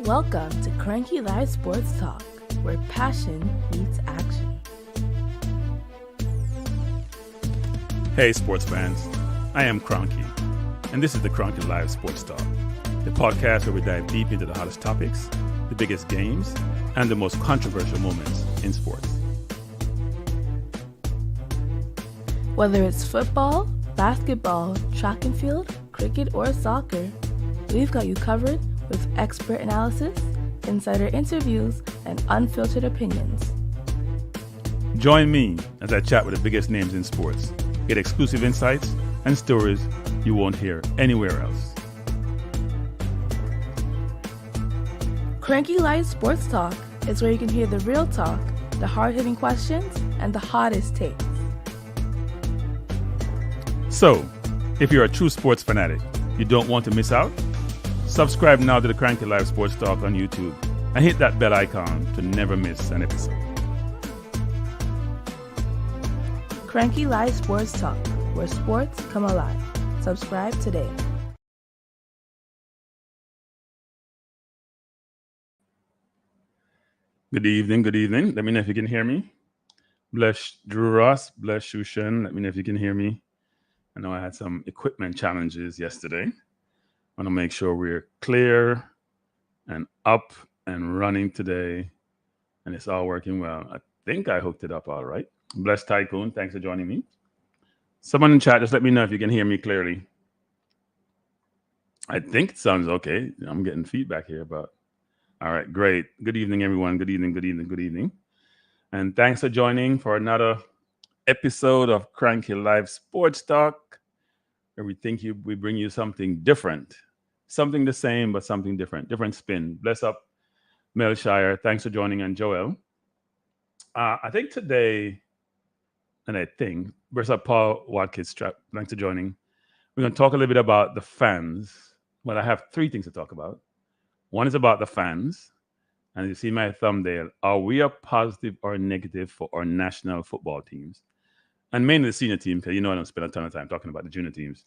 Welcome to Kranky Live Sports Talk, where passion meets action. Hey sports fans, I am Kranky, and this is the Kranky Live Sports Talk, the podcast where we dive deep into the hottest topics, the biggest games, and the most controversial moments in sports. Whether it's football, basketball, track and field, cricket, or soccer, we've got you covered with expert analysis, insider interviews, and unfiltered opinions. Join me as I chat with the biggest names in sports, get exclusive insights and stories you won't hear anywhere else. Kranky Live Sports Talk is where you can hear the real talk, the hard-hitting questions, and the hottest takes. So, if you're a true sports fanatic, you don't want to miss out? Subscribe now to the Kranky Live Sports Talk on YouTube and hit that bell icon to never miss an episode. Kranky Live Sports Talk, where sports come alive. Subscribe today. Good evening, good evening. Let me know if you can hear me. Bless Drew Ross, bless Shushan. Let me know if you can hear me. I know I had some equipment challenges yesterday. I want to make sure we're clear and up and running today. And it's all working well. I think I hooked it up all right. Bless Tycoon, thanks for joining me. Someone in chat, just let me know if you can hear me clearly. I think it sounds okay. I'm getting feedback here, but all right, great. Good evening, everyone. Good evening, good evening, good evening. And thanks for joining for another episode of Kranky Live Sports Talk, where we bring you something different, something the same, but something different, different spin. Bless up, Mel Shire. Thanks for joining, and Joel. I think today, bless up, Paul Watkins. Thanks for joining. We're going to talk a little bit about the fans. Well, I have three things to talk about. One is about the fans. And you see my thumbnail. Are we a positive or negative for our national football teams? And mainly the senior team, because I don't spend a ton of time talking about the junior teams.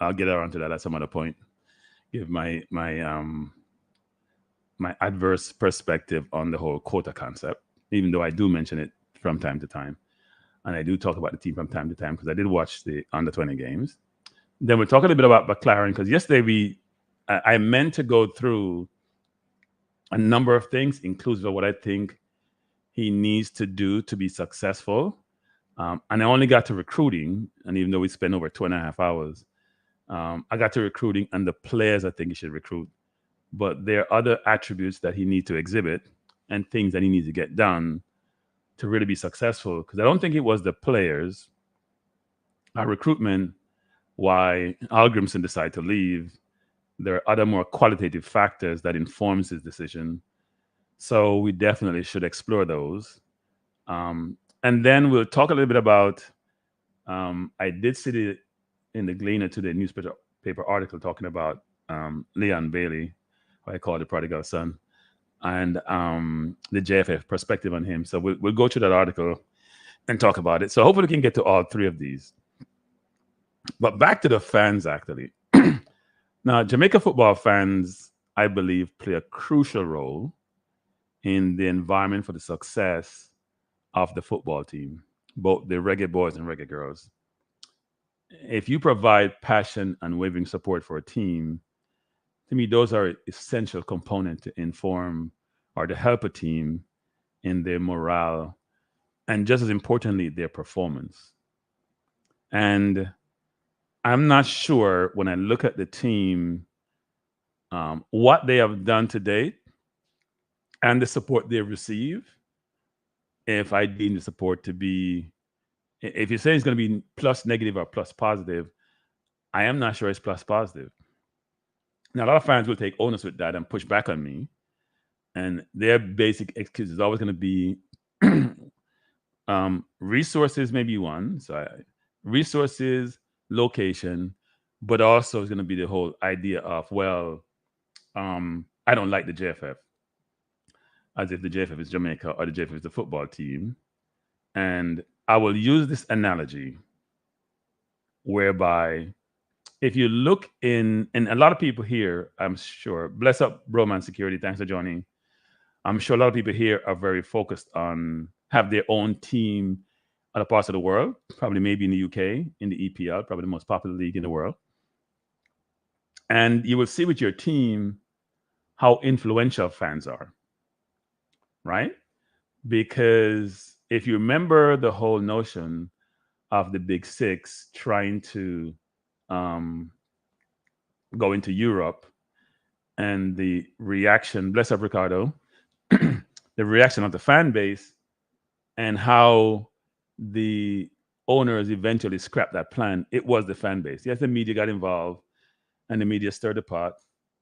I'll get around to that at some other point. Give my adverse perspective on the whole quota concept, even though I do mention it from time to time. And I do talk about the team from time to time because I did watch the under-20 games. Then we'll talk a little bit about McClaren, because yesterday I meant to go through a number of things, inclusive of what I think he needs to do to be successful. And I only got to recruiting, and even though we spent over 2.5 hours, I got to recruiting and the players I think he should recruit. But there are other attributes that he needs to exhibit and things that he needs to get done to really be successful. Because I don't think it was the players, our recruitment, why Al Grimson decided to leave. There are other more qualitative factors that informs his decision. So we definitely should explore those. And then we'll talk a little bit about, I did see in the Gleaner today newspaper article talking about Leon Bailey, who I call the prodigal son, and the JFF perspective on him. So we'll go through that article and talk about it. So hopefully we can get to all three of these. But back to the fans, actually. Now, Jamaica football fans, I believe, play a crucial role in the environment for the success of the football team, both the Reggae Boyz and Reggae Girlz. If you provide passion and unwavering support for a team, to me, those are essential components to inform or to help a team in their morale and, just as importantly, their performance. And I'm not sure when I look at the team, what they have done to date and the support they receive, if I deem the support to be, if you're saying it's going to be plus negative or plus positive, I am not sure it's plus positive. Now, a lot of fans will take onus with that and push back on me. And their basic excuse is always going to be resources, maybe one. So resources, location, but also it's going to be the whole idea of, well, I don't like the JFF, as if the JFF is Jamaica or the JFF is the football team. And I will use this analogy whereby if you look in, and a lot of people here, I'm sure, bless up Broman Security, thanks for joining. I'm sure a lot of people here are very focused on, have their own team other parts of the world, probably maybe in the UK, in the EPL, probably the most popular league in the world. And you will see with your team how influential fans are, right? Because if you remember the whole notion of the Big Six trying to go into Europe, and the reaction, bless up Ricardo, the reaction of the fan base, and how the owners eventually scrapped that plan, it was the fan base. Yes, the media got involved and the media stirred the pot,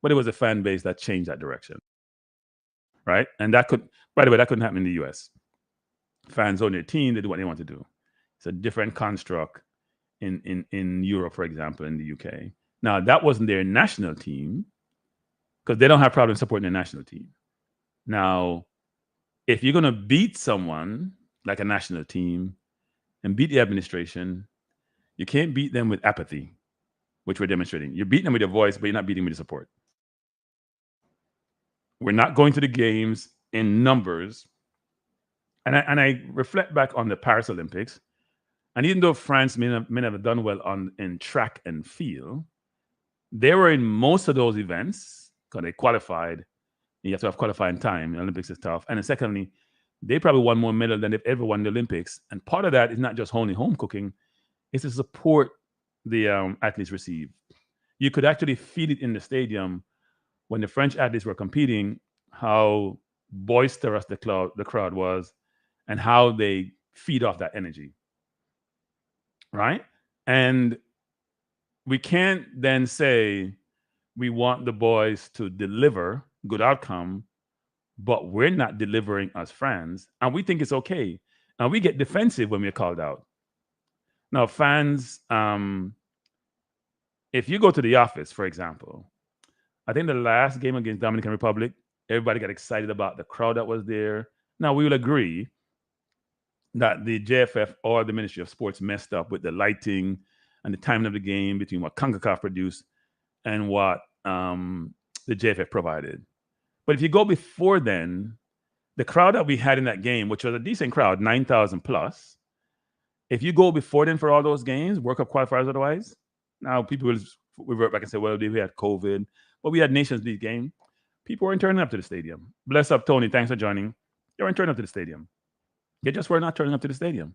but it was the fan base that changed that direction, right? And that could, by the way, that couldn't happen in the US. Fans own their team, they do what they want to do. It's a different construct in Europe, for example, in the UK. Now, that wasn't their national team because they don't have problems supporting their national team. Now, if you're going to beat someone like a national team and beat the administration, you can't beat them with apathy, which we're demonstrating. You're beating them with your voice, but you're not beating them with your support. We're not going to the games in numbers. And I reflect back on the Paris Olympics. And even though France may have done well in track and field, they were in most of those events because they qualified. You have to have qualifying time. The Olympics is tough. And then secondly, they probably won more medals than they've ever won the Olympics. And part of that is not just only home cooking, it's the support the athletes receive. You could actually feel it in the stadium when the French athletes were competing, how boisterous the crowd was and how they feed off that energy, right? And we can't then say we want the boys to deliver good outcome, but we're not delivering as fans, and we think it's okay. And we get defensive when we're called out. Now, fans, if you go to the office, for example, I think the last game against Dominican Republic, everybody got excited about the crowd that was there. Now, we will agree that the JFF or the Ministry of Sports messed up with the lighting and the timing of the game between what CONCACAF produced and what the JFF provided. But if you go before then, the crowd that we had in that game, which was a decent crowd, 9,000 plus, if you go before then for all those games, World Cup qualifiers otherwise, now people will revert back and say, well, we had COVID, but we had Nations League game. People weren't turning up to the stadium. Bless up, Tony. Thanks for joining. They weren't turning up to the stadium. They just were not turning up to the stadium.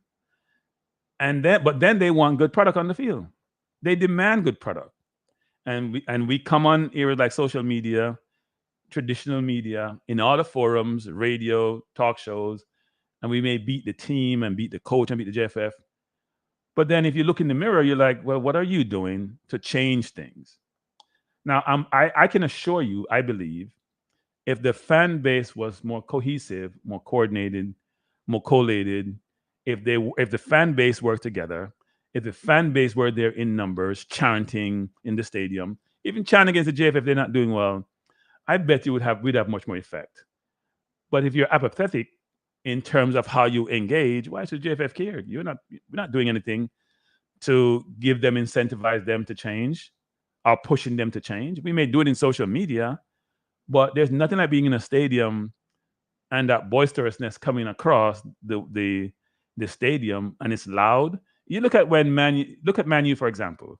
But then they want good product on the field. They demand good product. And we come on areas like social media, traditional media, in all the forums, radio, talk shows, and we may beat the team and beat the coach and beat the JFF. But then if you look in the mirror, you're like, well, what are you doing to change things? Now, I can assure you, I believe, if the fan base was more cohesive, more coordinated, more collated, if the fan base worked together, if the fan base were there in numbers, chanting in the stadium, even chanting against the JFF if they're not doing well, I bet we'd have much more effect. But if you're apathetic in terms of how you engage, why should JFF care? We're not doing anything to give them, incentivize them to change or pushing them to change. We may do it in social media, but there's nothing like being in a stadium and that boisterousness coming across the stadium, and it's loud. You look at Man U, for example.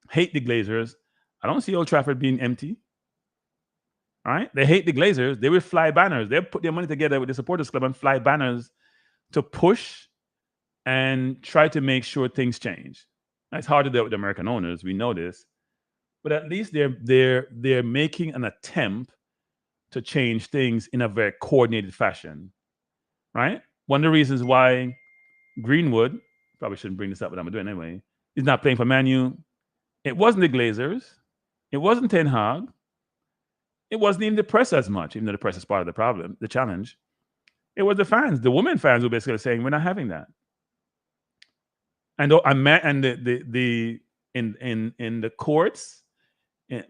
Hate the Glazers. I don't see Old Trafford being empty. All right? They hate the Glazers. They will fly banners. They'll put their money together with the supporters club and fly banners to push and try to make sure things change. It's hard to do with the American owners. We know this. But at least they're making an attempt to change things in a very coordinated fashion, right? One of the reasons why Greenwood, probably shouldn't bring this up, but I'm doing it anyway, is not playing for Man U. It wasn't the Glazers. It wasn't Ten Hag. It wasn't even the press as much, even though the press is part of the problem, the challenge. It was the fans, the women fans who basically saying, we're not having that. And in the courts,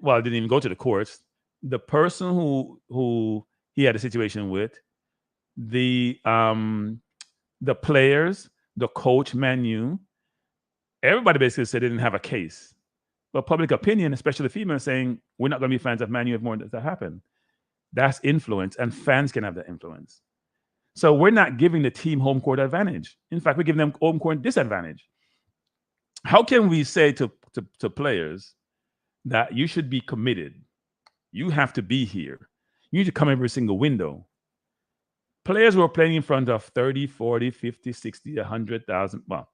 well, I didn't even go to the courts. The person who he had a situation with, the players, the coach, Man U, everybody basically said they didn't have a case. But public opinion, especially females, saying we're not going to be fans of Man U if more than that happen. That's influence, and fans can have that influence. So we're not giving the team home court advantage. In fact, we're giving them home court disadvantage. How can we say to players that you should be committed? You have to be here. You need to come every single window. Players who are playing in front of 30, 40, 50, 60, 100,000. Well,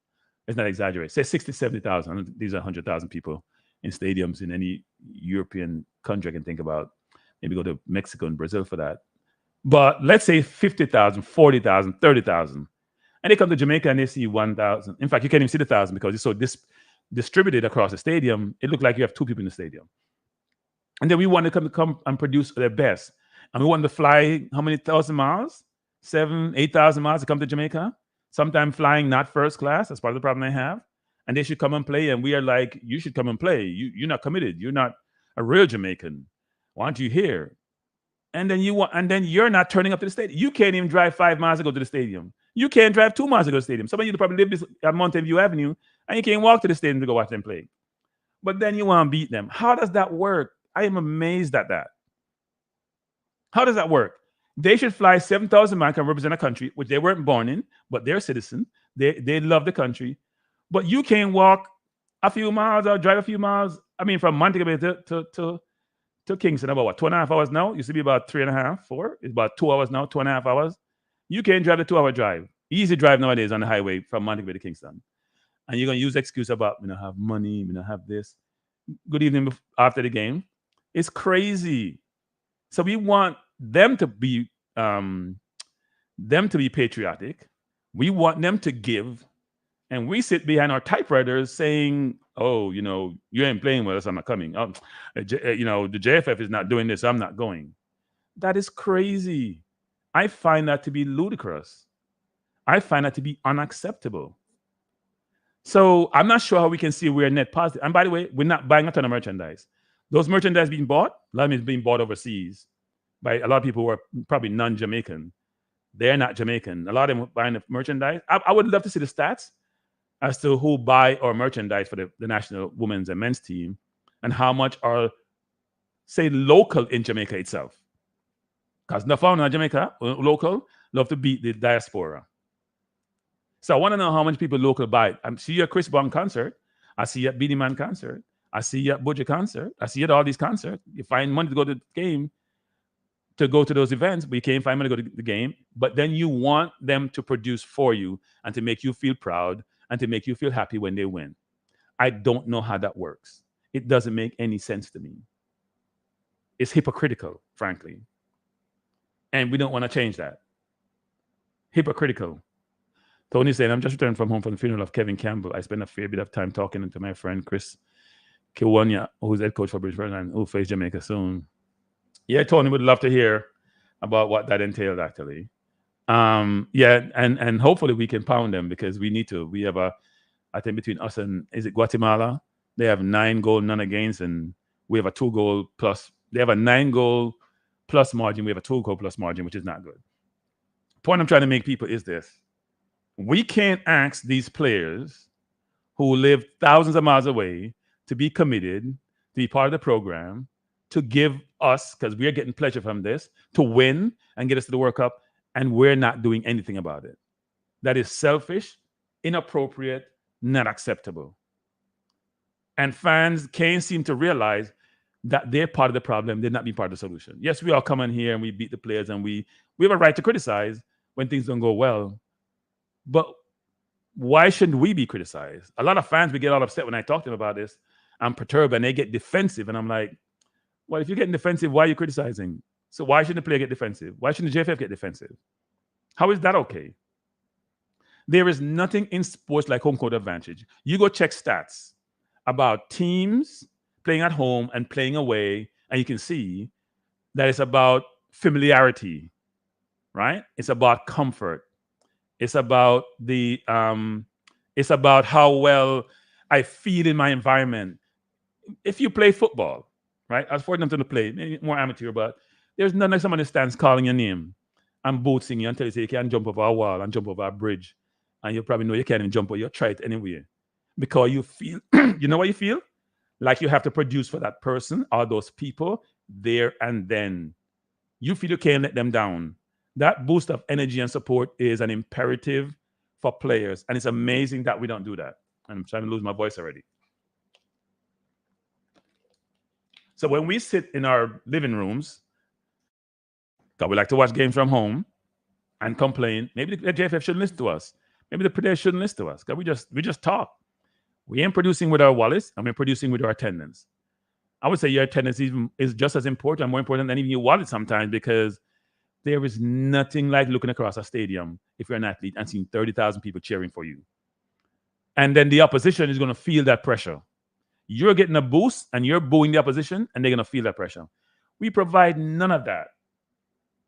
let's not exaggerate. Say 60, 70,000. These are 100,000 people in stadiums in any European country I can think about. Maybe go to Mexico and Brazil for that. But let's say 50,000, 40,000, 30,000. And they come to Jamaica and they see 1,000. In fact, you can't even see the 1,000 because it's so distributed across the stadium. It looked like you have two people in the stadium. And then we want to come and produce their best. And we want to fly how many thousand miles? 7,000, 8,000 miles to come to Jamaica. Sometimes flying not first class. That's part of the problem they have. And they should come and play. And we are like, you should come and play. You're not committed. You're not a real Jamaican. Why aren't you here? And then you're not turning up to the stadium. You can't even drive 5 miles to go to the stadium. You can't drive 2 miles to go to the stadium. Some of you probably live at Mountain View Avenue and you can't walk to the stadium to go watch them play. But then you want to beat them. How does that work? I am amazed at that. How does that work? They should fly 7,000 miles and represent a country which they weren't born in, but they're citizens. They love the country. But you can't walk a few miles or drive a few miles. I mean, from Montego Bay to Kingston, about what, 2.5 hours now? It used to be about 3.5, 4. It's about 2 hours now, 2.5 hours. You can't drive the 2-hour drive. Easy drive nowadays on the highway from Montego Bay to Kingston. And you're going to use the excuse about, we don't have money, we don't have this. Good evening after the game. It's crazy. So we want them to be patriotic. We want them to give. And we sit behind our typewriters saying, oh, you ain't playing with us, I'm not coming. The JFF is not doing this, I'm not going. That is crazy. I find that to be ludicrous. I find that to be unacceptable. So I'm not sure how we can see we're net positive. And by the way, we're not buying a ton of merchandise. Those merchandise being bought, a lot of it is being bought overseas by a lot of people who are probably non-Jamaican. They're not Jamaican. A lot of them buying the merchandise. I would love to see the stats as to who buy our merchandise for the national women's and men's team and how much are, say, local in Jamaica itself. Because no found in Jamaica, local, love to beat the diaspora. So I want to know how much people local buy. I see you at Chris Brown concert. I see you at Beanie Man concert. I see you at Budget concert. I see you at all these concerts. You find money to go to the game, to go to those events, but you can't find money to go to the game. But then you want them to produce for you and to make you feel proud and to make you feel happy when they win. I don't know how that works. It doesn't make any sense to me. It's hypocritical, frankly. And we don't want to change that. Hypocritical. Tony said, I'm just returned from home from the funeral of Kevin Campbell. I spent a fair bit of time talking to my friend Chris Kiwanya, who's head coach for British Ferdinand, who face Jamaica soon. Yeah, Tony would love to hear about what that entailed, actually. And hopefully we can pound them because we need to. We have I think between us and, is it Guatemala? They have 9 goal, none against, and we have a 2 goal plus. They have a 9 goal plus margin. We have a 2 goal plus margin, which is not good. Point I'm trying to make people is this. We can't ask these players who live thousands of miles away to be committed, to be part of the program, to give us, because we're getting pleasure from this, to win and get us to the World Cup, and we're not doing anything about it. That is selfish, inappropriate, not acceptable. And fans can't seem to realize that they're part of the problem, they're not being part of the solution. Yes, we all come in here and we beat the players and we have a right to criticize when things don't go well. But why shouldn't we be criticized? A lot of fans would get all upset when I talk to them about this. I'm perturbed and they get defensive. And I'm like, well, if you're getting defensive, why are you criticizing? So why shouldn't the player get defensive? Why shouldn't the JFF get defensive? How is that okay? There is nothing in sports like home court advantage. You go check stats about teams playing at home and playing away, and you can see that it's about familiarity, right? It's about comfort. It's about it's about how well I feel in my environment. If you play football, right? I was fortunate to play, maybe more amateur, but there's none like somebody stands calling your name and bootsing you until you say you can't jump over a wall and jump over a bridge. And you probably know you can't even jump, but you'll try it anyway. Because you feel, you know what you feel? like you have to produce for that person or those people there and then. You feel you can't let them down. That boost of energy and support is an imperative for players. And it's amazing that we don't do that. I'm trying to lose my voice already. So when we sit in our living rooms, because we like to watch games from home and complain, maybe the JFF shouldn't listen to us. Maybe the players shouldn't listen to us. Because we just talk. We ain't producing with our wallets, and we're producing with our attendance. I would say your attendance is just as important, more important than even your wallet sometimes, because there is nothing like looking across a stadium if you're an athlete and seeing 30,000 people cheering for you. And then the opposition is going to feel that pressure. You're getting a boost and you're booing the opposition, and they're going to feel that pressure. We provide none of that.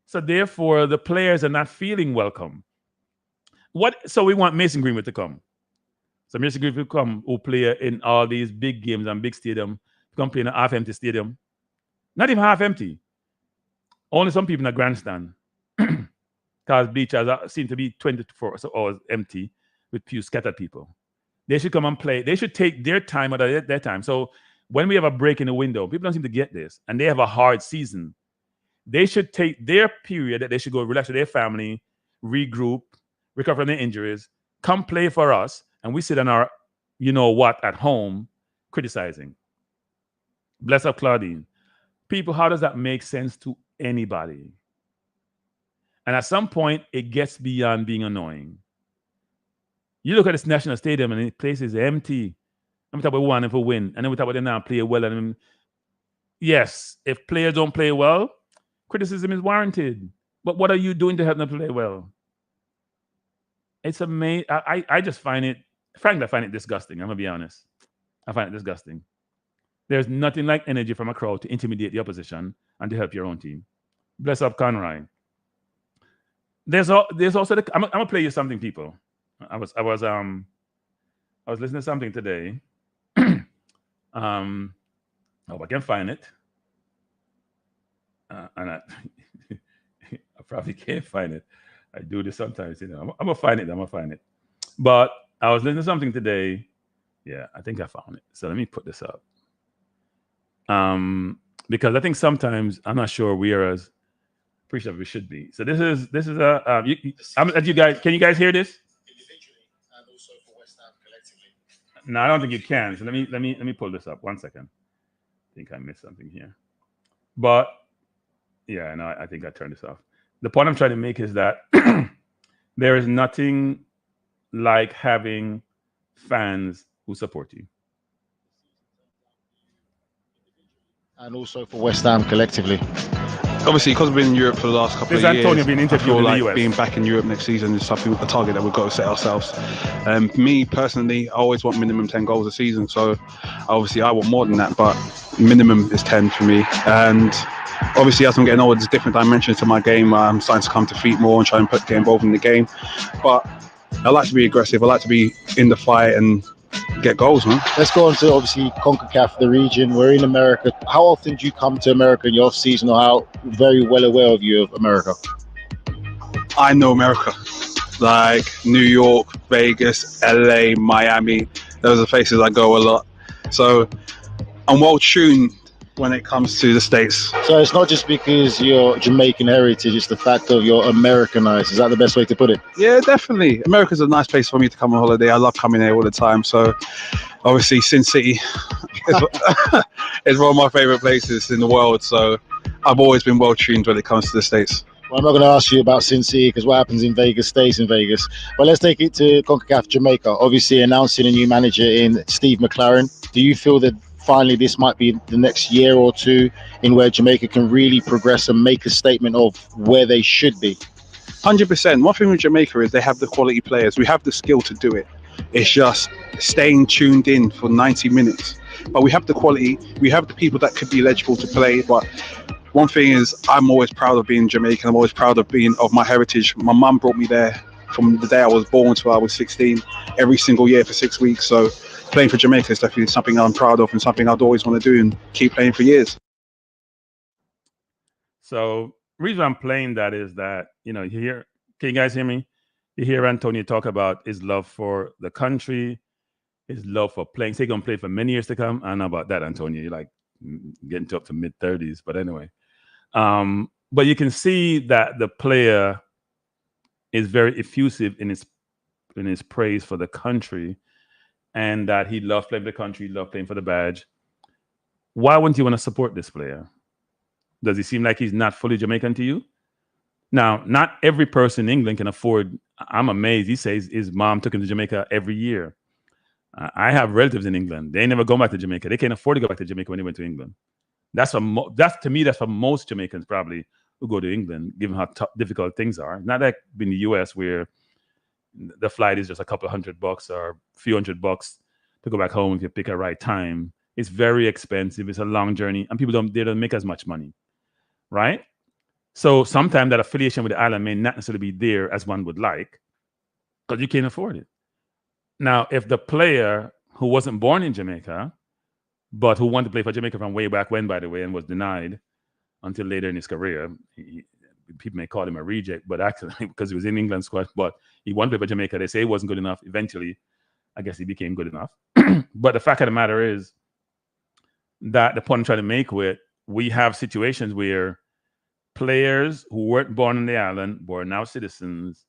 So therefore, the players are not feeling welcome. So we want Mason Greenwood to come. So Mason Greenwood will come, who play in all these big games and big stadium, come play in a half-empty stadium. Not even half-empty. Only some people in the grandstand. Because bleachers seem to be 24 hours empty with few scattered people. They should come and play. They should take their time out of their time. So when we have a break in the window, people don't seem to get this, and they have a hard season. They should take their period that they should go relax with their family, regroup, recover from their injuries, come play for us, and we sit on our, at home, criticizing. Bless up, Claudine. People, how does that make sense to anybody? And at some point, it gets beyond being annoying. You look at this National Stadium and the place is empty. And we talk about one if we win. And then we talk about them now play well. And yes, if players don't play well, criticism is warranted. But what are you doing to help them play well? It's amazing. I just find it, frankly, I find it disgusting. I'm going to be honest. I find it disgusting. There's nothing like energy from a crowd to intimidate the opposition and to help your own team. Bless up, Conroy. There's also I'm gonna play you something, people. I was listening to something today. I can find it. And I probably can't find it. I do this sometimes, I'm gonna find it. But I was listening to something today. Yeah, I think I found it. So let me put this up. Because I think sometimes I'm not sure we are as appreciative we should be. So this is a you guys, can you guys hear this? Individually and also for West Ham collectively. No, I don't think you can. So let me pull this up. 1 second. I think I missed something here. But yeah, no, I think I turned this off. The point I'm trying to make is that there is nothing like having fans who support you. And also for West Ham collectively. Obviously, because we've been in Europe for the last couple of years, Antonio being interviewed I feel in like the US. being back in Europe next season is a target that we've got to set ourselves. Me personally, I always want minimum 10 goals a season. So obviously, I want more than that, but minimum is 10 for me. And obviously, as I'm getting older, there's different dimensions to my game. I'm starting to come to feet more and try and get involved in the game. But I like to be aggressive. I like to be in the fight and get goals, man. Let's go on to obviously CONCACAF, the region. We're in America. How often do you come to America in your off season, or how very well aware of you of America? I know America, like New York, Vegas, LA, Miami. Those are places I go a lot. So I'm well tuned when it comes to the States. So it's not just because you're Jamaican heritage, it's the fact of you're Americanized. Is that the best way to put it? Yeah, definitely. America's a nice place for me to come on holiday. I love coming here all the time. So obviously Sin City is one of my favorite places in the world. So I've always been well tuned when it comes to the States. Well, I'm not going to ask you about Sin City because what happens in Vegas stays in Vegas. But let's take it to CONCACAF Jamaica. Obviously announcing a new manager in Steve McClaren. Do you feel that finally this might be the next year or two in where Jamaica can really progress and make a statement of where they should be? 100%. One thing with Jamaica is they have the quality players. We have the skill to do it. It's just staying tuned in for 90 minutes. But we have the quality. We have the people that could be eligible to play. But one thing is, I'm always proud of being Jamaican. I'm always proud of my heritage. My mum brought me there from the day I was born till I was 16, every single year for 6 weeks. So playing for Jamaica is definitely something I'm proud of and something I'd always want to do and keep playing for years. So the reason I'm playing that is that, can you guys hear me? You hear Antonio talk about his love for the country, his love for playing. Say he's gonna play for many years to come. I don't know about that, Antonio. You're like getting to up to mid-30s, but anyway. But you can see that the player is very effusive in his praise for the country, and that he loves playing for the country, he loves playing for the badge. Why wouldn't you want to support this player? Does he seem like he's not fully Jamaican to you? Now, not every person in England can afford. I'm amazed. He says his mom took him to Jamaica every year. I have relatives in England. They never go back to Jamaica. They can't afford to go back to Jamaica when they went to England. That's to me. That's for most Jamaicans probably who go to England, given how difficult things are. Not like in the US where the flight is just a couple $100 or a few $100 to go back home if you pick a right time. It's very expensive. It's a long journey, and people don't make as much money, right? So sometimes that affiliation with the island may not necessarily be there as one would like, because you can't afford it. Now, if the player who wasn't born in Jamaica, but who wanted to play for Jamaica from way back when, by the way, and was denied until later in his career, people may call him a reject, but actually because he was in England squad, but he wanted to play for Jamaica. They say he wasn't good enough. Eventually, I guess he became good enough. But the fact of the matter is that the point I'm trying to make with, we have situations where players who weren't born on the island, who are now citizens,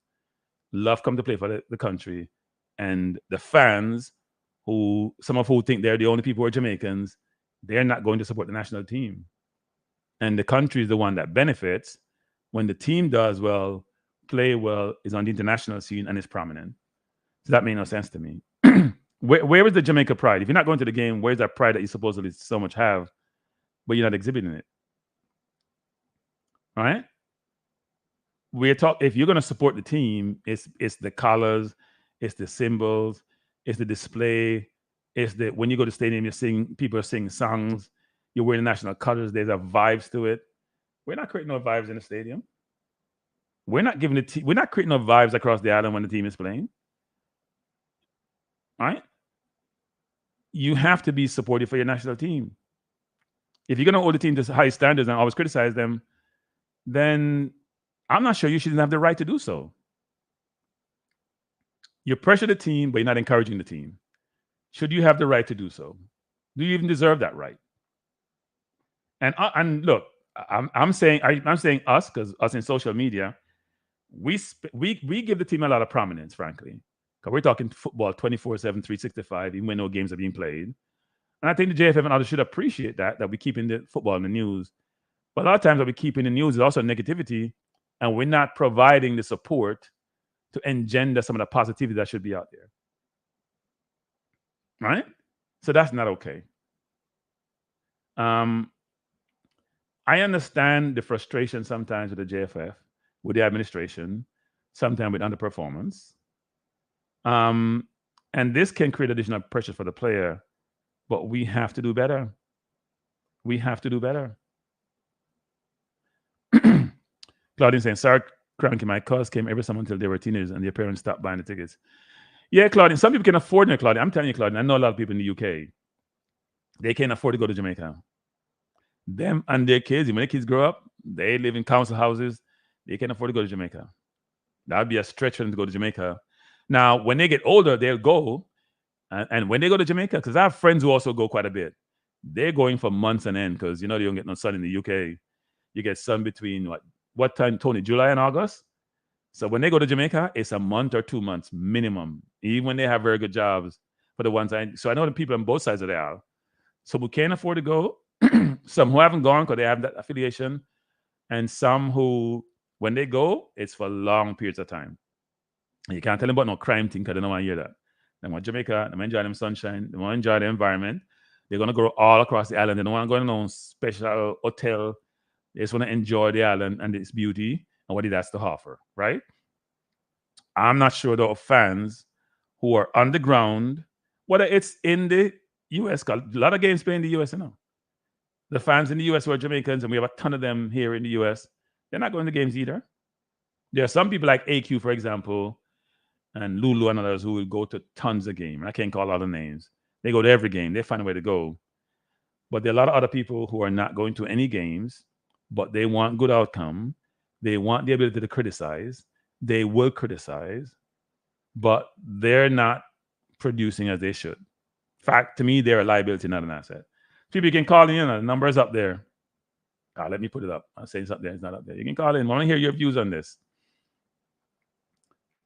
love come to play for the country, and the fans, some of who think they're the only people who are Jamaicans, they're not going to support the national team. And the country is the one that benefits when the team does well, play well, is on the international scene, and is prominent. So that made no sense to me. Where is the Jamaica pride? If you're not going to the game, where's that pride that you supposedly so much have, but you're not exhibiting it? All right? If you're going to support the team, it's the colors, it's the symbols, it's the display, it's the when you go to the stadium, people are singing songs, you're wearing the national colors, there's a vibes to it. We're not creating no vibes in the stadium. We're not creating no vibes across the island when the team is playing. All right? You have to be supportive for your national team. If you're going to hold the team to high standards and always criticize them, then I'm not sure you shouldn't have the right to do so. You pressure the team, but you're not encouraging the team. Should you have the right to do so? Do you even deserve that right? And look, I'm saying us, because us in social media, we give the team a lot of prominence, frankly, because we're talking football 24/7, 365, even when no games are being played. And I think the JFF and others should appreciate that we keep in the football in the news. But a lot of times that we keep in the news is also negativity, and we're not providing the support to engender some of the positivity that should be out there. Right? So that's not okay. I understand the frustration sometimes with the JFF, with the administration, sometimes with underperformance. And this can create additional pressure for the player, but we have to do better. We have to do better. Claudine saying, sorry, Kranky, my cuz came every summer until they were teenagers and their parents stopped buying the tickets. Yeah, Claudine, some people can afford it, Claudine. I'm telling you, Claudine, I know a lot of people in the UK, they can't afford to go to Jamaica. Them and their kids, when their kids grow up, they live in council houses, they can't afford to go to Jamaica. That would be a stretch for them to go to Jamaica. Now, when they get older, they'll go. And when they go to Jamaica, because I have friends who also go quite a bit, they're going for months on end because, you know, they don't get no sun in the UK. You get sun between what time, Tony? July and August? So when they go to Jamaica, it's a month or 2 months minimum, even when they have very good jobs for the ones so I know the people on both sides of the aisle. So who can't afford to go, some who haven't gone because they have that affiliation, and some who, when they go, it's for long periods of time. And you can't tell them about no crime thing because they don't want to hear that. They want Jamaica, they want to enjoy them sunshine, they want to enjoy the environment. They're going to go all across the island. They don't want to go to no special hotel. They just want to enjoy the island and its beauty and what it has to offer, right? I'm not sure, though, of fans who are on the ground, whether it's in the U.S., because a lot of games play in the U.S., you know. The fans in the U.S. who are Jamaicans, and we have a ton of them here in the U.S., they're not going to games either. There are some people like AQ, for example, and Lulu and others who will go to tons of games. I can't call all the names. They go to every game. They find a way to go. But there are a lot of other people who are not going to any games, but they want good outcome. They want the ability to criticize. They will criticize, but they're not producing as they should. In fact, to me, they're a liability, not an asset. People can call in, the number is up there. Let me put it up. I'm saying it's up there, it's not up there. You can call in. I want to hear your views on this.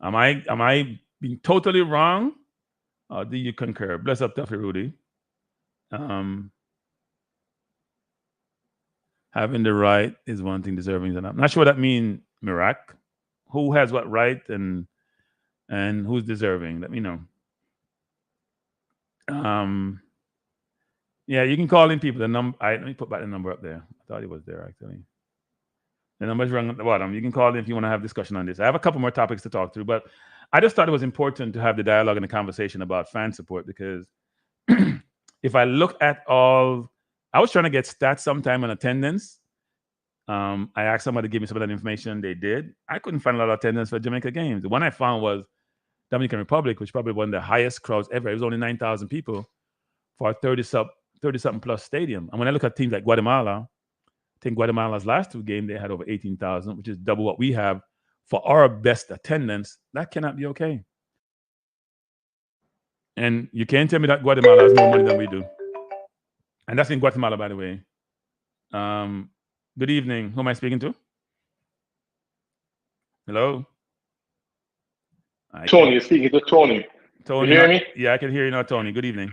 Am I being totally wrong? Or do you concur? Bless up, Tuffy Rudy. Having the right is one thing, deserving is another. I'm not sure what that means, Mirak. Who has what right and who's deserving? Let me know. Yeah, you can call in people. The number. Let me put back the number up there. I thought it was there actually. The number's wrong at the bottom. You can call in if you want to have discussion on this. I have a couple more topics to talk through, but I just thought it was important to have the dialogue and the conversation about fan support because if I look at all, I was trying to get stats sometime on attendance. I asked somebody to give me some of that information. They did. I couldn't find a lot of attendance for Jamaica games. The one I found was Dominican Republic, which probably one of the highest crowds ever. It was only 9,000 people for a 30-something plus stadium. And when I look at teams like Guatemala, I think Guatemala's last two games, they had over 18,000, which is double what we have for our best attendance. That cannot be okay. And you can't tell me that Guatemala has more money than we do. And that's in Guatemala, by the way. Good evening. Who am I speaking to? Hello? Tony, you're speaking to Tony. Tony, you hear me? Yeah, I can hear you now, Tony. Good evening.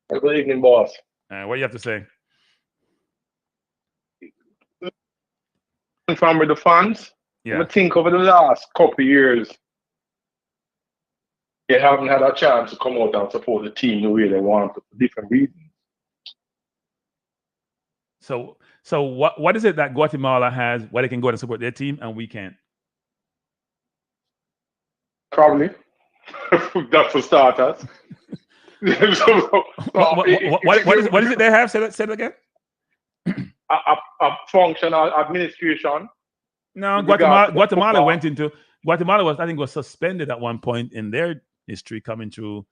Good evening, boss. What do you have to say? From with the fans, Yeah. I think over the last couple of years, they haven't had a chance to come out and support the team the way they want for different reasons. So what is it that Guatemala has why they can go and support their team and we can't? Probably. That's for starters. What is it they have? Say it again. A functional administration. No, Guatemala went into was suspended at one point in their history, coming through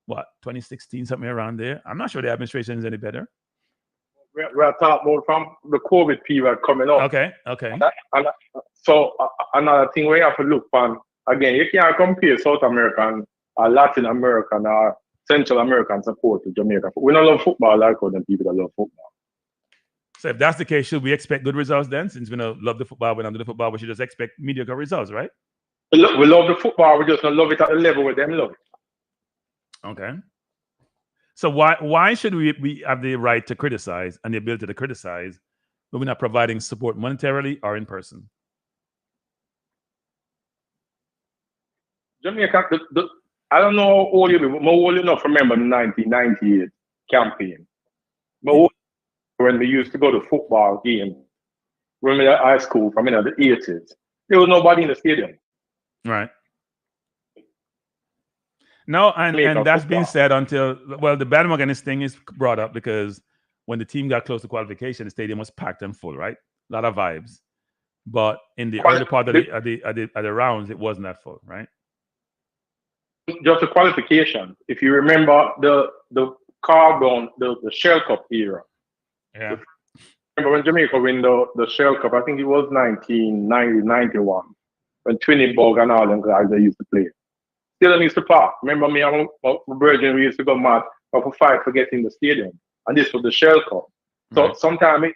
2016, something around there. I'm not sure the administration is any better. We're talking about from the COVID period coming up. Okay. So another thing we have to look on, again, you can't compare South American or Latin American or Central American support to Jamaica. We don't love football like all them people that love football. So if that's the case, should we expect good results then? Since we don't love the football, we don't do the football, we should just expect mediocre results, right? We love the football, we just don't love it at the level where them love it. Okay. So why should we have the right to criticize and the ability to criticize when we're not providing support monetarily or in person? Jamaica, I don't know how old you be, but I'm old enough to remember the 1998 campaign. But when we used to go to football games, when we were at high school from the 80s, there was nobody in the stadium. Right. No, and that's being said until, the bandwagonist thing is brought up because when the team got close to qualification, the stadium was packed and full, right? A lot of vibes. But in the early part of the rounds, it wasn't that full, right? Just a qualification. If you remember the carbon, the Shell Cup era. Yeah. Remember when Jamaica win the Shell Cup? I think it was 1990-91 when Twinnibog and all them guys they used to play. Still used to park. Remember me and my virgin, we used to go mad for fight for getting the stadium. And this was the Shell Cup. So sometimes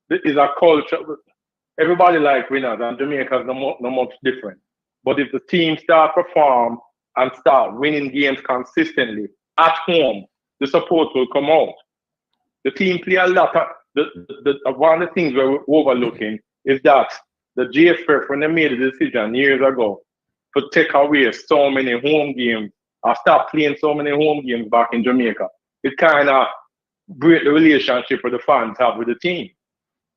it is a culture. Everybody like winners, and Jamaica is not much different. But if the team start perform and start winning games consistently at home, the support will come out. The team play a lot. One of the things we're overlooking is that the GFF, when they made a decision years ago to take away so many home games or stop playing so many home games back in Jamaica, it kind of break the relationship with the fans have with the team.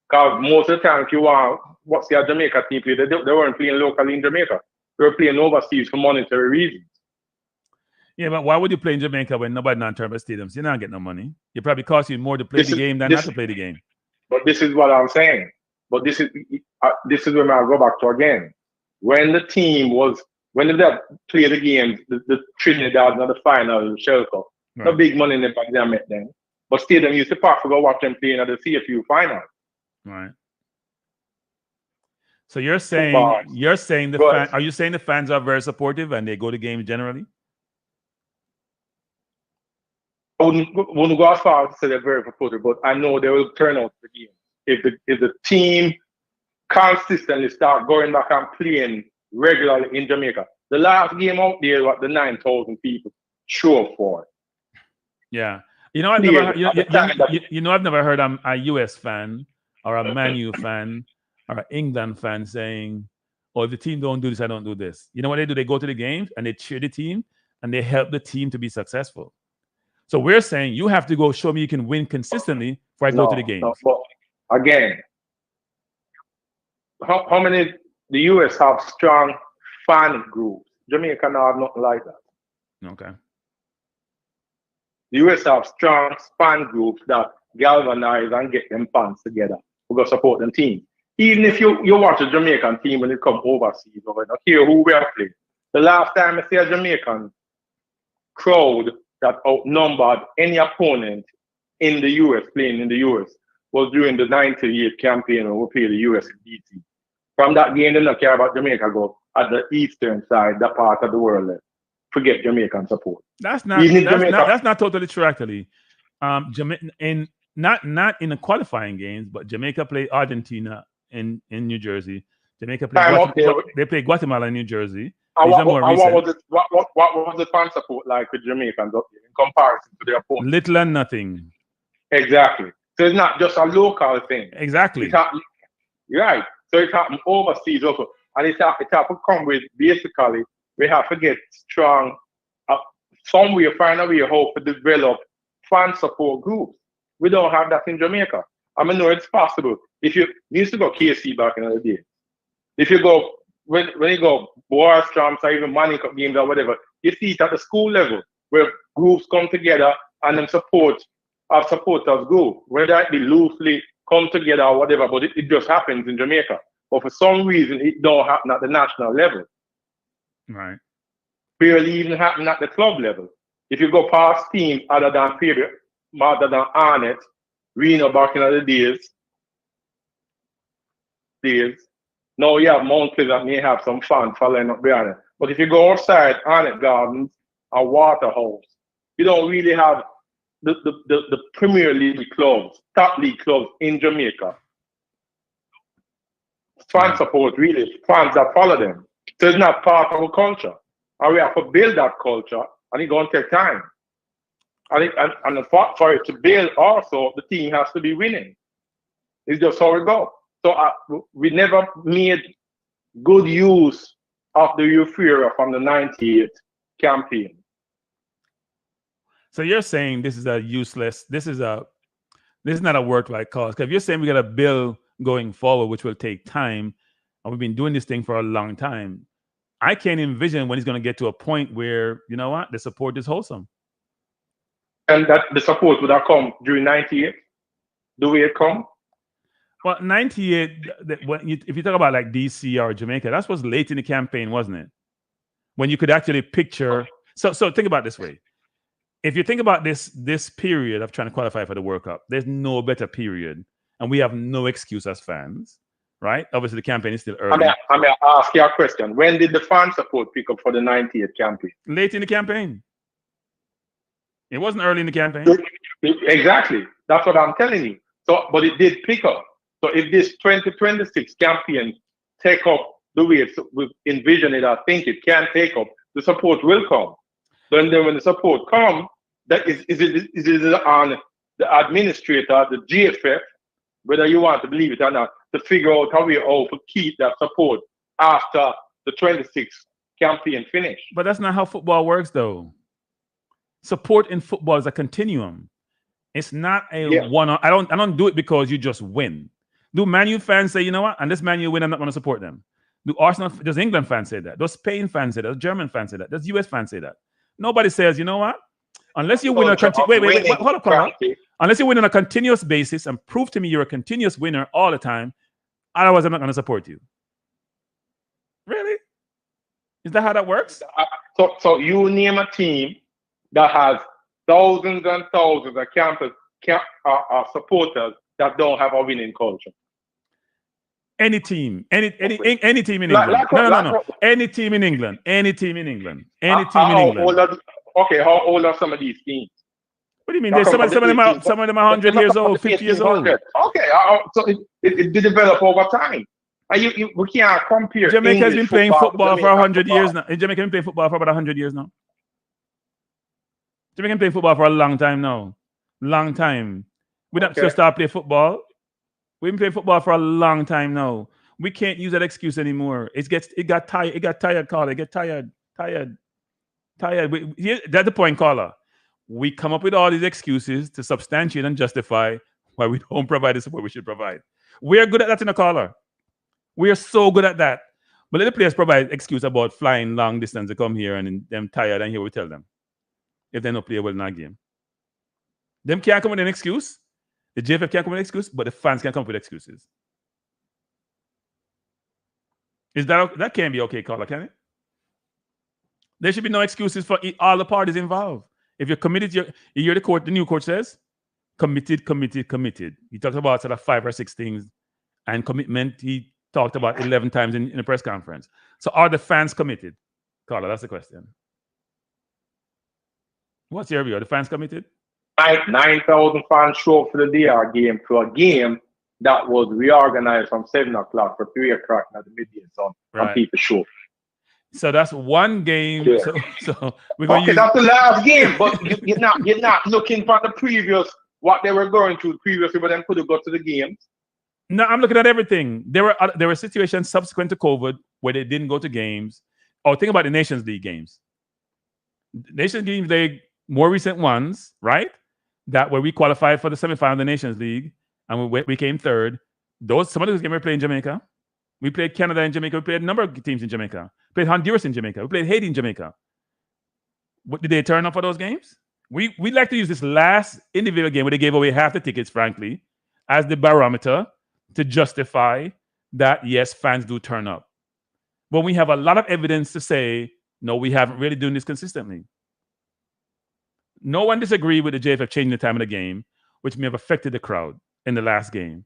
Because most of the time, if you want what's the Jamaica team play, they weren't playing locally in Jamaica. They were playing overseas for monetary reasons. Yeah, but why would you play in Jamaica when nobody non-turn stadiums? You're not getting no money. It probably costs you more to play the game than not to play the game. But this is what I'm saying. But this is where I go back to again. When the team when they play the games, the Trinidad and the final, the Shell Cup, no big money in the back there met them. But stadium used to park to go watch them playing at the CFU final. Right. So you're saying are you saying the fans are very supportive and they go to games generally? wouldn't go as far as to say they're very supportive, but I know they will turn out the game if the team consistently start going back and playing regularly in Jamaica. The last game out there, what the 9,000 people show up for. Yeah, I've never I've never heard a US fan or a Man U fan or an England fan saying, "Oh, if the team don't do this, I don't do this." You know what they do? They go to the games and they cheer the team and they help the team to be successful. So we're saying you have to go show me you can win consistently before I go to the games. No, but again, how many the US have strong fan groups? Jamaica now have nothing like that. Okay. The US have strong fan groups that galvanize and get them fans together who go support them team. Even if you watch a Jamaican team when it come overseas or not here who we are playing. The last time I see a Jamaican crowd that outnumbered any opponent in the US, playing in the US, was during the 98 campaign when we played the US in DC. From that game, they don't care about Jamaica go at the eastern side, that part of the world. Forget Jamaican support. That's not totally true, actually. Not in the qualifying games, but Jamaica played Argentina in New Jersey. Jamaica played play Guatemala in New Jersey. What was the fan support like with Jamaicans up there in comparison to their opponents? Little and nothing. Exactly. So it's not just a local thing. Exactly. Right. So it happened overseas also. And it have to come with, basically, we have to get strong, somewhere, find a way how to develop fan support groups. We don't have that in Jamaica. I mean, no, it's possible. If you used to go KC back in the day, if you go, when you go Warstrom or even Money Cup games or whatever, you see it at the school level where groups come together and then supporters go, whether it be loosely come together or whatever, but it just happens in Jamaica. But for some reason, it don't happen at the national level. Right. Barely even happen at the club level. If you go past teams other than Arnett, Reno back in the days, now you have Mount Pleasant may have some fun following up behind it. But if you go outside Arnett Gardens or Waterhouse, you don't really have the Premier League clubs, top league clubs in Jamaica. Fan support, really, fans that follow them. So it's not part of our culture. And we have to build that culture, and it's going to take time. And for it to build also, the team has to be winning. It's just how we go. So we never made good use of the euphoria from the 98 campaign. So you're saying this is this is not a worthwhile cause. Because if you're saying we got to build going forward, which will take time, and we've been doing this thing for a long time, I can't envision when he's going to get to a point where, you know what, the support is wholesome. And that the support would have come during 98? The way it come? Well, 98, if you talk about like DC or Jamaica, that was late in the campaign, wasn't it? When you could actually picture. So think about it this way. If you think about this period of trying to qualify for the World Cup, there's no better period. And we have no excuse as fans, right? Obviously, the campaign is still early. I may ask you a question. When did the fan support pick up for the 98 campaign? Late in the campaign. It wasn't early in the campaign. Exactly. That's what I'm telling you. So, but it did pick up. So if this 2026 campaign take up the way we envision it, I think it can take up, the support will come. Then when the support comes, that is it on the administrator, the GFF, whether you want to believe it or not, to figure out how to keep that support after the 26 campaign finish. But that's not how football works, though. Support in football is a continuum. It's not a one-on. I don't do it because you just win. Do Man U fans say, you know what? And this Man U win, I'm not going to support them. Do Arsenal? Does England fans say that? Does Spain fans say that? Does German fans say that? Does US fans say that? Nobody says, you know what? Unless you win on hold on. Unless you win on a continuous basis and prove to me you're a continuous winner all the time, otherwise I'm not going to support you. Really? Is that how that works? So you name a team that has thousands and thousands of supporters that don't have a winning culture. Any team in England. No. Any team in England. Okay, how old are some of these teams? What do you mean? There's some of them are 100 years old, 50 years old. Okay, so it developed over time. And we can't compare. Jamaica has English been playing football for 100 football. years now. Jamaica has been playing football for about 100 years now. Jamaica play football for a long time now. Long time. We don't just start playing football. We've been playing football for a long time now. We can't use that excuse anymore. It got tired. It got tired, caller. It get tired. That's the point, caller. We come up with all these excuses to substantiate and justify why we don't provide the support we should provide. We're good at that in a caller. We are so good at that. But let the players provide excuse about flying long distance to come here and them tired, and here we tell them if they don't play well in that game. Them can't come with an excuse. The JFF can't come with an excuse, but the fans can come up with excuses. Is that can't be okay, caller, can it? There should be no excuses for all the parties involved. If you're committed, you're the court. The new court says committed. He talked about sort of 5 or 6 things, and commitment he talked about 11 times in a press conference. So are the fans committed? Caller, that's the question. What's your view? Are the fans committed? 9,000 fans show up for the DR game, for a game that was reorganized from 7 o'clock for 3 o'clock at the midday sun, and people show. So that's one game. Yeah. So we're going to use... that's the last game, but you're not looking for the previous, what they were going through previously, but then could have got to the games. No, I'm looking at everything. There were situations subsequent to COVID where they didn't go to games. Oh, think about the Nations League games. Nations League, they more recent ones, right? That where we qualified for the semifinal of the Nations League and we came third. Some of those games we played in Jamaica. We played Canada in Jamaica. We played a number of teams in Jamaica. We played Honduras in Jamaica. We played Haiti in Jamaica. Did they turn up for those games? We like to use this last individual game where they gave away half the tickets, frankly, as the barometer to justify that, yes, fans do turn up. But we have a lot of evidence to say, no, we haven't really done this consistently. No one disagreed with the JFF changing the time of the game, which may have affected the crowd in the last game.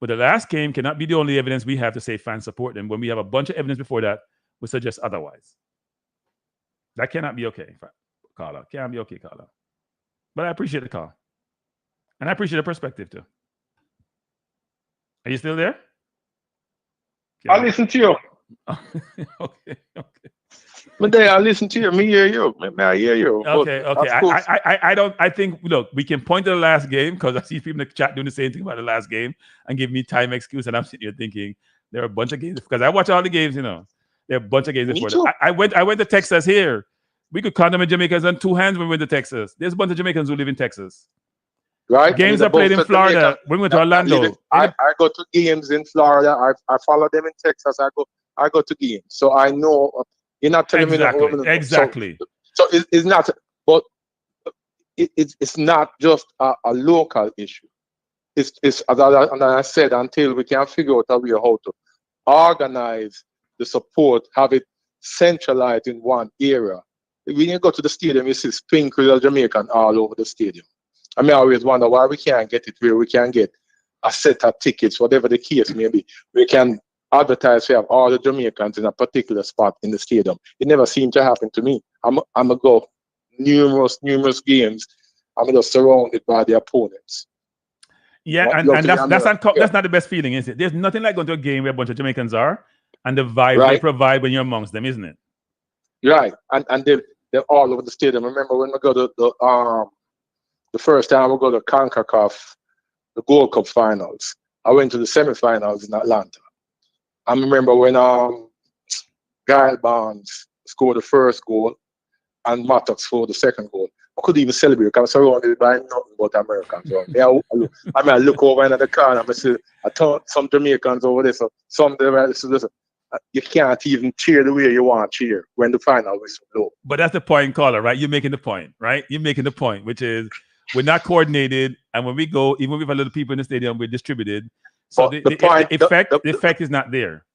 But the last game cannot be the only evidence we have to say fans support them when we have a bunch of evidence before that would suggest otherwise. That cannot be okay, caller. Can't be okay, caller. But I appreciate the call. And I appreciate the perspective too. Are you still there? I listen to you. Okay. But then I listen to you. Me hear you. I hear you. Okay. I think, look, we can point to the last game because I see people in the chat doing the same thing about the last game and give me time excuse. And I'm sitting here thinking there are a bunch of games because I watch all the games, There are a bunch of games before that. I went to Texas here. We could count them in Jamaicans on 2 hands when we went to Texas. There's a bunch of Jamaicans who live in Texas. Right. Games are played in Florida. Jamaica. When we went to Orlando. I go to games in Florida. I follow them in Texas. I go to games. So I know you're not telling me exactly. So it's not, but it's not just a local issue. It's as I said, until we can figure out a way how to organize the support, have it centralized in one area. When you go to the stadium, you see sprinkles of Jamaican all over the stadium. I mean, I always wonder why we can't get it where we can get a set of tickets, whatever the case may be. We can advertise we have all the Jamaicans in a particular spot in the stadium. It never seemed to happen to me. I'm gonna go numerous games. I'm just surrounded by the opponents. Yeah, and that's not the best feeling, is it? There's nothing like going to a game where a bunch of Jamaicans are and the vibe they provide when you're amongst them, isn't it? Right, and they're all over the stadium. Remember when we go to the first time we go to CONCACAF, the Gold Cup finals. I went to the semifinals in Atlanta. I remember when Guy Barnes scored the first goal and Mattox scored the second goal. I couldn't even celebrate because I was surrounded by nothing but Americans. I look over in the car and I see some Jamaicans over there. So some you can't even cheer the way you want to cheer when the final whistle blows. But that's the point, caller, right? You're making the point, right? You're making the point, which is we're not coordinated, and when we go, even with a little people in the stadium, we're distributed. So the effect is not there.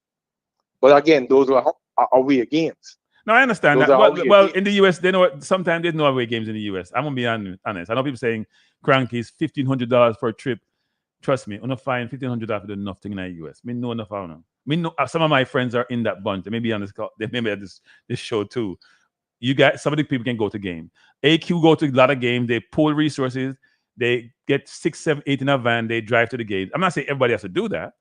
But again, those are away games. No, I understand that. Well, in the US, sometimes there's no away games in the US. I'm gonna be honest. I know people saying Kranky is $1,500 for a trip. Trust me, I'm not fine $1,500 for nothing in the US. I know enough. I don't know. Some of my friends are in that bunch. They may be on this call. They may be at this show too. You got some of the people can go to game. AQ go to a lot of games. They pool resources. They get 6, 7, 8 in a van. They drive to the games. I'm not saying everybody has to do that,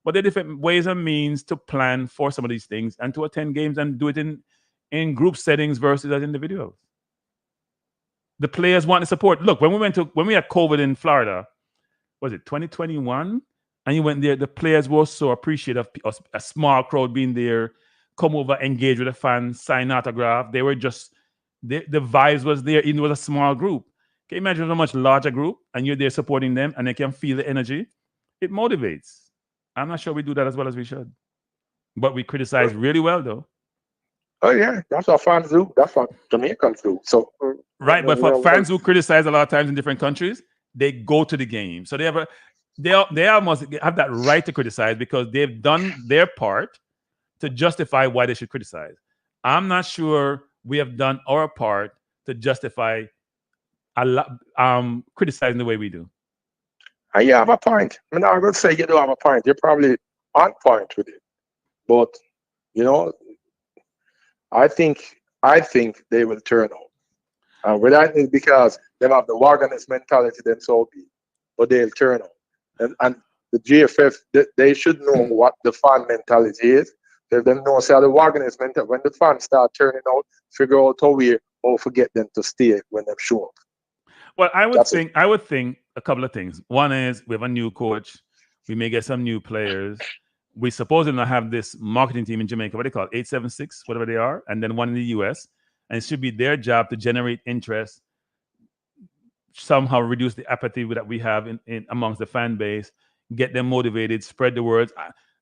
but there are different ways and means to plan for some of these things and to attend games and do it in group settings versus as individuals. The players want the support. Look, when we had COVID in Florida, was it 2021? And you went there, the players were so appreciative of a small crowd being there, come over, engage with the fans, sign autograph. They were just, the vibes was there, even with a small group. Can you imagine a much larger group and you're there supporting them and they can feel the energy? It motivates. I'm not sure we do that as well as we should. But we criticize really well, though. Oh, yeah. That's what fans do. That's what Jamaicans do. So, right, but for fans who criticize a lot of times in different countries, they go to the game. So they almost have that right to criticize because they've done their part to justify why they should criticize. I'm not sure we have done our part to justify criticizing the way we do. You have a point. I'm not going to say you don't have a point. You're probably on point with it. But, I think they will turn out. But I think because they have the organist mentality, then so be. But they'll turn out. And the GFF, they should know what the fan mentality is. They then know the organist mentality. When the fans start turning out, figure out how we forget them to stay when they show up. Well, I would think a couple of things. One is we have a new coach. We may get some new players. We supposedly have this marketing team in Jamaica, what they call it, 876, whatever they are, and then one in the US. And it should be their job to generate interest, somehow reduce the apathy that we have in amongst the fan base, get them motivated, spread the words.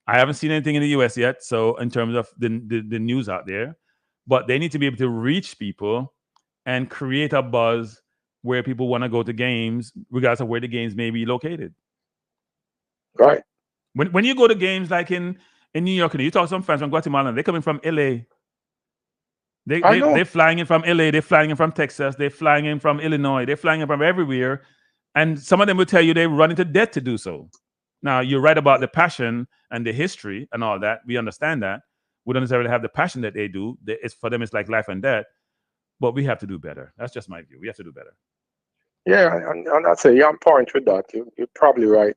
I haven't seen anything in the US yet, so in terms of the news out there, but they need to be able to reach people and create a buzz where people want to go to games, regardless of where the games may be located. Right. When you go to games like in New York, and you talk to some fans from Guatemala, they're coming from LA. They're flying in from LA, they're flying in from Texas, they're flying in from Illinois, they're flying in from everywhere. And some of them will tell you they run into debt to do so. Now, you're right about the passion and the history and all that. We understand that. We don't necessarily have the passion that they do. For them, it's like life and death. But we have to do better. That's just my view. We have to do better. Yeah, and I'd say you're on point with that. You're probably right.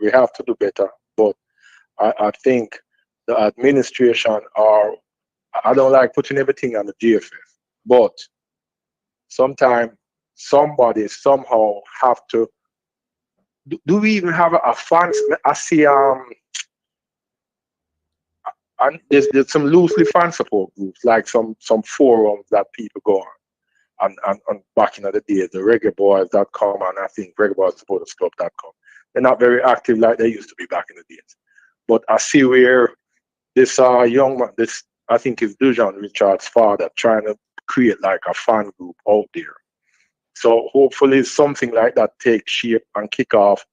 We have to do better. But I think the administration I don't like putting everything on the GFF. But sometimes somebody somehow have to. Do we even have a fans? I see and there's some loosely fan support groups, like some forums that people go on back in the day, the reggaeboyz.com and I think reggaeboyzsupportersclub.com. They're not very active like they used to be back in the days. But I see where this young man, this I think is Dujan Richard's father, trying to create like a fan group out there. So hopefully something like that takes shape and kick off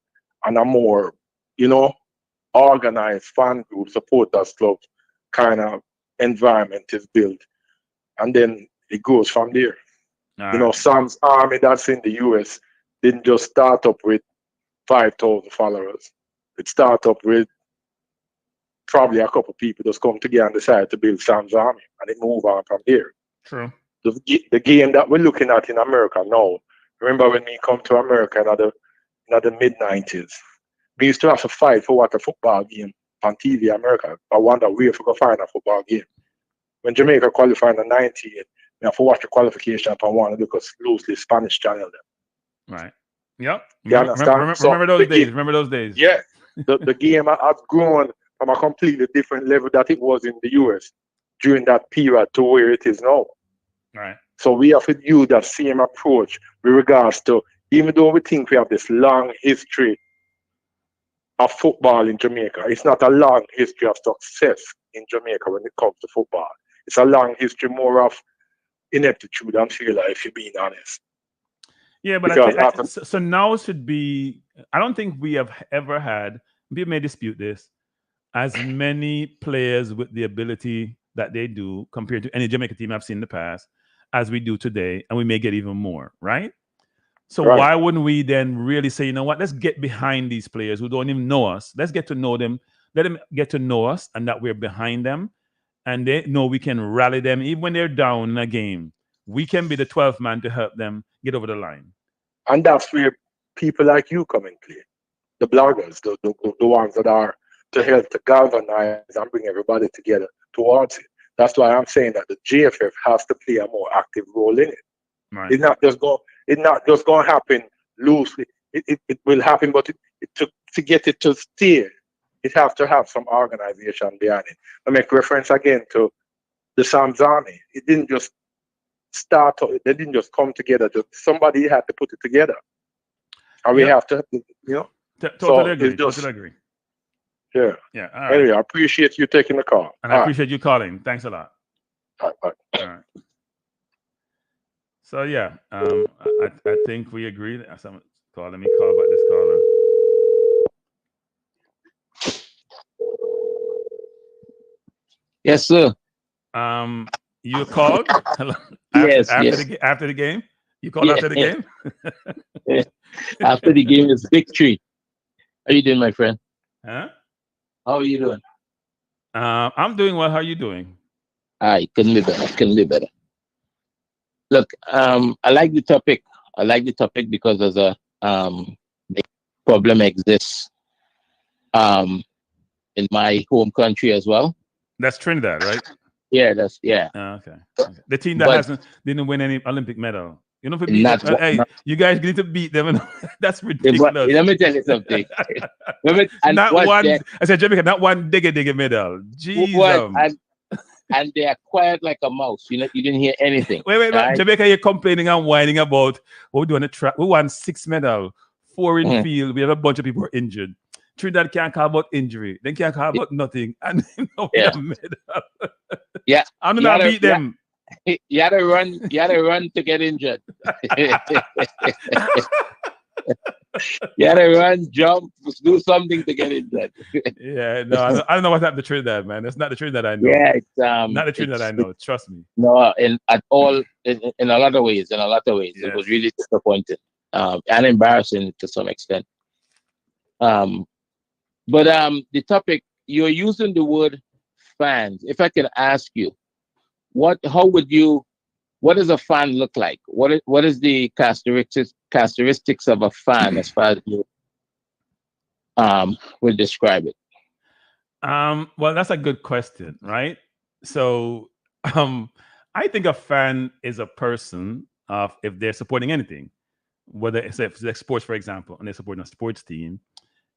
and a more, organized fan group, supporters club kind of environment is built. And then it goes from there. Sam's army that's in the US didn't just start up with 5,000 followers. It started up with probably a couple of people just come together and decide to build Sam's army, and it move on from there. True. The game that we're looking at in America now, remember when we come to America in the mid-90s, we used to have to fight for what a football game on TV America. I wonder where we go find a football game. When Jamaica qualified in 98, we have to watch the qualification upon one because loosely Spanish channel them. Right. Yep. Remember those days. Remember those days. Yeah. The game has grown from a completely different level that it was in the US during that period to where it is now. Right. So we have to use that same approach with regards to, even though we think we have this long history of football in Jamaica, it's not a long history of success in Jamaica when it comes to football. It's a long history more of ineptitude and failure, if you're being honest. Yeah, but so now should be, I don't think we have ever had, people may dispute this, as many players with the ability that they do compared to any Jamaican team I've seen in the past as we do today, and we may get even more, right? So why wouldn't we then really say, you know what, let's get behind these players who don't even know us. Let's get to know them. Let them get to know us and that we're behind them. and they know we can rally them even when they're down in a game. We can be the 12th man to help them get over the line. And that's where people like you come in play. The bloggers, the ones that are to help to galvanize and bring everybody together towards it. That's why I'm saying that the GFF has to play a more active role in it. Right. It's not just going to happen loosely. It will happen, but to get it to steer, it has to have some organization behind it. I make reference again to the Sam's Army. It didn't just start. They didn't just come together. Somebody had to put it together, and we have to, Totally agree. Yeah. Yeah. All right. Anyway, I appreciate you taking the call. And I appreciate you calling. Thanks a lot. All right. All right. So yeah, I think we agree. Let me call back this caller. Yes, sir. You called? Yes. After the game? You called after the game? After the game is victory. How you doing, my friend? Huh? How are you doing? I'm doing well. How are you doing? I couldn't be better. Look, I like the topic. I like the topic because there's a the problem exists in my home country as well. That's Trinidad, right? Yeah, Okay. The team that didn't win any Olympic medal. You know, you guys need to beat them. That's ridiculous. Let me tell you something. I said Jamaica, not one digga medal. Jesus. And they are quiet like a mouse. You didn't hear anything. Wait. Right? Jamaica, you're complaining and whining about what we're doing a track. We won 6 medals, 4 in field. We have a bunch of people who are injured. Trinidad can't call about injury. They can't call about nothing. And we have medal. Yeah. I'm not beat them. You had to run to get injured. You had to run, jump, do something to get injured. Yeah, no, I don't know what's happened to Trinidad, man. It's not the Trinidad I know. Yeah, it's not the Trinidad I know. Trust me. No, in a lot of ways. Yes. It was really disappointing and embarrassing to some extent. But the topic, you're using the word fans. If I can ask you, what does a fan look like? What is the characteristics of a fan as far as you would describe it? Well, that's a good question, right? So I think a fan is a person if they're supporting anything, whether it's like sports, for example, and they're supporting a sports team,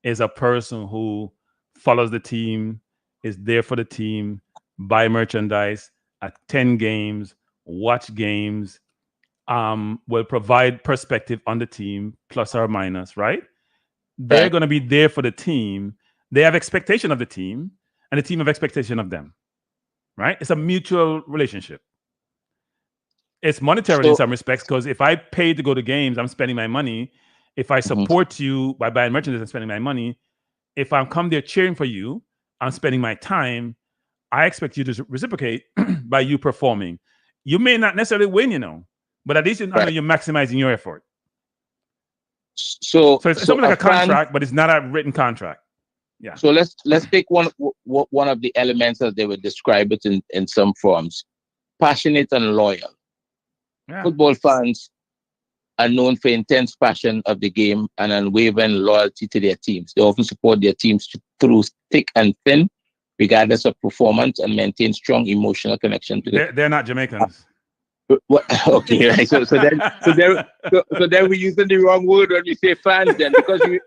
is a person who follows the team, is there for the team, buy merchandise, attend games, watch games, will provide perspective on the team, plus or minus, right? They're going to be there for the team. They have expectation of the team, and the team have expectation of them, right? It's a mutual relationship. It's monetarily in some respects, because if I pay to go to games, I'm spending my money. If I support you by buying merchandise, I'm spending my money. If I come there cheering for you, I'm spending my time. I expect you to reciprocate by you performing. You may not necessarily win, but at least you're maximizing your effort. So it's something like a contract, but it's not a written contract. Yeah. So let's take one of the elements as they would describe it in some forms: passionate and loyal. Yeah. Football fans are known for intense passion of the game and unwavering loyalty to their teams. They often support their teams through thick and thin, regardless of performance, and maintain strong emotional connection to them. They're not Jamaicans. Okay, right. So then we're using the wrong word when we say fans. Then, because you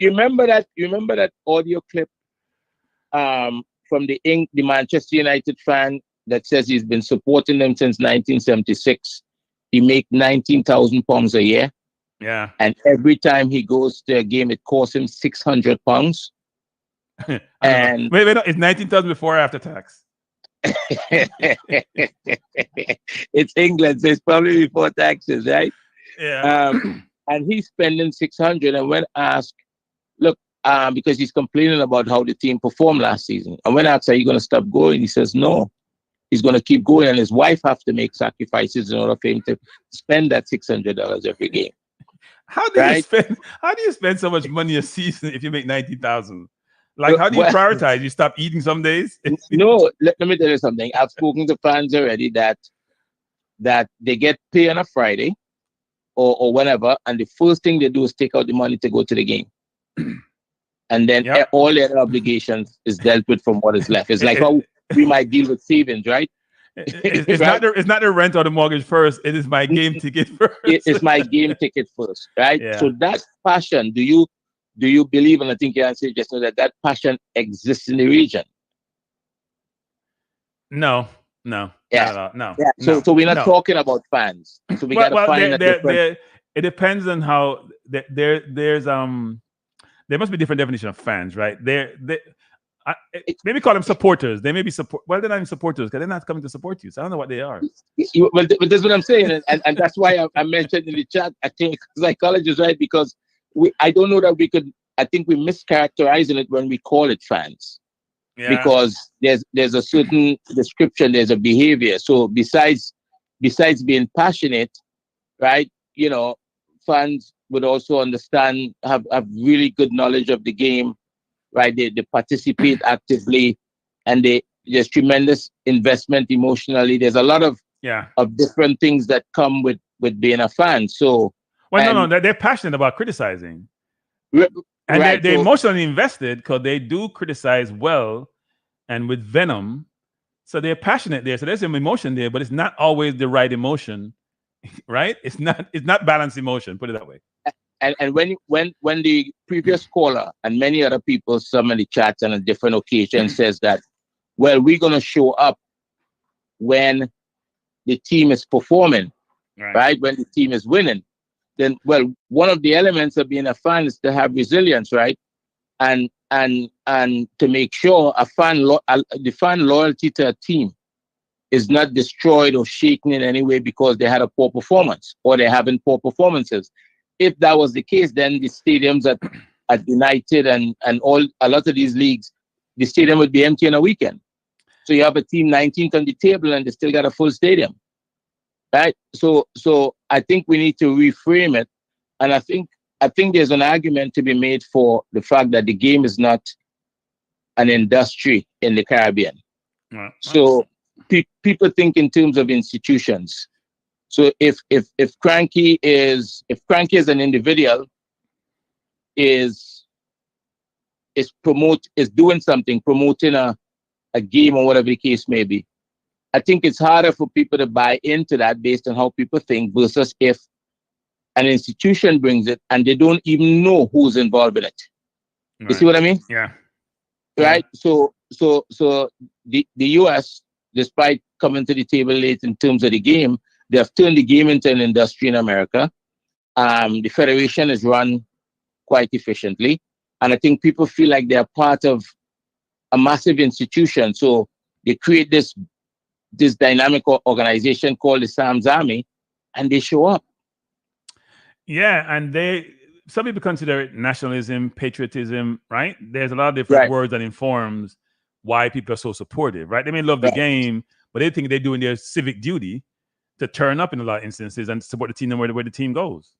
remember that audio clip from the Manchester United fan that says he's been supporting them since 1976. He makes £19,000 a year. Yeah. And every time he goes to a game, it costs him £600. And wait, no, it's 19,000 before or after tax? It's England, so it's probably before taxes, right? Yeah. And he's spending 600. And when asked, look, because he's complaining about how the team performed last season, and when asked, are you going to stop going? He says no. He's going to keep going, and his wife have to make sacrifices in order for him to spend that $600 every game. How do you spend so much money a season if you make 90,000? Like, how do you Well, prioritize? You stop eating some days? no, let me tell you something. I've spoken to fans already that they get paid on a Friday or whenever, and the first thing they do is take out the money to go to the game. And then Yep. all their obligations is dealt with from what is left. It's like how we might deal with savings, right? It's Right? not the rent or the mortgage first. It is my game ticket first. It's my game ticket first, right? Yeah. So that passion, do you believe, and I think you answered just now, that passion exists in the region? No. Yeah. Not at all. No. Yeah. So we're not talking about fans. So we gotta find a different. It depends on how there's there must be different definition of fans, right? Maybe call them supporters. They may be support. Well, they're not even supporters because they're not coming to support you. So I don't know what they are. Well, that's what I'm saying, and that's why I mentioned in the chat. I think psychology is right, because I don't know that we could. I think we're mischaracterizing it when we call it fans, because there's a certain description, there's a behavior. So besides being passionate, right? Fans would also understand, have really good knowledge of the game, right? They participate actively, and there's tremendous investment emotionally. There's a lot of different things that come with being a fan. So, no, they're passionate about criticizing, and they're emotionally invested because they do criticize well and with venom. So they're passionate there. So there's some emotion there, but it's not always the right emotion, right? It's not balanced emotion. Put it that way. And when the previous caller and many other people, some in the chats and on different occasions, says that, well, we're going to show up when the team is performing, right? When the team is winning, then, well, one of the elements of being a fan is to have resilience, right? And to make sure the fan loyalty to a team is not destroyed or shaken in any way because they had a poor performance or they're having poor performances. If that was the case, then the stadiums at United and a lot of these leagues, the stadium would be empty on a weekend. So you have a team 19th on the table and they still got a full stadium, right? So I think we need to reframe it, and I think there's an argument to be made for the fact that the game is not an industry in the Caribbean. Right. So people think in terms of institutions. So if Kranky is an individual, is doing something, promoting a game or whatever the case may be, I think it's harder for people to buy into that based on how people think versus if an institution brings it and they don't even know who's involved in it. Right. You see what I mean? Yeah. Right. Yeah. So the US, despite coming to the table late in terms of the game, they have turned the game into an industry in America. The federation is run quite efficiently. And I think people feel like they're part of a massive institution. So they create this dynamic organization called the Sam's Army, and they show up. Yeah, and some people consider it nationalism, patriotism, right? There's a lot of different words that informs why people are so supportive, right? They may love the game, but they think they're doing their civic duty to turn up in a lot of instances and support the team where the team goes.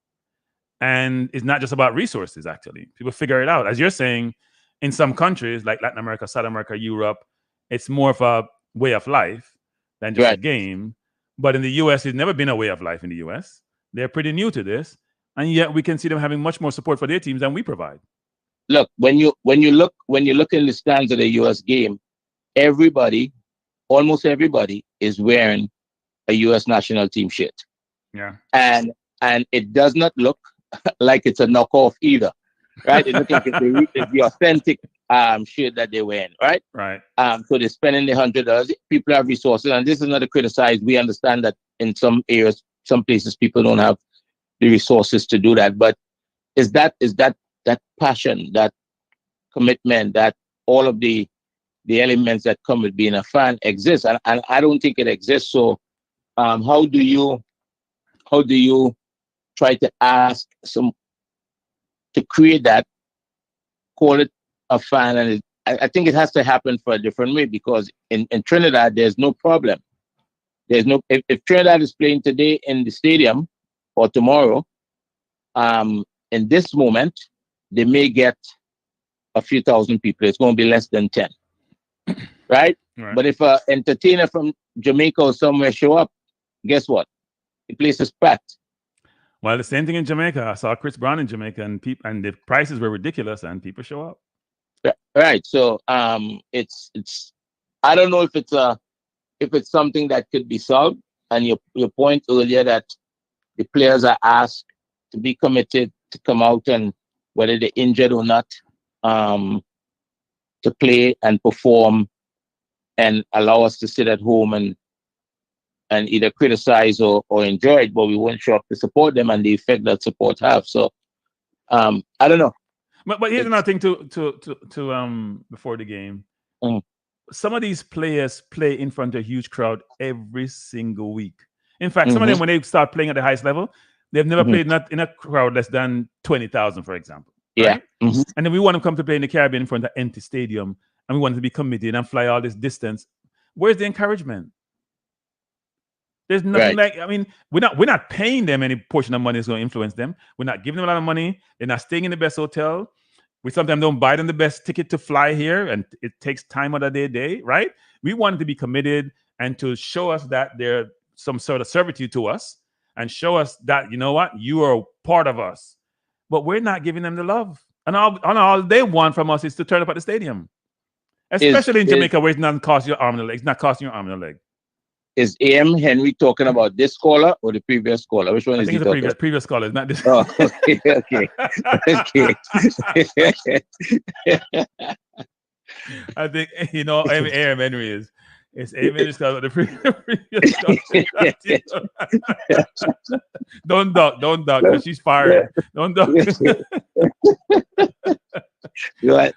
And it's not just about resources, actually. People figure it out. As you're saying, in some countries like Latin America, South America, Europe, it's more of a way of life than just a game. But in the US, it's never been a way of life in the US. They're pretty new to this. And yet we can see them having much more support for their teams than we provide. Look, when you look in the stands of the US game, almost everybody is wearing a US national team shirt. Yeah. And it does not look like it's a knockoff either. Right? It looks like it's the authentic shirt that they're wearing, right? Right. So they're spending the $100. People have resources, and this is not a criticize. We understand that in some areas, some places, people don't have the resources to do that. But is that passion, that commitment, that all of the elements that come with being a fan exists? And I don't think it exists. So how do you try to ask to create that, call it a fan? And I think it has to happen for a different way, because in Trinidad, there's no problem. If Trinidad is playing today in the stadium or tomorrow, in this moment, they may get a few thousand people. It's going to be less than 10, right? But if an entertainer from Jamaica or somewhere show up, guess what? The place is packed. Well, the same thing in Jamaica. I saw Chris Brown in Jamaica, and the prices were ridiculous, and people show up. Right. So it's I don't know if it's something that could be solved. And your point earlier that the players are asked to be committed to come out, and whether they're injured or not, to play and perform and allow us to sit at home and either criticize or enjoy it, but we won't show up to support them and the effect that support have. So I don't know. But here's another thing to before the game. Some of these players play in front of a huge crowd every single week. In fact, some of them, when they start playing at the highest level, they've never played not in a crowd less than 20,000, for example. Right? Yeah. And then we want to come to play in the Caribbean in front of an empty stadium, and we want to be committed and fly all this distance. Where's the encouragement? There's nothing like, I mean, we're not paying them any portion of money that's going to influence them. We're not giving them a lot of money. They're not staying in the best hotel. We sometimes don't buy them the best ticket to fly here, and it takes time out of their day, right? We want to be committed and to show us that they're some sort of servitude to us and show us that, you know what, you are part of us. But we're not giving them the love. And all they want from us is to turn up at the stadium. Especially in Jamaica, where it's not costing your arm and a leg. It's not costing your arm and a leg. Is A.M. Henry talking about this caller or the previous caller? Which one is he talking about? Previous caller, not this. Oh, okay. I think, A.M. Henry is. It's A.M. Henry's caller about the previous caller. Don't duck, because she's fired. Don't duck. Right.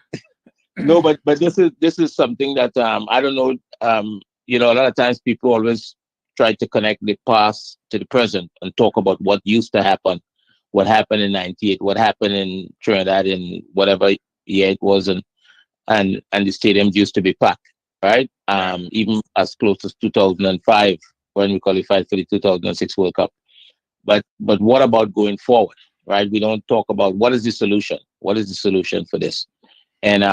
No, but this is something that I don't know. A lot of times people always try to connect the past to the present and talk about what used to happen, what happened in '98, what happened in Trinidad in whatever year it was, and the stadiums used to be packed, right? Even as close as 2005 when we qualified for the 2006 World Cup. But what about going forward, right? We don't talk about what is the solution. What is the solution for this? And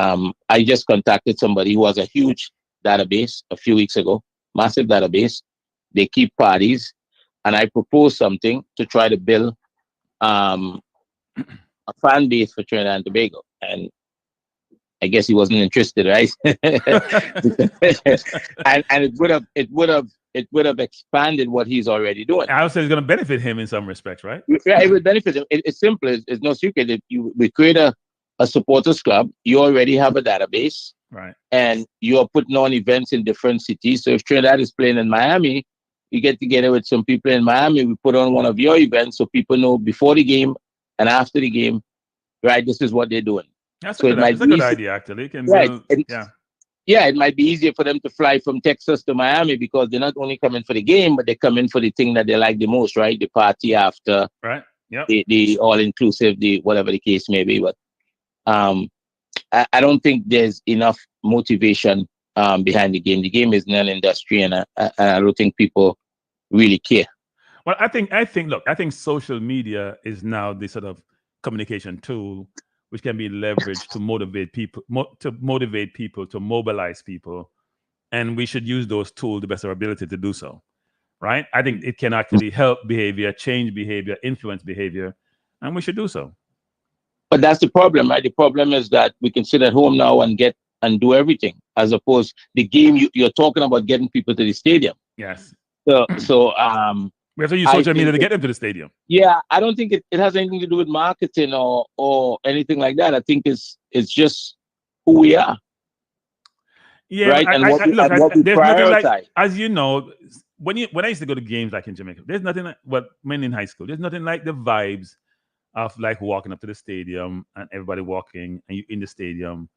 I just contacted somebody who has a huge database a few weeks ago, massive database. They keep parties, and I proposed something to try to build a fan base for Trinidad and Tobago. And I guess he wasn't interested, right? and it would have expanded what he's already doing. I would say it's going to benefit him in some respects, right? Yeah, it would benefit him. It's simple. It's no secret. If we create a supporters club, you already have a database. Right. And you're putting on events in different cities. So if Trinidad is playing in Miami, you get together with some people in Miami. We put on one of your events so people know before the game and after the game, right? This is what they're doing. That's a good idea, actually. It might be easier for them to fly from Texas to Miami because they're not only coming for the game, but they come in for the thing that they like the most, right? The party after, right? Yeah. The all-inclusive, the whatever the case may be. But I don't think there's enough motivation behind the game. The game is not an industry, and I don't think people really care. Well, I think social media is now the sort of communication tool which can be leveraged to motivate people, to mobilize people, and we should use those tools to the best of our ability to do so. Right? I think it can actually help behavior, change behavior, influence behavior, and we should do so. But that's the problem, right? The problem is that we can sit at home now and do everything, as opposed the game you're talking about getting people to the stadium. Yes. So we have to use social media to get them to the stadium. Yeah, I don't think it has anything to do with marketing or anything like that. I think it's just who we are. Yeah, right. What we prioritize. Like, as you know, when I used to go to games like in Jamaica, there's nothing like when in high school, there's nothing like the vibes of like walking up to the stadium and everybody walking and you in the stadium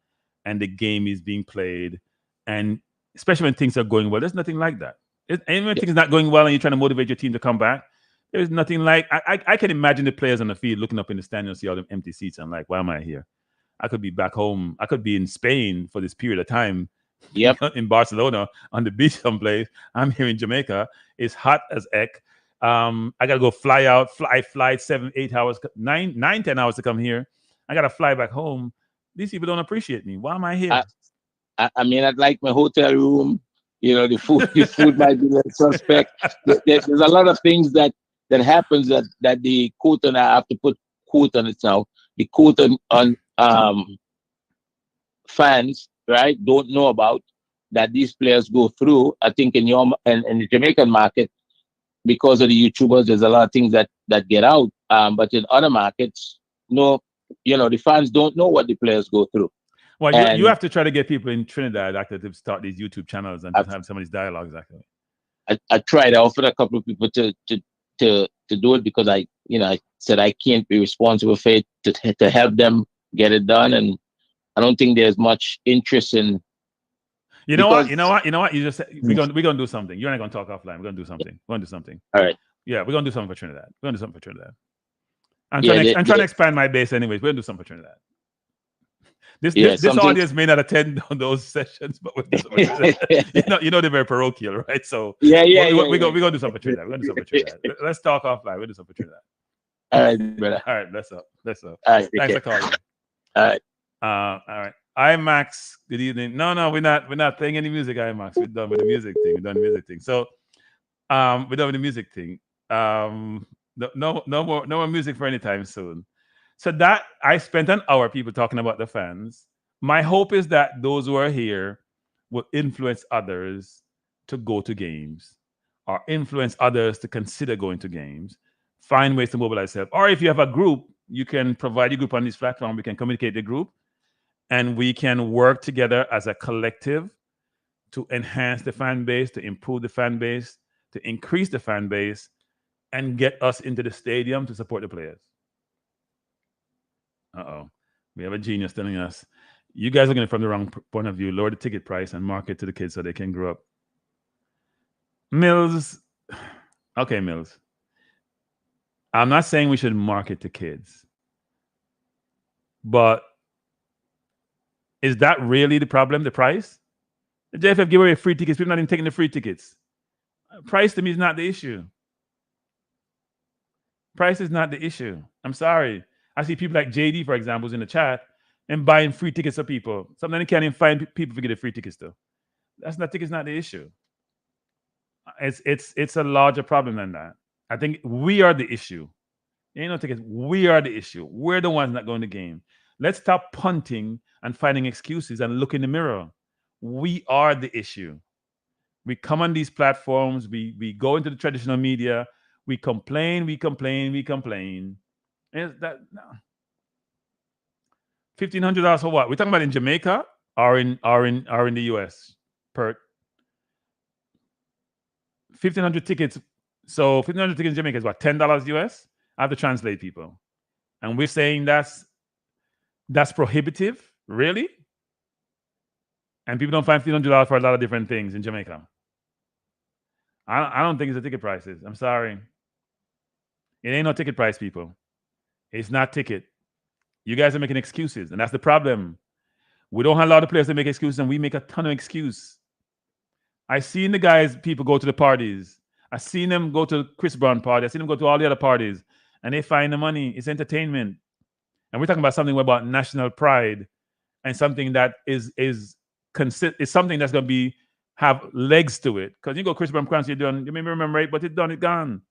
and the game is being played, and especially when things are going well, there's nothing like that. And when things are not going well and you're trying to motivate your team to come back, there's nothing like I can imagine the players on the field looking up in the stand and see all them empty seats and like, why am I here? I could be back home. I could be in Spain for this period of time. Yep. In Barcelona on the beach someplace. I'm here in Jamaica. It's hot as heck. I gotta go fly 7, 8 hours, 9, 10 hours to come here. I gotta fly back home. These people don't appreciate me. Why am I here? I mean, I'd like my hotel room. You know, the food might be less suspect. There's a lot of things that happens that the quote, and I have to put quote on it now. The quote on fans, right, don't know about that these players go through. I think in the Jamaican market, because of the YouTubers, there's a lot of things that get out. But in other markets, no, you know, the fans don't know what the players go through. Well, you have to try to get people in Trinidad to start these YouTube channels and just have some of these dialogues. Actually, I tried. I offered a couple of people to do it because I said I can't be responsible for it to help them get it done, and I don't think there's much interest in. You know what? You just said, we're gonna do something. You're not gonna talk offline. We're gonna do something. All right. Yeah, we're gonna do something for Trinidad. I'm trying to expand my base anyways. We're gonna do something for Trinidad. This audience may not attend those sessions, but we'll do something for Trinidad. you know they're very parochial, right? So we're gonna do something for Trinidad. We're gonna do something for Trinidad. Let's talk offline. We'll do something for Trinidad. All right, brother. All right, let's up. All right, thanks for calling. All right. All right. Max. Good evening. No, we're not playing any music. Max. We're done with the music thing. So, we're done with the music thing. No more music for any time soon. So that I spent an hour people talking about the fans. My hope is that those who are here will influence others to go to games, or influence others to consider going to games. Find ways to mobilize yourself. Or if you have a group, you can provide your group on this platform. We can communicate the group, and we can work together as a collective to enhance the fan base, to improve the fan base, to increase the fan base, and get us into the stadium to support the players. We have a genius telling us, you guys are looking from the wrong point of view. Lower the ticket price and market to the kids so they can grow up. Mills. Okay, Mills. I'm not saying we should market to kids, but is that really the problem, the price? The JFF give away free tickets. People are not even taking the free tickets. Price to me is not the issue. Price is not the issue. I'm sorry. I see people like JD, for example, who's in the chat and buying free tickets for people. Sometimes they can't even find people to get the free tickets though. Tickets not the issue. It's a larger problem than that. I think we are the issue. Ain't no tickets. We are the issue. We're the ones not going to game. Let's stop punting and finding excuses and look in the mirror. We are the issue. We come on these platforms. We go into the traditional media. We complain. Is that no? $1,500 for what? We're talking about in Jamaica or in the US, Pert. 1,500 tickets. So 1,500 tickets in Jamaica is what, $10 US? I have to translate people. And we're saying that's prohibitive, really? And people don't find $1,500 for a lot of different things in Jamaica. I don't think it's the ticket prices. I'm sorry. It ain't no ticket price, people. It's not ticket. You guys are making excuses, and that's the problem. We don't have a lot of players that make excuses, and we make a ton of excuses. I seen the guys, people go to the parties. I seen them go to Chris Brown party. I seen them go to all the other parties, and they find the money. It's entertainment, and we're talking about something about national pride and something that is something that's going to have legs to it. Because you go Chris Brown concert, you may remember it, but it's done, it's gone.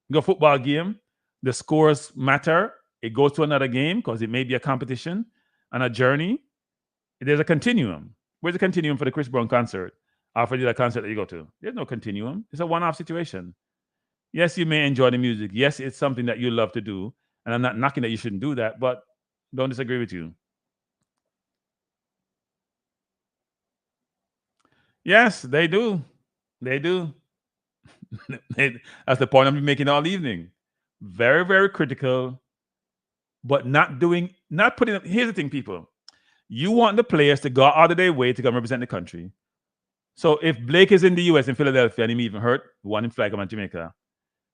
You go football game, the scores matter. It goes to another game because it may be a competition and a journey. There's a continuum. Where's the continuum for the Chris Brown concert or for the other concert that you go to? There's no continuum. It's a one-off situation. Yes, you may enjoy the music. Yes, it's something that you love to do. And I'm not knocking that you shouldn't do that, but don't disagree with you. Yes, they do. They do. That's the point I've been making all evening. Very, very critical, but not putting up. Here's the thing, people. You want the players to go out of their way to come represent the country. So if Blake is in the US in Philadelphia and he may even hurt, one in fly come to Jamaica.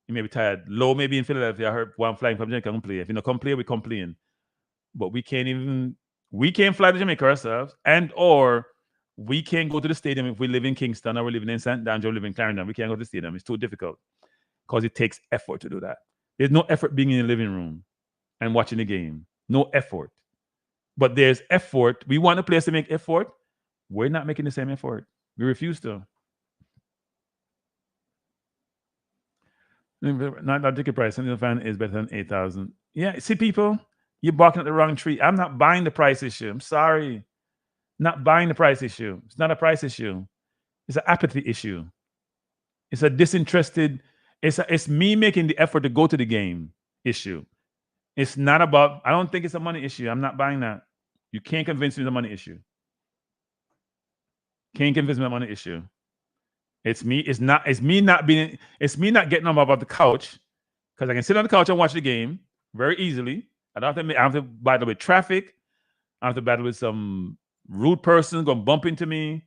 He may be tired. Low may be in Philadelphia, hurt one flying from Jamaica, come play. If you don't come play, we complain. But we can't fly to Jamaica ourselves, or we can't go to the stadium if we live in Kingston or we're living in St. Andrew, live in Clarendon. We can't go to the stadium. It's too difficult because it takes effort to do that. There's no effort being in the living room and watching the game. No effort. But there's effort. We want the players to make effort. We're not making the same effort. We refuse to. Not that ticket price. Any fan is better than 8,000. Yeah, see, people, you're barking at the wrong tree. I'm not buying the price issue. I'm sorry. Not buying the price issue. It's not a price issue. It's an apathy issue. It's a disinterested. It's me making the effort to go to the game issue. It's not about. I don't think it's a money issue. I'm not buying that. You can't convince me it's a money issue. Can't convince me it's a money issue. It's me. It's not. It's me not being. It's me not getting up about the couch because I can sit on the couch and watch the game very easily. I don't have to battle with traffic. I have to battle with some rude person going to bump into me.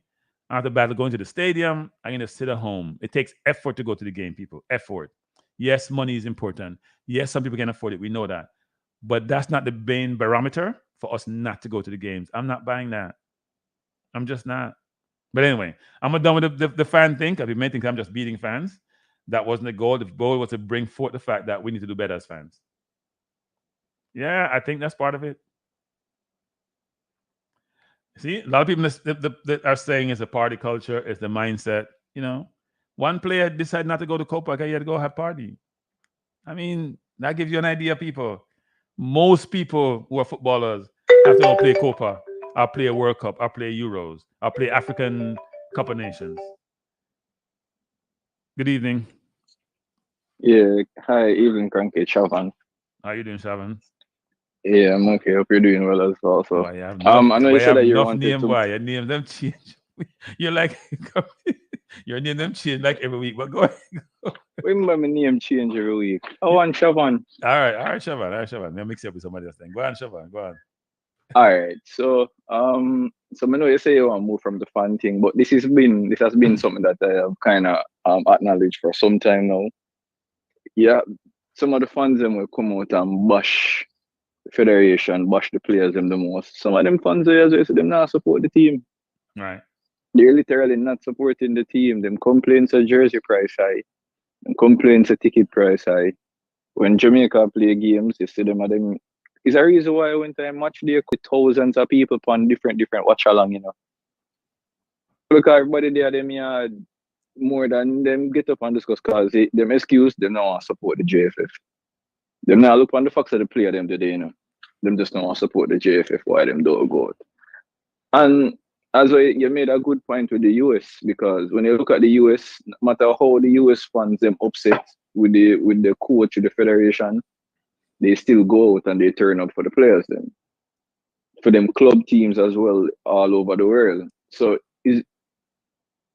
I have to battle going to the stadium. I'm going to sit at home. It takes effort to go to the game, people. Effort. Yes, money is important. Yes, some people can afford it. We know that. But that's not the main barometer for us not to go to the games. I'm not buying that. I'm just not. But anyway, I'm done with the fan thing because we may think I'm just beating fans. That wasn't the goal. The goal was to bring forth the fact that we need to do better as fans. Yeah, I think that's part of it. See, a lot of people that are saying it's a party culture, it's the mindset. You know, one player decided not to go to Copa because he had to go have party. I mean, that gives you an idea, people. Most people who are footballers have to go play Copa, or play a World Cup, or play Euros, or play African Cup of Nations. Good evening. Yeah, hi, evening, Kranky, Chavan. How you doing, Shavan? Yeah, I'm okay. Hope you're doing well as well. So, Boy, I know you said that you wanted name, to. Boy, your name them change. You're like your name them change like every week. But go ahead. Remember my name change every week. Oh, and Chavan. All right, Shavan. Let me mix it up with somebody else. Then go on, Shavan. Go on. All right. So I know you say you want to move from the fan thing, but this has been something that I have kind of acknowledged for some time now. Yeah, some of the fans them will come out and bash the federation, bash the players them the most. Some of them fans as well say them not support the team. Right. They're literally not supporting the team. Them complaints a jersey price high. Them complaints a ticket price high. When Jamaica play games, you see them at them. It's a reason why when I match there with thousands of people on different watch along, you know. Look, everybody there, them had more than them get up and discuss cause them excuse them not want to support the JFF. Them not look on the facts of the player them today, you know. Them just not want to support the JFF why them don't go out. And as well, you made a good point with the US because when you look at the US, no matter how the US fans them upset with the coach of the federation, they still go out and they turn up for the players then. For them club teams as well all over the world. So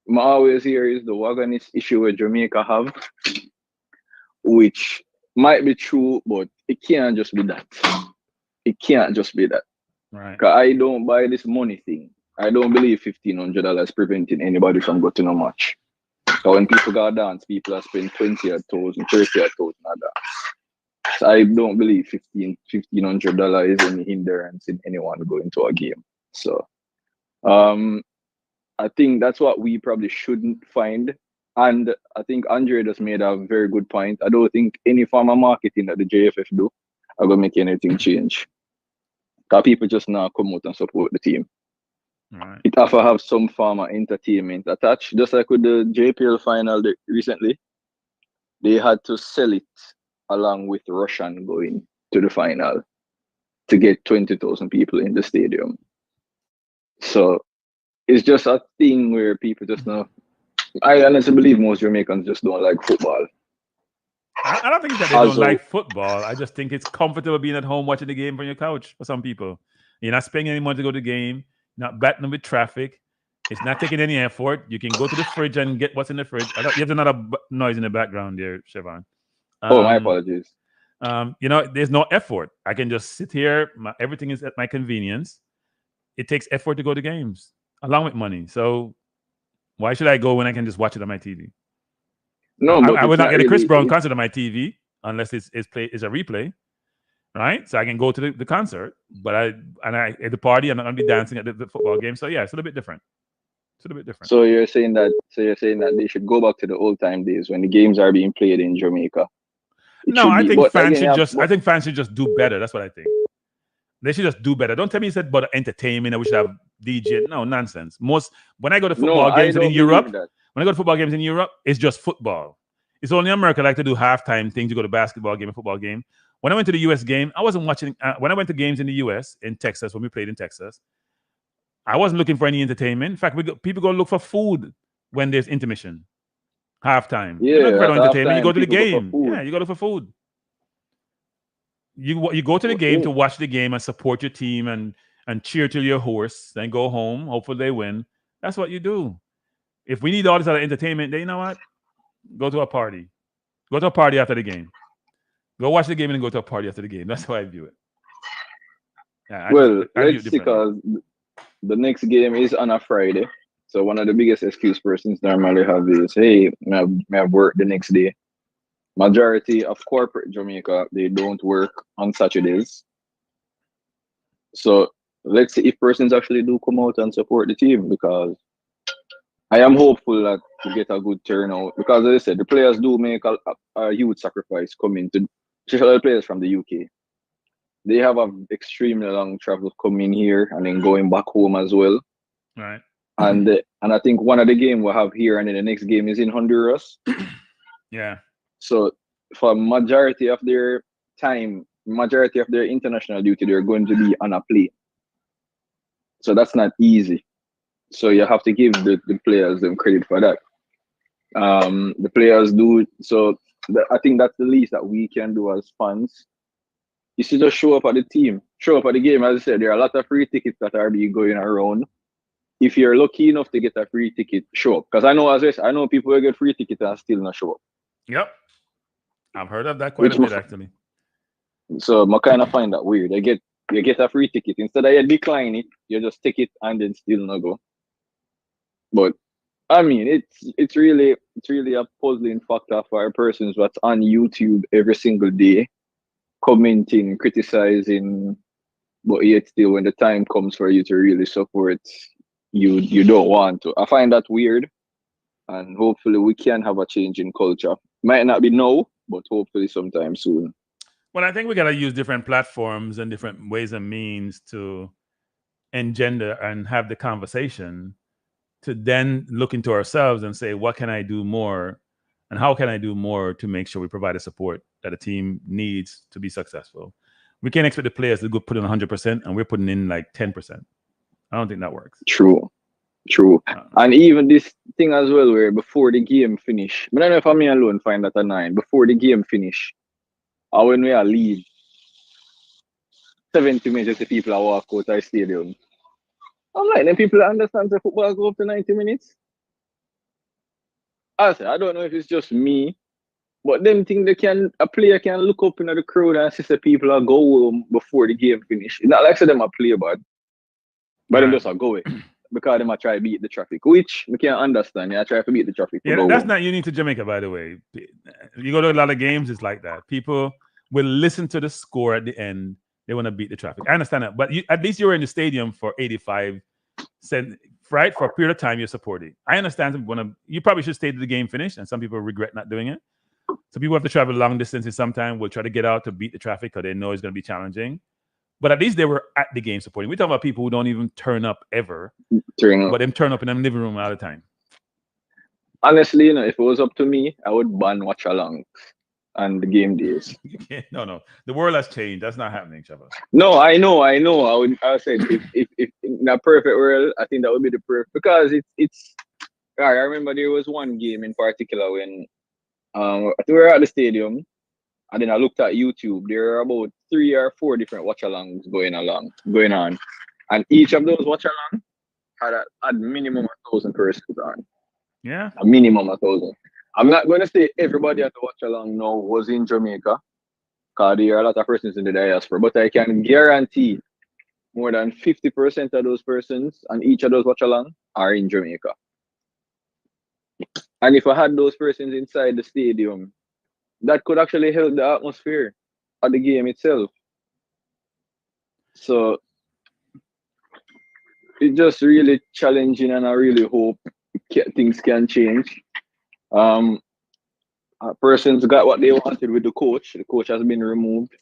my always here is the wagonist issue where Jamaica have, which might be true, but it can't just be that. It can't just be that. Right. Because I don't buy this money thing. I don't believe $1,500 preventing anybody from going to a match. So when people go dance, people are spending 20,000, 30,000 on that. So I don't believe $1,500 is any hindrance in anyone going to a game. So I think that's what we probably shouldn't find. And I think Andre just made a very good point. I don't think any form of marketing that the JFF do are going to make anything change. Because people just now come out and support the team. Right. It have to have some form of entertainment attached. Just like with the JPL final recently, they had to sell it along with Russian going to the final to get 20,000 people in the stadium. So it's just a thing where people just know. I honestly believe most Jamaicans just don't like football. I don't think that they don't like football. I just think it's comfortable being at home watching the game from your couch for some people. You're not spending any money to go to the game, not battling with traffic. It's not taking any effort. You can go to the fridge and get what's in the fridge. You have another noise in the background there, Siobhan. My apologies. There's no effort. I can just sit here. Everything is at my convenience. It takes effort to go to games, along with money. So why should I go when I can just watch it on my TV? No, I would not get a Chris Brown concert on my TV unless it's a replay, right? So I can go to the concert, but at the party, I'm not going to be dancing at the football game. So yeah, it's a little bit different. So you're saying that they should go back to the old time days when the games are being played in Jamaica. I think fans should just do better. That's what I think. They should just do better. Don't tell me it's about entertainment and we should have DJ. No, nonsense. When I go to football games in Europe, it's just football. It's only America like to do halftime things. You go to basketball game and football game. When I went to the US game, I wasn't watching. When I went to games in the US, in Texas, when we played in Texas, I wasn't looking for any entertainment. In fact, people go look for food when there's intermission, halftime. Yeah, you look for entertainment. You go to the people game. go for food. Yeah, you go look for food. You go to the game to watch the game and support your team and cheer till your horse, then go home. Hopefully they win. That's what you do. If we need all this other entertainment, then you know what? Go to a party. Go to a party after the game. Go watch the game and then go to a party after the game. That's how I view it. Yeah, let's see, because the next game is on a Friday. So one of the biggest excuse persons normally have is, hey, may have work the next day. Majority of corporate Jamaica, they don't work on Saturdays. So let's see if persons actually do come out and support the team, because I am hopeful that we get a good turnout, because as I said, the players do make a huge sacrifice coming to, especially the players from the UK. They have an extremely long travel coming here and then going back home as well. Right. And I think one of the games we'll have here and then the next game is in Honduras. Yeah. So for majority of their time, majority of their international duty, they're going to be on a plane. So that's not easy. So you have to give the players them credit for that. The players do, so I think that's the least that we can do as fans. You should just show up at the team, show up at the game. As I said, there are a lot of free tickets that are being going around. If you're lucky enough to get a free ticket, show up. Because I know people who get free tickets and still not show up. Yep. I've heard of that quite a bit, actually. So I kind of find that weird. You get a free ticket. Instead of you decline it, you just take it and then still not go. But I mean, it's really a puzzling factor for persons that's on YouTube every single day, commenting, criticizing, but yet still when the time comes for you to really support, you don't want to. I find that weird, and hopefully we can have a change in culture. Might not be now, but hopefully sometime soon. Well, I think we got to use different platforms and different ways and means to engender and have the conversation, to then look into ourselves and say, what can I do more and how can I do more to make sure we provide the support that a team needs to be successful? We can't expect the players to go put in 100% and we're putting in like 10%. I don't think that works. True. And even this thing as well, where before the game finish, I don't know if I'm alone find that a 9, before the game finish, or when we are leave, 70 minutes the people are walk out of the stadium. I'm like, then people understand the football go up to 90 minutes. I don't know if it's just me, but them think a player can look up in the crowd and see the people are go home before the game finish. It's not like them a play bad, but them just are going because them a try to beat the traffic, which we can't understand. Yeah, try to beat the traffic. Yeah, that's not unique to Jamaica, by the way. You go to a lot of games, it's like that. People will listen to the score at the end. They want to beat the traffic. I understand that, but at least you were in the stadium for 85 cents, right? For a period of time, you're supporting. I understand you probably should stay to the game finish, and some people regret not doing it. So people have to travel long distances sometimes, will try to get out to beat the traffic because they know it's going to be challenging. But at least they were at the game supporting. We're talking about people who don't even turn up ever, but them turn up in the living room all the time. Honestly, if it was up to me, I would ban watch along and the game days. No. The world has changed. That's not happening, Trevor. No, I know. I said if in a perfect world, I think that would be the perfect, because it's. I remember there was one game in particular when we were at the stadium, and then I looked at YouTube. There are about 3 or 4 different watch-alongs going on, and each of those watch-alongs had minimum 1,000 persons on. Yeah, a minimum 1,000. I'm not going to say everybody at the watch-along now was in Jamaica, because there are a lot of persons in the diaspora, but I can guarantee more than 50% of those persons and each of those watch-along are in Jamaica. And if I had those persons inside the stadium, that could actually help the atmosphere of the game itself. So it's just really challenging, and I really hope things can change. Persons got what they wanted with the coach. The coach has been removed.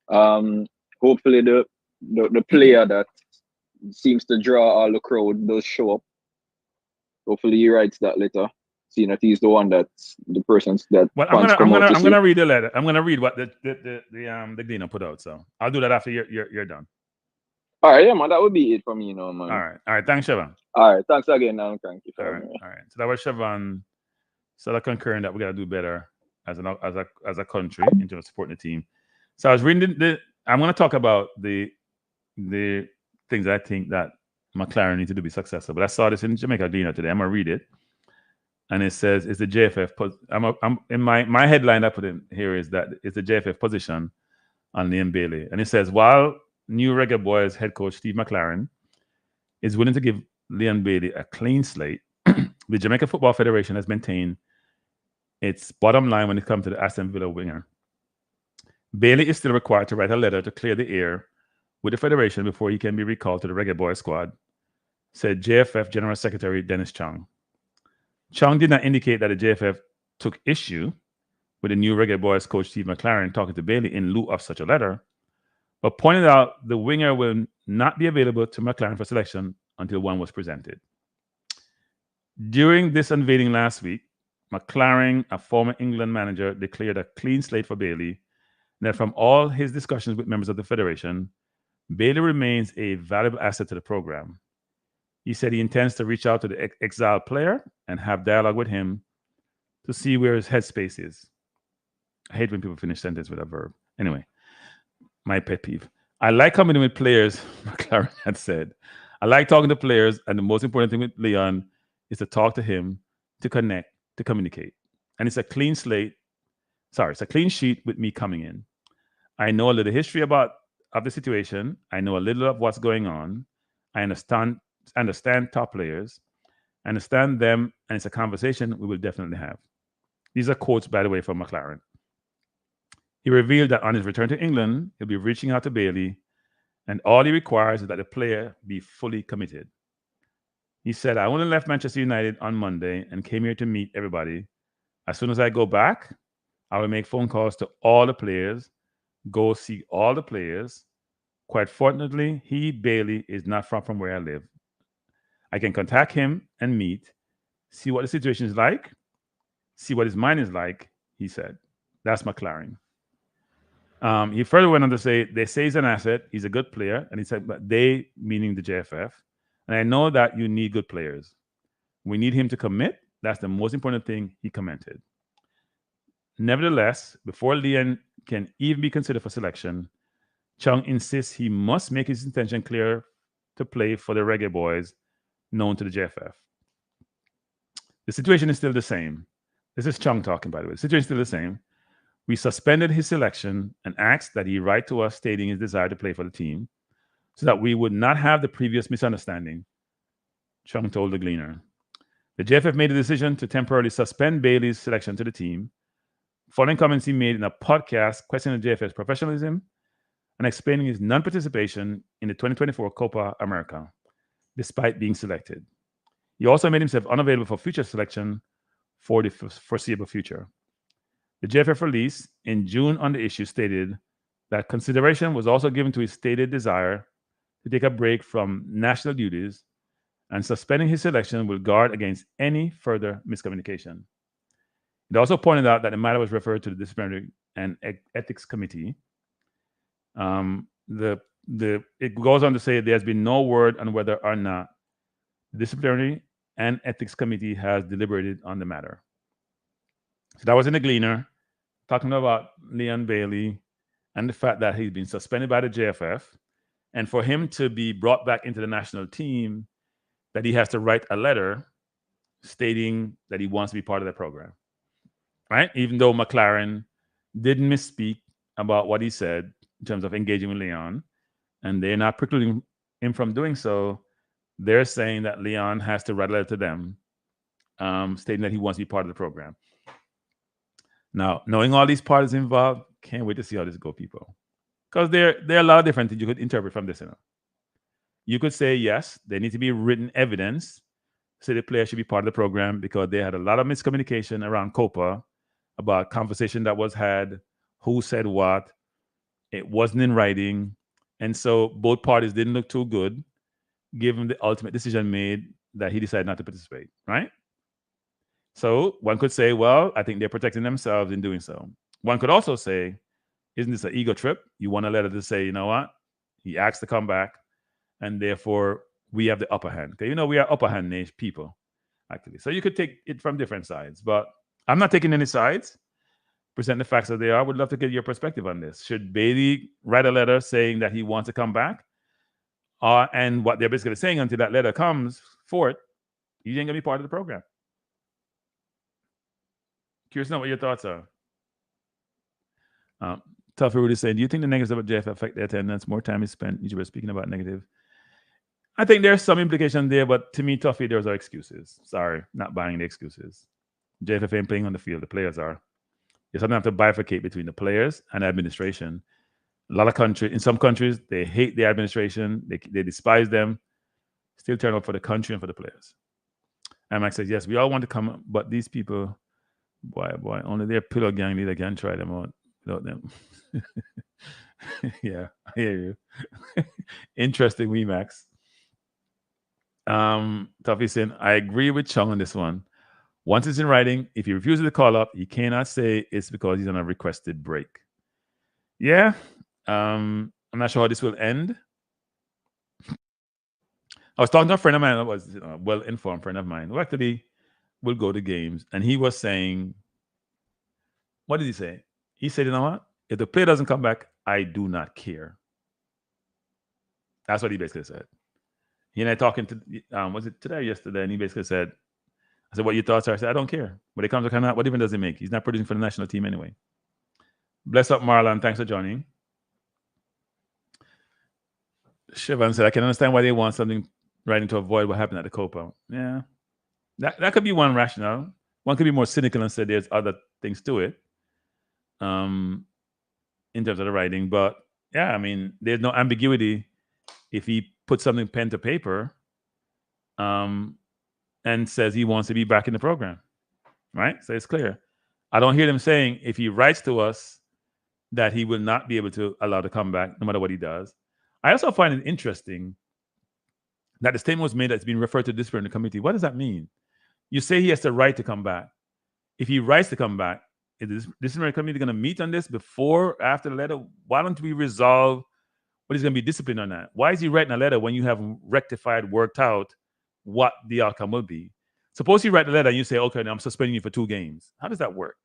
Hopefully the the player that seems to draw all the crowd does show up. Hopefully he writes that letter, seeing that he's the one that's the person that Well, I'm gonna read the letter. I'm gonna read what the Gleaner put out. So I'll do that after you're done. All right, yeah, man, that would be it from me, man. All right. Thanks, Siobhan. All right, thanks again, now, Kranky. All right. So that was Siobhan. So I'm concurring that we gotta do better as a country in terms of supporting the team. So I was reading I'm gonna talk about the things I think that McClaren needs to do to be successful. But I saw this in Jamaica Gleaner today. I'm gonna read it, and it says it's the JFF. I'm in my headline I put in here is that it's the JFF position on Liam Bailey, and it says while new Reggae Boyz head coach Steve McClaren is willing to give Liam Bailey a clean slate, the Jamaica Football Federation has maintained its bottom line when it comes to the Aston Villa winger. Bailey is still required to write a letter to clear the air with the federation before he can be recalled to the Reggae Boyz squad, said JFF General Secretary Dennis Chong. Chong did not indicate that the JFF took issue with the new Reggae Boyz coach Steve McClaren talking to Bailey in lieu of such a letter, but pointed out the winger will not be available to McClaren for selection until one was presented. During this unveiling last week, McClaren, a former England manager, declared a clean slate for Bailey, and that from all his discussions with members of the federation, Bailey remains a valuable asset to the program. He said he intends to reach out to the exiled player and have dialogue with him to see where his headspace is. I hate when people finish sentence with a verb. Anyway, my pet peeve. I like coming with players, McClaren had said. I like talking to players, and the most important thing with Leon is to talk to him, to connect, to communicate. And it's a clean slate. It's a clean sheet with me coming in. I know a little history of the situation. I know a little of what's going on. I understand top players. I understand them, and it's a conversation we will definitely have. These are quotes, by the way, from McClaren. He revealed that on his return to England, he'll be reaching out to Bailey, and all he requires is that the player be fully committed. He said, I only left Manchester United on Monday and came here to meet everybody. As soon as I go back, I will make phone calls to all the players, go see all the players. Quite fortunately, Bailey, is not far from where I live. I can contact him and meet, see what the situation is like, see what his mind is like, he said. That's McClaren. He further went on to say, they say he's an asset, he's a good player, and he said, but they, meaning the JFF, and I know that you need good players. We need him to commit. That's the most important thing, he commented. Nevertheless, before Leon can even be considered for selection, Chung insists he must make his intention clear to play for the Reggae Boyz known to the JFF. The situation is still the same. This is Chung talking, by the way. The situation is still the same. We suspended his selection and asked that he write to us stating his desire to play for the team so that we would not have the previous misunderstanding, Chung told the Gleaner. The JFF made a decision to temporarily suspend Bailey's selection to the team, following comments he made in a podcast questioning the JFF's professionalism and explaining his non-participation in the 2024 Copa America, despite being selected. He also made himself unavailable for future selection for the foreseeable future. The JFF release in June on the issue stated that consideration was also given to his stated desire to take a break from national duties, and suspending his selection will guard against any further miscommunication. It also pointed out that the matter was referred to the Disciplinary and Ethics Committee. It goes on to say there has been no word on whether or not the Disciplinary and Ethics Committee has deliberated on the matter. So that was in the Gleaner, talking about Leon Bailey and the fact that he's been suspended by the JFF, and for him to be brought back into the national team, that he has to write a letter stating that he wants to be part of the program, right? Even though McClaren didn't misspeak about what he said in terms of engaging with Leon, and they're not precluding him from doing so, they're saying that Leon has to write a letter to them stating that he wants to be part of the program. Now, knowing all these parties involved, can't wait to see how this go, people. Because there are a lot of different things you could interpret from this. You could say, yes, there needs to be written evidence say the player should be part of the program because they had a lot of miscommunication around Copa about conversation that was had, who said what, it wasn't in writing, And so both parties didn't look too good, given the ultimate decision made that he decided not to participate, right? So one could say, well, I think they're protecting themselves in doing so. One could also say, isn't this an ego trip? You want a letter to say, you know what? He asked to come back, and therefore we have the upper hand. Okay, we are upper hand people, actually. So you could take it from different sides, but I'm not taking any sides. Present the facts as they are. Would love to get your perspective on this. Should Bailey write a letter saying that he wants to come back? And what they're basically saying until that letter comes forth, he ain't gonna be part of the program. Curious to know what your thoughts are. Tuffy Rudy saying, do you think the negatives about JF affect the attendance? More time is spent. You were speaking about negative. I think there's some implication there, but to me, Tuffy, those are excuses. Sorry, not buying the excuses. JFF ain't playing on the field. The players are. You sometimes have to bifurcate between the players and the administration. A lot of countries, in some countries, they hate the administration. They despise them. Still turn up for the country and for the players. And Mike says, yes, we all want to come, but these people, boy, only their pillow gang leader can try them out without them. Yeah, I hear you. Interesting, Max. Tuffy saying, I agree with Chung on this one. Once it's in writing, if he refuses to call up, he cannot say it's because he's on a requested break. Yeah, I'm not sure how this will end. I was talking to a friend of mine that was a well-informed friend of mine who actually will go to games, and he was saying, what did he say? He said, you know what? If the player doesn't come back, I do not care. That's what he basically said. He and I talking to, was it today or yesterday? And he basically said, I said, what your thoughts are? I said, I don't care. When it comes to come out, what difference does it make? He's not producing for the national team anyway. Bless up, Marlon. Thanks for joining. Shivan said, I can understand why they want something writing to avoid what happened at the Copa. Yeah. That could be one rationale. One could be more cynical and say there's other things to it in terms of the writing. But yeah, I mean, there's no ambiguity if he puts something pen to paper and says he wants to be back in the program, right? So it's clear. I don't hear them saying if he writes to us that he will not be able to allow to come back no matter what he does. I also find it interesting that the statement was made that it's been referred to disciplinary committee. What does that mean? You say he has the right to come back. If he writes to come back, is the disciplinary committee going to meet on this before, after the letter? Why don't we resolve what he's going to be disciplined on that? Why is he writing a letter when you have rectified, worked out what the outcome will be? Suppose you write the letter and you say, okay, now I'm suspending you for 2 games. How does that work?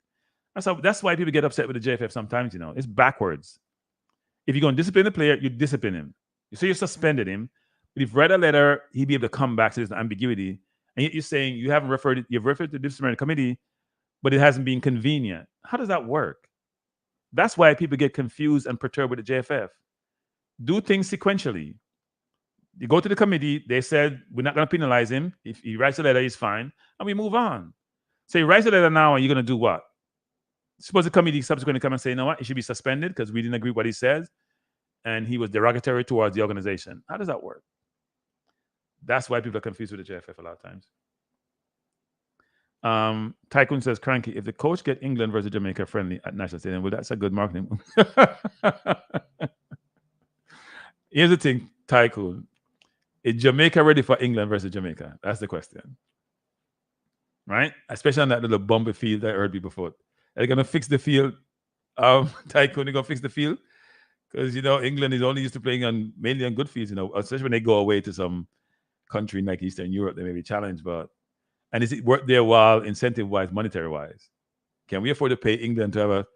That's why people get upset with the JFF sometimes, It's backwards. If you're going to discipline the player, you discipline him. You say you suspended him. But if you write a letter, he'd be able to come back, so there's an ambiguity. And yet you're saying you've referred to the disciplinary committee, but it hasn't been convenient. How does that work? That's why people get confused and perturbed with the JFF. Do things sequentially. You go to the committee, they said, we're not going to penalize him. If he writes a letter, he's fine. And we move on. So he writes a letter now, and you're going to do what? Suppose the committee subsequently come and say, you know what, he should be suspended because we didn't agree with what he says, and he was derogatory towards the organization. How does that work? That's why people are confused with the JFF a lot of times. Tycoon says, Kranky, if the coach get England versus Jamaica friendly at National Stadium, well, that's a good marketing move. Here's the thing, Tycoon. Is Jamaica ready for England versus Jamaica? That's the question. Right? Especially on that little bumpy field that I heard before. They're going to fix the field. Tycoon, they're going to fix the field. Because, England is only used to playing mainly on good fields, especially when they go away to some country like Eastern Europe, they may be challenged. And is it worth their while, incentive-wise, monetary-wise? Can we afford to pay England to have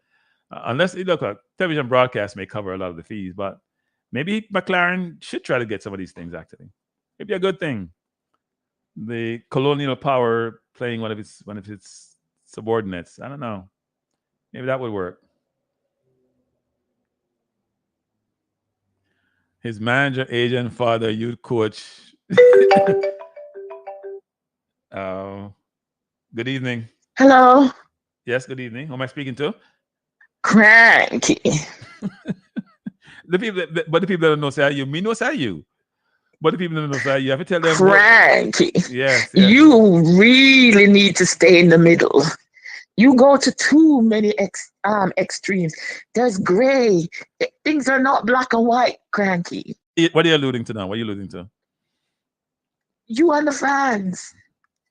unless, look, a television broadcast may cover a lot of the fees, but maybe McClaren should try to get some of these things, actually. Maybe a good thing. The colonial power playing one of its subordinates. I don't know. Maybe that would work. His manager, agent, father, youth coach. Good evening. Hello. Yes, good evening. Who am I speaking to? Kranky. The people that don't know say you. Me no say you. But the people that don't know say you have to tell them. Kranky. Yes. You really need to stay in the middle. You go to too many extremes. There's gray. Things are not black and white, Kranky. What are you alluding to now? What are you alluding to? You and the fans.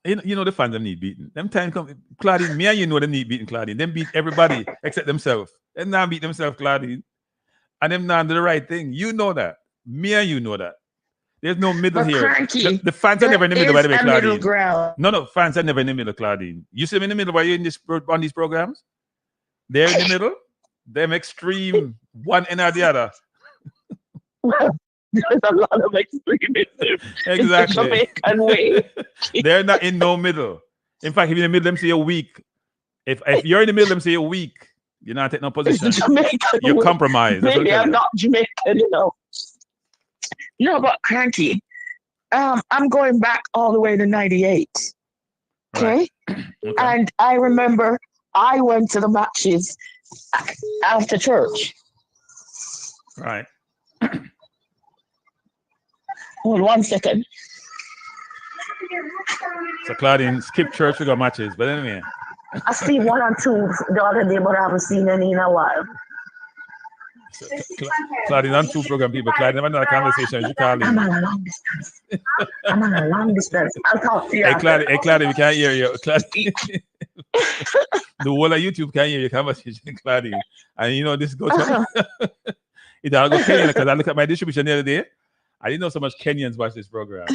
You know the fans them need beating. Them time come, Claudine, me and you know them need beating, Claudine. Them beat everybody except themselves. Them now beat themselves, Claudine. And them now do the right thing. You know that. Me and you know that. There's no middle here. Kranky, The fans are never in the middle, by the way, Claudine. middle ground. No, fans are never in the middle, Claudine. You see them in the middle while you're on these programs? They're in the middle. Them extreme, one end or the other. Well, there's a lot of extremism. Exactly. In the Jamaican way. They're not in no middle. In fact, if you're in the middle, them say you're weak. If you're in the middle, them say you're weak. You're not taking no position. You're compromised. Maybe I'm not Jamaican, you know. No, but Kranky, I'm going back all the way to 98. Okay? Okay. And I remember I went to the matches after church. Right. Hold 1 second. So Claudine, skip church, we got matches. But anyway. I see 1 or 2 the other day, but I haven't seen any in a while. So, Claudine, on 2 program people. Claudine, never had a conversation. You call I'm on a long distance. I'm on a long distance. I'll talk to you. Hey, Claudine, we can't hear you. Claudine. The whole of YouTube can't hear your conversation, Claudine. And you know, this goes it all go Kenyan, because I look at my distribution the other day. I didn't know so much Kenyans watch this program.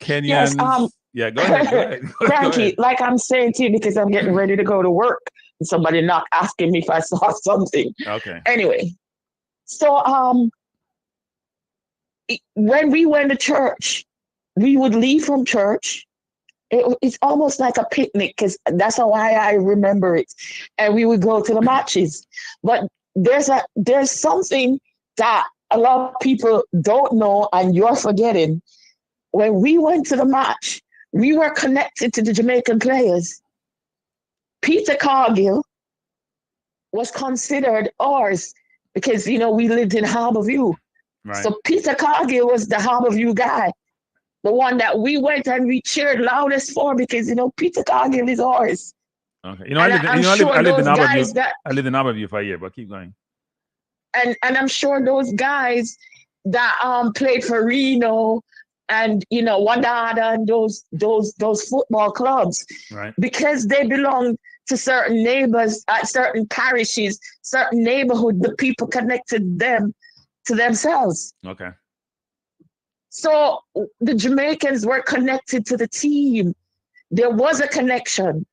Kenyans. Yes, yeah, go ahead. Kranky, like I'm saying to you, because I'm getting ready to go to work, and somebody not asking me if I saw something. Okay. Anyway, so when we went to church, we would leave from church. It's almost like a picnic, because that's how I remember it. And we would go to the matches. But there's something that a lot of people don't know, and you're forgetting. When we went to the match, we were connected to the Jamaican players. Peter Cargill was considered ours because, you know, we lived in Harborview. Right. So Peter Cargill was the Harborview guy, the one that we went and we cheered loudest for because, you know, Peter Cargill is ours. Okay. You know, I lived in Harborview for a year, but keep going. And I'm sure those guys that played for Reno and, you know, Wadada and those football clubs, right, because they belong to certain neighbors, certain parishes, certain neighborhood, the people connected them to themselves. Okay. So the Jamaicans were connected to the team. There was a connection.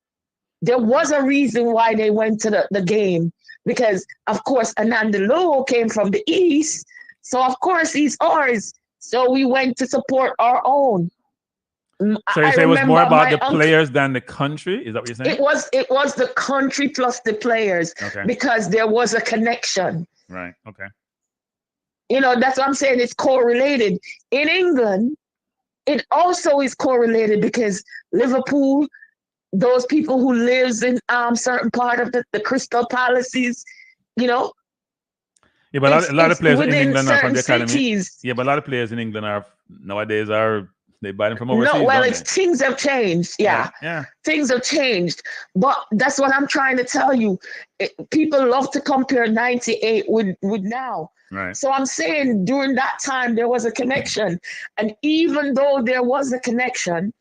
There was a reason why they went to the game, because of course Ananda Lowe came from the east, so of course he's ours. So we went to support our own. So you say it was more about the players than the country? Is that what you're saying? It was the country plus the players, okay, because there was a connection. Right. Okay. You know, that's what I'm saying. It's correlated. In England, it also is correlated because Liverpool, those people who lives in certain part of the Crystal Palaces, you know. Yeah, but a lot of players in England are from the academy. Cities. Yeah, but a lot of players in England nowadays they buy them from overseas. No, well, things have changed. Yeah. Things have changed. But that's what I'm trying to tell you. People love to compare 98 with now. Right. So I'm saying during that time, there was a connection. And even though there was a connection,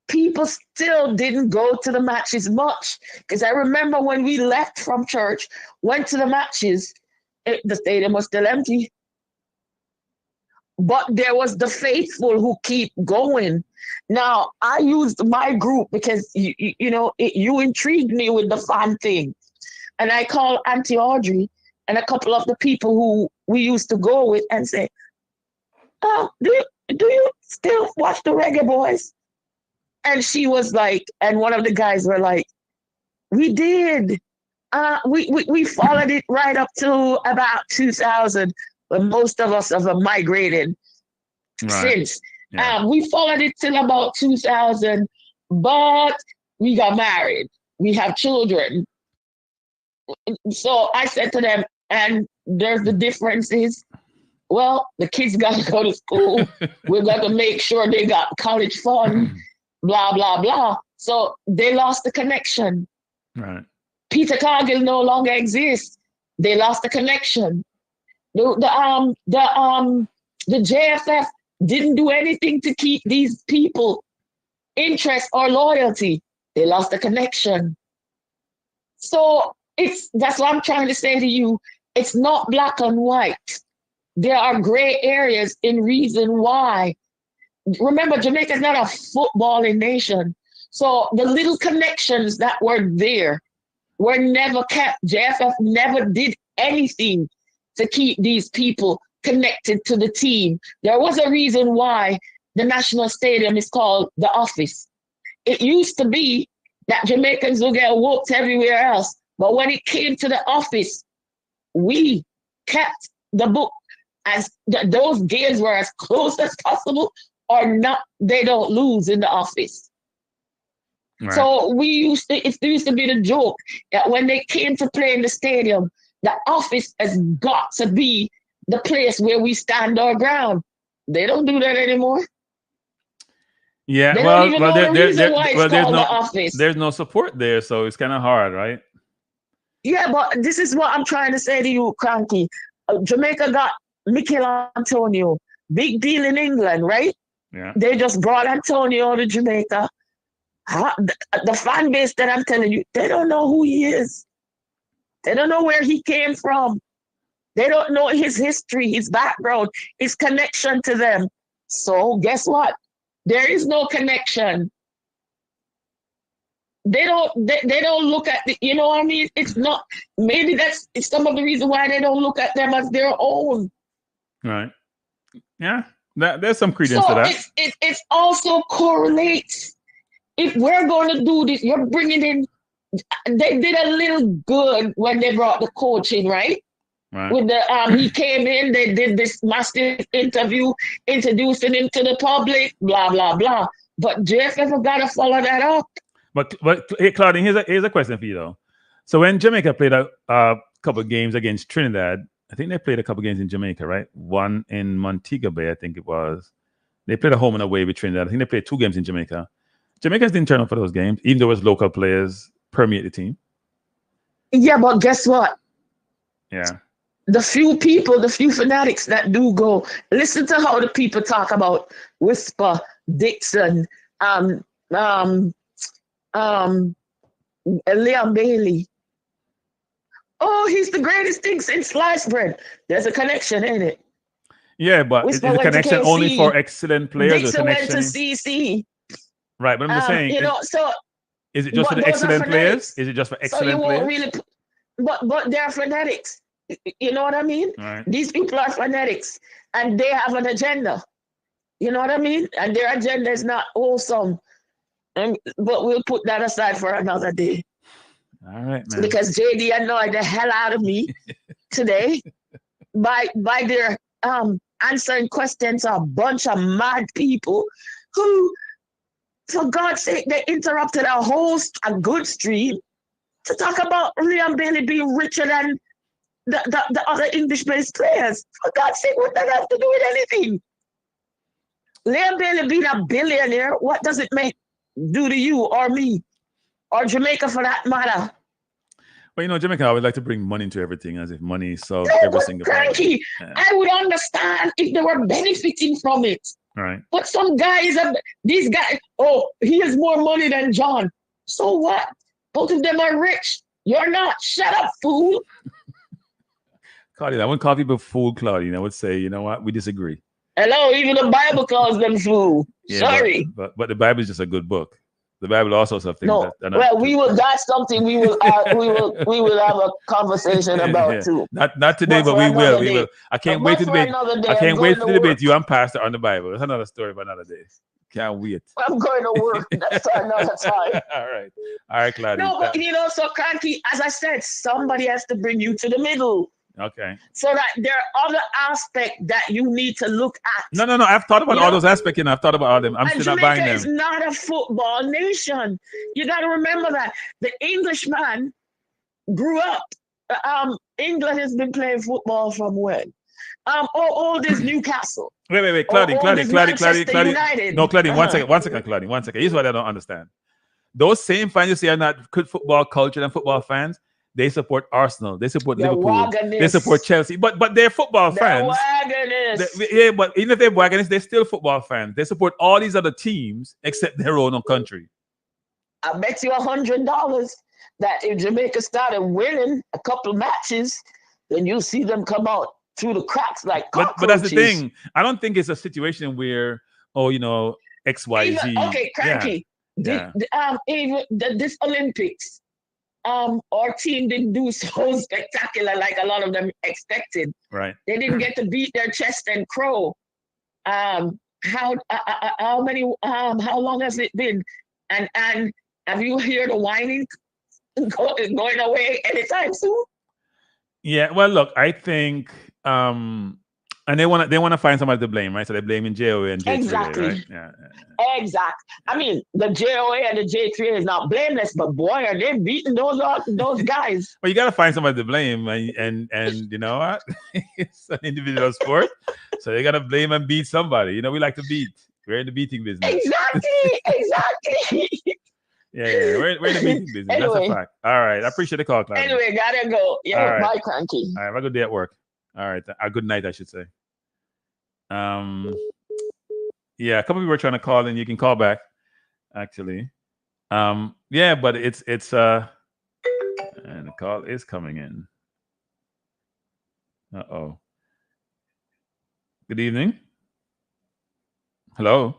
people still didn't go to the matches much. Because I remember when we left from church, went to the matches, the stadium was still empty. But there was the faithful who keep going. Now, I used my group because, you know, you intrigued me with the fan thing. And I called Auntie Audrey and a couple of the people who we used to go with and say, oh, do you still watch the Reggae Boyz? And she was like, and one of the guys were like, we did. We followed it right up to about 2000. But most of us have migrated since. Yeah. We followed it till about 2000, but we got married. We have children. So I said to them, and there's the differences. Well, the kids got to go to school. We've got to make sure they got college fund, blah, blah, blah. So they lost the connection. Right. Peter Cargill no longer exists. They lost the connection. The JFF didn't do anything to keep these people interest or loyalty. They lost the connection. So that's what I'm trying to say to you. It's not black and white. There are gray areas in reason why. Remember, Jamaica is not a footballing nation. So the little connections that were there were never kept. JFF never did anything to keep these people connected to the team. There was a reason why the National Stadium is called the Office. It used to be that Jamaicans would get whooped everywhere else. But when it came to the Office, we kept the book as those games were as close as possible, or not, they don't lose in the Office. Right. So it used to be the joke that when they came to play in the stadium, the Office has got to be the place where we stand our ground. They don't do that anymore. Yeah, there's no support there, so it's kind of hard, right? Yeah, but this is what I'm trying to say to you, Kranky. Jamaica got Mikel Antonio, big deal in England, right? Yeah. They just brought Antonio to Jamaica. The fan base that I'm telling you, they don't know who he is. They don't know where he came from. They don't know his history, his background, his connection to them. So guess what? There is no connection. They don't look at the, you know what I mean? It's not, maybe it's some of the reason why they don't look at them as their own. Right. Yeah. There's some credence to that. It also correlates. If we're going to do this, you're bringing in, they did a little good when they brought the coach in, right? Right. With the he came in, they did this massive interview, introducing him to the public, blah blah blah. But JFF got to follow that up. But hey, Claudine, here's a question for you though. So when Jamaica played a couple of games against Trinidad, I think they played a couple of games in Jamaica, right? One in Montego Bay, I think it was. They played a home and away with Trinidad. I think they played 2 games in Jamaica. Jamaica's didn't turn up for those games, even though it was local players permeate the team. Yeah, but guess what? Yeah. The few fanatics that do go, listen to how the people talk about Whisper, Dixon, Liam Bailey. Oh, he's the greatest thing since sliced bread. There's a connection, ain't it? Yeah, but is the connection only for excellent players? Dixon went to CC. Right, but I'm just saying. So is it just for the excellent players? Is it just for excellent players? Really, but they're fanatics. You know what I mean? Right. These people are fanatics, and they have an agenda. You know what I mean? And their agenda is not wholesome. But we'll put that aside for another day. All right, man. Because JD annoyed the hell out of me today by their answering questions to a bunch of mad people who, for God's sake, they interrupted a good stream to talk about Liam Bailey being richer than the other English-based players. For God's sake, what does that have to do with anything? Liam Bailey being a billionaire, what does it do to you or me or Jamaica for that matter? Well, you know, Jamaica always like to bring money into everything, as if money solves every single problem. Kranky, yeah. I would understand if they were benefiting from it. Right. But some guys, these guys, he has more money than John. So what? Both of them are rich. You're not. Shut up, fool. Claudine, I wouldn't call people fool, Claudine. I would say, you know what? We disagree. Hello, even the Bible calls them fool. Yeah, sorry. But the Bible is just a good book. The Bible also has things no, that that's something we will have a conversation about too. Not today, but we will. I can't wait to debate. I can't wait to debate you and Pastor on the Bible. That's another story for another day. Can't wait. I'm going to work. That's another time. All right, Claudia. No, but so Kranky, as I said, somebody has to bring you to the middle. Okay. So that there are other aspects that you need to look at. No. I've thought about all those aspects, I've thought about all them. I'm still not buying them. Jamaica is not a football nation. You got to remember that. The Englishman grew up. England has been playing football from when? Old is Newcastle. Wait, Claudine. No, Claudine, one second, Claudine. Here's what I don't understand. those same fans you say are not good football culture and football fans, they support Arsenal, they support Liverpool, they support Chelsea, but they're football fans. But even if they're wagonists, they're still football fans. They support all these other teams except their own country. I bet you $100 that if Jamaica started winning a couple matches, then you'll see them come out through the cracks like cockroaches. But that's the thing. I don't think it's a situation where, XYZ. Even, okay, Kranky. Even this Olympics, our team didn't do so spectacular like a lot of them expected. Right. They didn't get to beat their chest and crow. How long has it been? And have you heard the whining going away anytime soon? Yeah. Well, look, I think, and they want to find somebody to blame, right? So they're blaming JOA and J3A, exactly. Right? Yeah. Exactly. I mean, the JOA and the J3A is not blameless, but boy, are they beating those guys. Well, you got to find somebody to blame, and you know what? It's an individual sport, so you got to blame and beat somebody. We like to beat. We're in the beating business. Exactly. Yeah, we're in the beating business. Anyway, that's a fact. All right, I appreciate the call, Clyde. Anyway, gotta go. Yeah, right. Bye, Kranky. All right, have a good day at work. All right, a good night, I should say. Yeah, a couple people were trying to call in. You can call back, actually. Yeah, but it's and the call is coming in. Uh-oh. Good evening. Hello.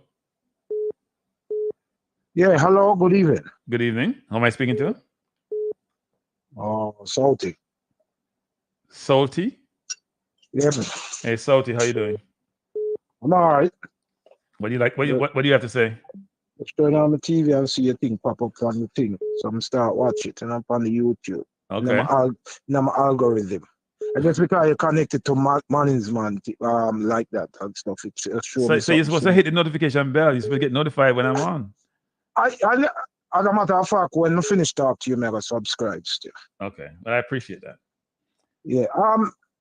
Yeah, hello, good evening. Good evening. Who am I speaking to? Salty. Salty? Yeah. Hey, Salty, how you doing? I'm all right. What do you like? What do you have to say? Just turn on the TV and see a thing pop up on the thing. So I'm start watch it and I'm on the YouTube. Okay. In my algorithm. And just because you're connected to management like that and stuff, it's so you're supposed to hit the notification bell. You're supposed to get notified when I'm on. As a matter of fact, when I finish talk to you, I'm subscribe still. Okay. Well, I appreciate that. Yeah.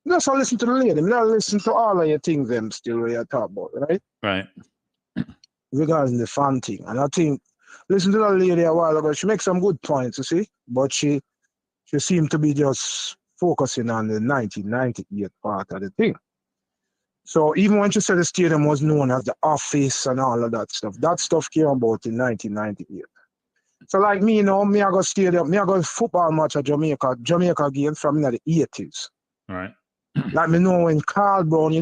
Just listen to the lady. I listen to all of your things them still where you talk about, right? Right. Regarding the fan thing. And I think listen to that lady a while ago, she makes some good points, you see, but she seemed to be just focusing on the 1998 part of the thing. So even when she said the stadium was known as the office and all of that stuff came about in 1998. So like me, me I go stadium, me I go football match at Jamaica game from the 80s. Right. Like me know when Carl Brown, I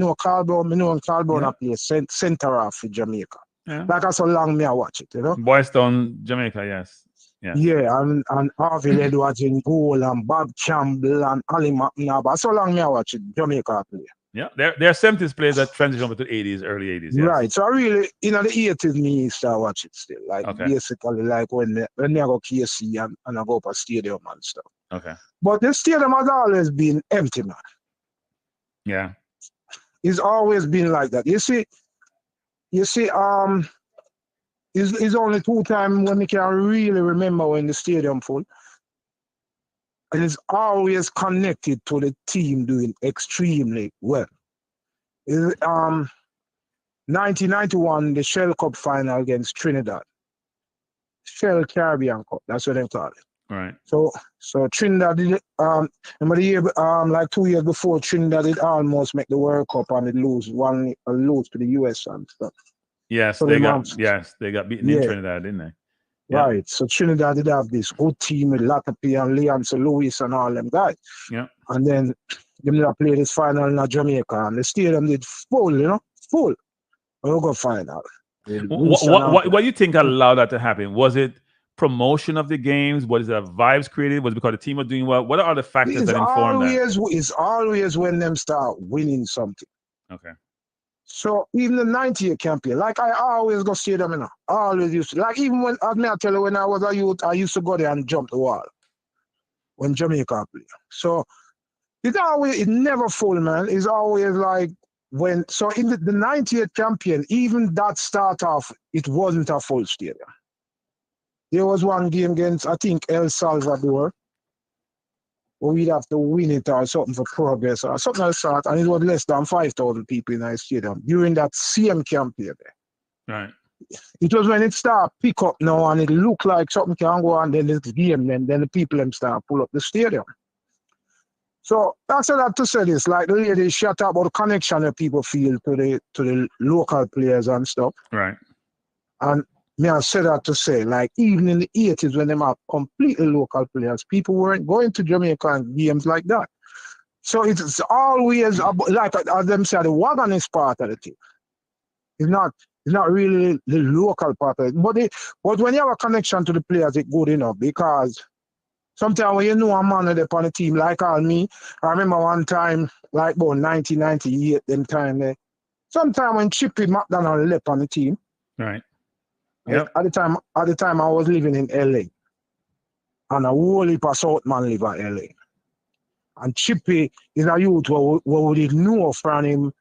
play center half in Jamaica. Yeah. Like that's how long me I watch it, Boystown, Jamaica, yes. Yeah. Yeah, and Harvey Edwards in goal and Bob Campbell and Ali McNabb. That's how long me I watch it, Jamaica play. Yeah, there are 70s players that transition over to the 80s, early 80s. Yes. Right. So I really, the 80s, me start watch it still. Like basically like when I go KC and I go up a stadium and stuff. Okay. But the stadium has always been empty, man. Yeah. It's always been like that. You see, it's only 2 times when we can really remember when the stadium full. And it's always connected to the team doing extremely well. 1991, the Shell Cup final against Trinidad. Shell Caribbean Cup, that's what they call it. Right. So Trinidad did remember the year like 2 years before, Trinidad did almost make the World Cup and it lose to the US and stuff. Yes, so they got beaten in Trinidad, didn't they? Yeah. Right. So Trinidad did have this good team with Latapi and Leonce Lewis and all them guys. Yeah. And then they played this final in Jamaica and the stadium did full, full. We'll go final. What do you think allowed that to happen? Was it promotion of the games? Was it vibes created? Was it because the team was doing well? What are the factors that inform that? It's always when them start winning something. Okay. So even the 90-year campaign, like I always go see them, always used to. Like even when I tell you when I was a youth, I used to go there and jump the wall when Jamaica play. So it never full, man. It's always like in the 90th campaign, even that start off, it wasn't a full stadium. There was one game against, I think, El Salvador, where we'd have to win it or something for progress or something like that, and it was less than 5,000 people in our stadium during that same campaign. Right. it was when it start pick up now and it look like something can go on, then it's game, then the people them start pull up the stadium. So that's that to say this, like the lady shut up about the connection that people feel to the local players and stuff. Right. And me I said that to say, like even in the 80s when them are completely local players, people weren't going to Jamaican games like that. So it's always like as them say, the wagon is part of the team. It's not really the local part of it. But when you have a connection to the players, it's good enough because sometimes when you know a man on the team, like all me, I remember one time, like about 1998, them time there. Sometime when Chippy McDonald left on the team. Right. Yep. At the time I was living in LA. And a whole heap of South man live in LA. And Chippy is a youth who we didn't know from him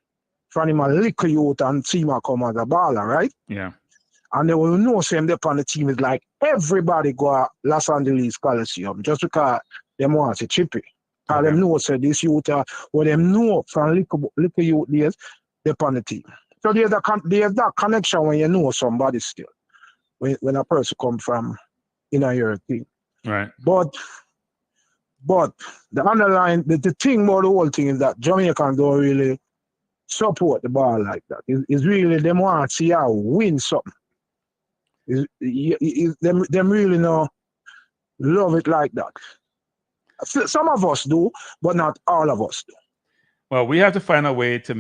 a little youth and see him come as a baller, right? Yeah. And they will know him there on the team is like everybody go to Los Angeles Coliseum just because they want to Chippy. And them know say this youth what them know from little youth days, they're on the team. So there's that connection when you know somebody still. When a person come from your team. Right. But the underlying the thing about the whole thing is that Jamaicans don't really support the ball like that. It's really them want to see how win something. Them really no love it like that. Some of us do, but not all of us do. Well, we have to find a way for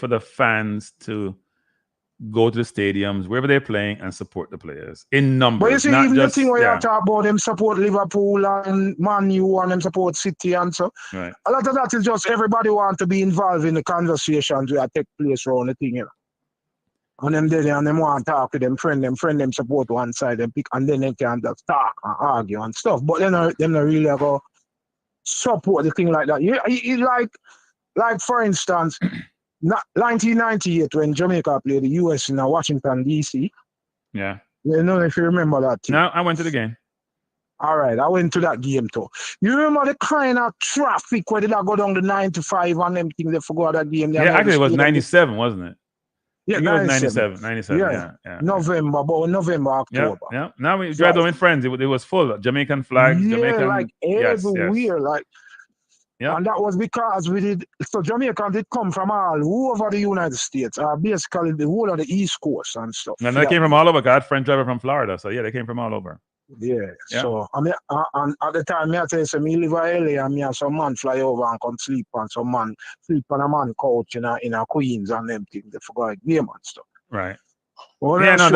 the fans to go to the stadiums, wherever they're playing, and support the players in numbers. But you see, not even just, the thing where you talk about them support Liverpool and Man U and them support City and so. Right. A lot of that is just everybody want to be involved in the conversations that take place around the thing, And them there and them want to talk to them friend them support one side and pick, and then they can just talk and argue and stuff. But them not really go support the thing like that. Like for instance, 1998 when Jamaica played the US in Washington DC. Yeah. You know if you remember that team. No, I went to the game. All right, I went to that game too. You remember the kind of traffic where they go down the 95 and them things they forgot that game. Yeah, actually it was 97, wasn't it? Yeah, 97. Yeah. November, October. Yeah. Now we drive with friends. It was full. Jamaican flags, Jamaican. Like everywhere, yes. like. Yeah. And that was because so Jamaica did come from all over the United States, basically the whole of the East Coast and stuff. And they came from all over. I had friend driver from Florida, so yeah, they came from all over. Yeah. So I mean, and at the time, I tell you, so me live in LA, and me have some man fly over and come sleep on some man sleep on a man couch in a Queens and them things. They forgot game and stuff. Right. Well, yeah, no,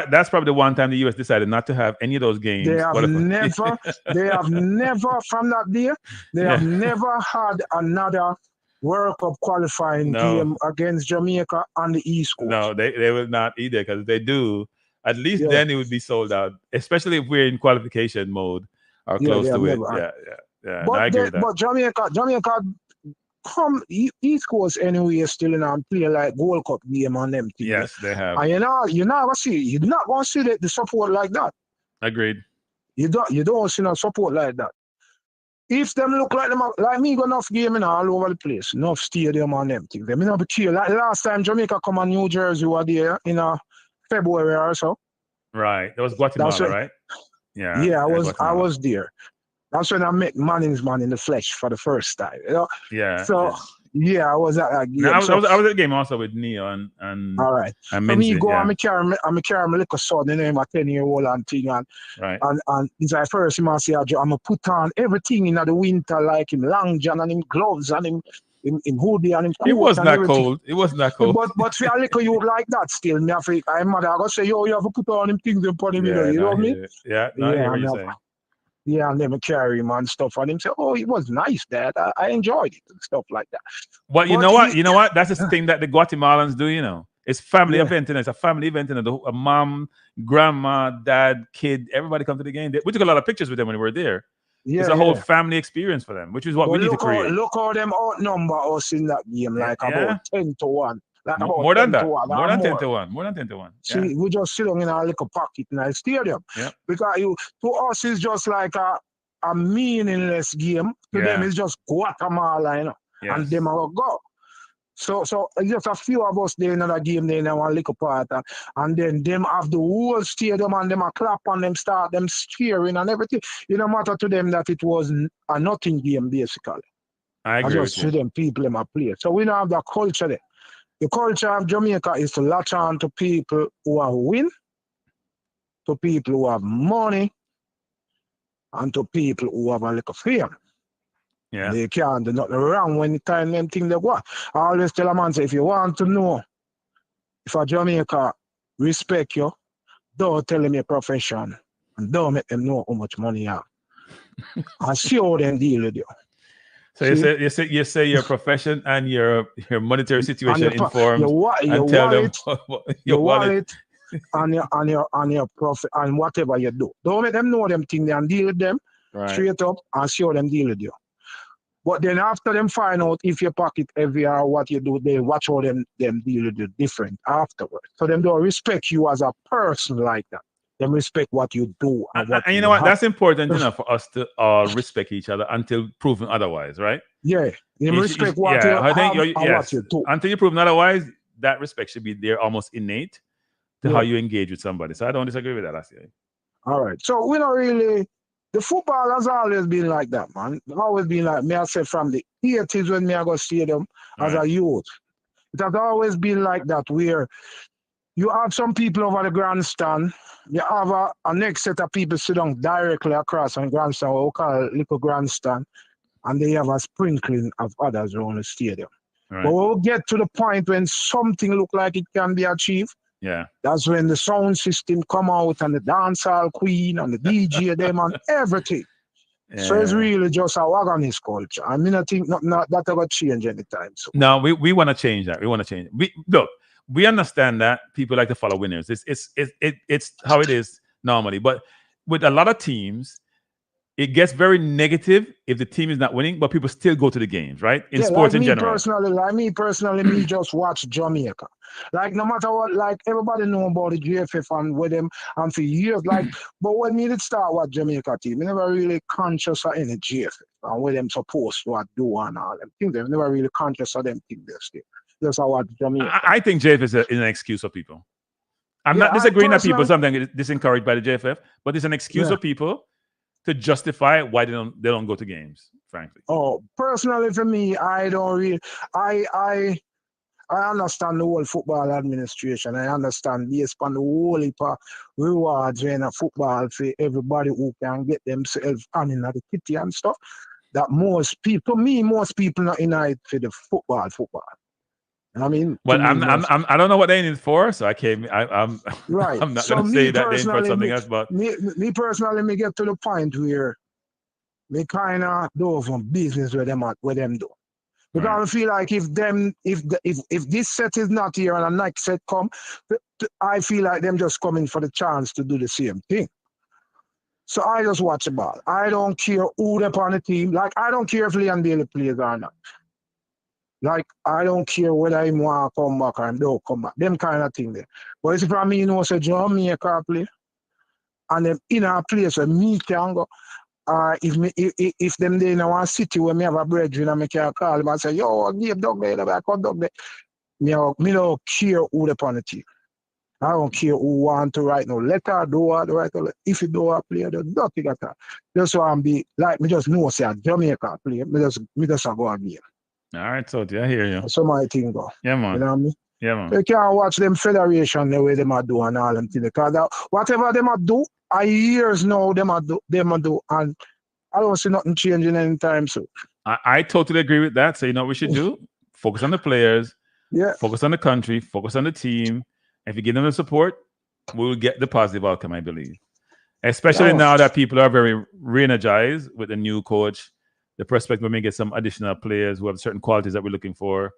that's probably the one time the US decided not to have any of those games. They have never from that day, they have never had another World Cup qualifying game against Jamaica on the East Coast. No, they will not either, because if they do, at least then it would be sold out, especially if we're in qualification mode or close to it. Yeah. But, I agree with that. But Jamaica come East Coast anyway still in and play like Gold Cup game on them things. Yes, they have. And you're not gonna see the support like that. Agreed. You don't see no support like that. If them look like them like me got enough game all over the place, enough stadium and them things. Them not be chill. Like last time Jamaica come on New Jersey were there in February or so. Right. That was Guatemala, right? Yeah. Yeah, I was there. That's when I met Manning's man in the flesh for the first time. Yeah. So yeah, I was at that game. I was at the game also with Neo and all right. And so me go and carry my little son, you know, my 10-year-old and thing and it's like first him say I'm gonna put on everything in the winter, like him long john and him gloves and him hoodie and him coat. It wasn't that cold. It wasn't that cold. But for a little you like that still, me have I'm mother I gotta say, yo, you have to put on them things upon him, you know what I mean? Yeah, I hear what you're saying. Yeah, and then carry him and stuff, and him say, "Oh, it was nice, Dad. I enjoyed it and stuff like that." Well, you know what? That's the thing that the Guatemalans do. You know, it's family event, and it's a family event, and a mom, grandma, dad, kid, everybody come to the game. We took a lot of pictures with them when we were there. Yeah, it's a whole family experience for them, which is what we need to create. Look how them outnumber us in that game, like about 10-1. Like more than that. More than 10 to 1. More than 10 to 1. See, we just sit in our little pocket in our stadium. Yeah. Because to us it's just like a meaningless game. To them it's just Guatemala, you know. Yes. And them will go. So just a few of us there in another game there in one little part, and then them have the whole stadium and them a clap and them start them cheering and everything. It no matter to them that it was a nothing game basically. I agree just with for you. them people them a play. So we don't have that culture there. The culture of Jamaica is to latch on to people who are win, to people who have money, and to people who have a little fame. Yeah. They can't do nothing wrong when the time them thing they go. I always tell a man, say, if you want to know if a Jamaica respect you, don't tell them your profession and don't make them know how much money you have. And see how them deal with you. So you say your profession and your monetary situation informs and tell them your wallet and your profit and whatever you do. Don't make them know them things and deal with them straight up and see how them deal with you. But then after them find out if your pocket heavy or what you do, they watch how them deal with you different afterwards. So them don't respect you as a person like that. Them respect what you do. And you know what? That's important enough for us to respect each other until proven otherwise, right? Yeah. You respect what you have and what you do. Until you're proven otherwise, that respect should be there almost innate to how you engage with somebody. So I don't disagree with that, last year. All right. So we don't really... The football has always been like that, man. It's always been like, me I said from the 80s when me I go stadium as a youth. It has always been like that where you have some people over the grandstand, you have a next set of people sit down directly across on grandstand, what we call little grandstand, and they have a sprinkling of others around the stadium. Right. But we'll get to the point when something look like it can be achieved. Yeah, that's when the sound system come out and the dancehall queen and the DJ them and everything. Yeah. So it's really just a wagonist culture. I mean, I think not that ever change anytime soon. No, we want to change that. We want to change it. We understand that people like to follow winners. It's how it is normally. But with a lot of teams, it gets very negative if the team is not winning, but people still go to the games, right? In sports in general. Me personally, just watch Jamaica. Like, no matter what, like, everybody know about the GFF and with them and for years, like, but when me did start with Jamaica team, I never really conscious of any GFF and what them supposed to do and all them things. They're never really conscious of them things there. That's how what Jamaica. I think JFF is an excuse for people. I'm not disagreeing that people sometimes get disencouraged by the JFF, but it's an excuse for people to justify why they don't go to games, frankly. Oh, personally for me, I don't really I understand the whole football administration. I understand based on the whole heap of rewards in a football for everybody who can get themselves on in the kitty and stuff. That most people not in it for the football. I mean, well, I don't know what they need for, so I'm right. I'm not going to say that they need for something else. But me personally, me get to the point where me kind of do some business with them do. Because I feel like if this set is not here and the next set come, I feel like them just coming for the chance to do the same thing. So I just watch the ball. I don't care who they're on the team. Like, I don't care if Leon Bailey plays or not. Like, I don't care whether he want to come back or he don't come back. Them kind of thing there. But it's for me, say Jamaica play. And them in a place where me can go. If them they in one city where me have a brethren and me can call them and say, yo, give dog there, I come dog there. Me don't care who the on the team. I don't care who want to write no letter, do what write. If you do a play, there's nothing like that. Just want to be like me just know say Jamaica play. Me just go a game. All right, so I hear you. So my thing go. Yeah, man. You know what I mean? Yeah, man. You can't watch them federation the way they might do and all them things. Because whatever they might do, years now they might do, and I don't see nothing changing anytime soon. I totally agree with that. So you know what we should do? Focus on the players. Yeah. Focus on the country. Focus on the team. If you give them the support, we will get the positive outcome, I believe. Especially now that people are very re-energized with the new coach. The prospect we may get some additional players who have certain qualities that we're looking for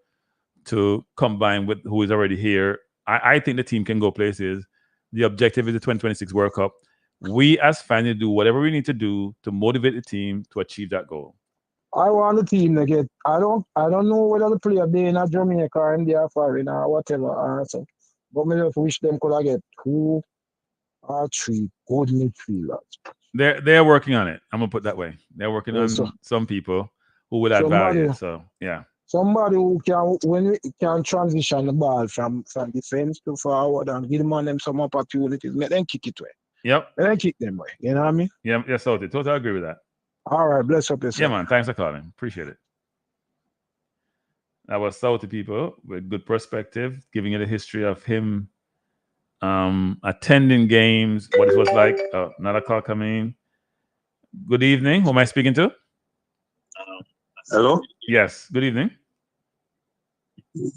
to combine with who is already here. I think the team can go places. The objective is the 2026 World Cup. We as fans do whatever we need to do to motivate the team to achieve that goal. I want the team to get. I don't know whether the player be in Jamaica or in the foreign or whatever. But I just wish them could get 2 or 3 good midfielders. They're working on it. I'm gonna put it that way. They're working on some people who would add value. So yeah. Somebody who can transition the ball from defense to forward and give them some opportunities, let them kick it away. Yep. Let them kick them away. You know what I mean? Yeah, yes, totally agree with that. All right, bless up yourself. Yeah, man. Thanks for calling. Appreciate it. That was Southie people with good perspective, giving you the history of him attending games, what it was like. Another call coming in. Good evening. Who am I speaking to? Hello? Yes. Good evening.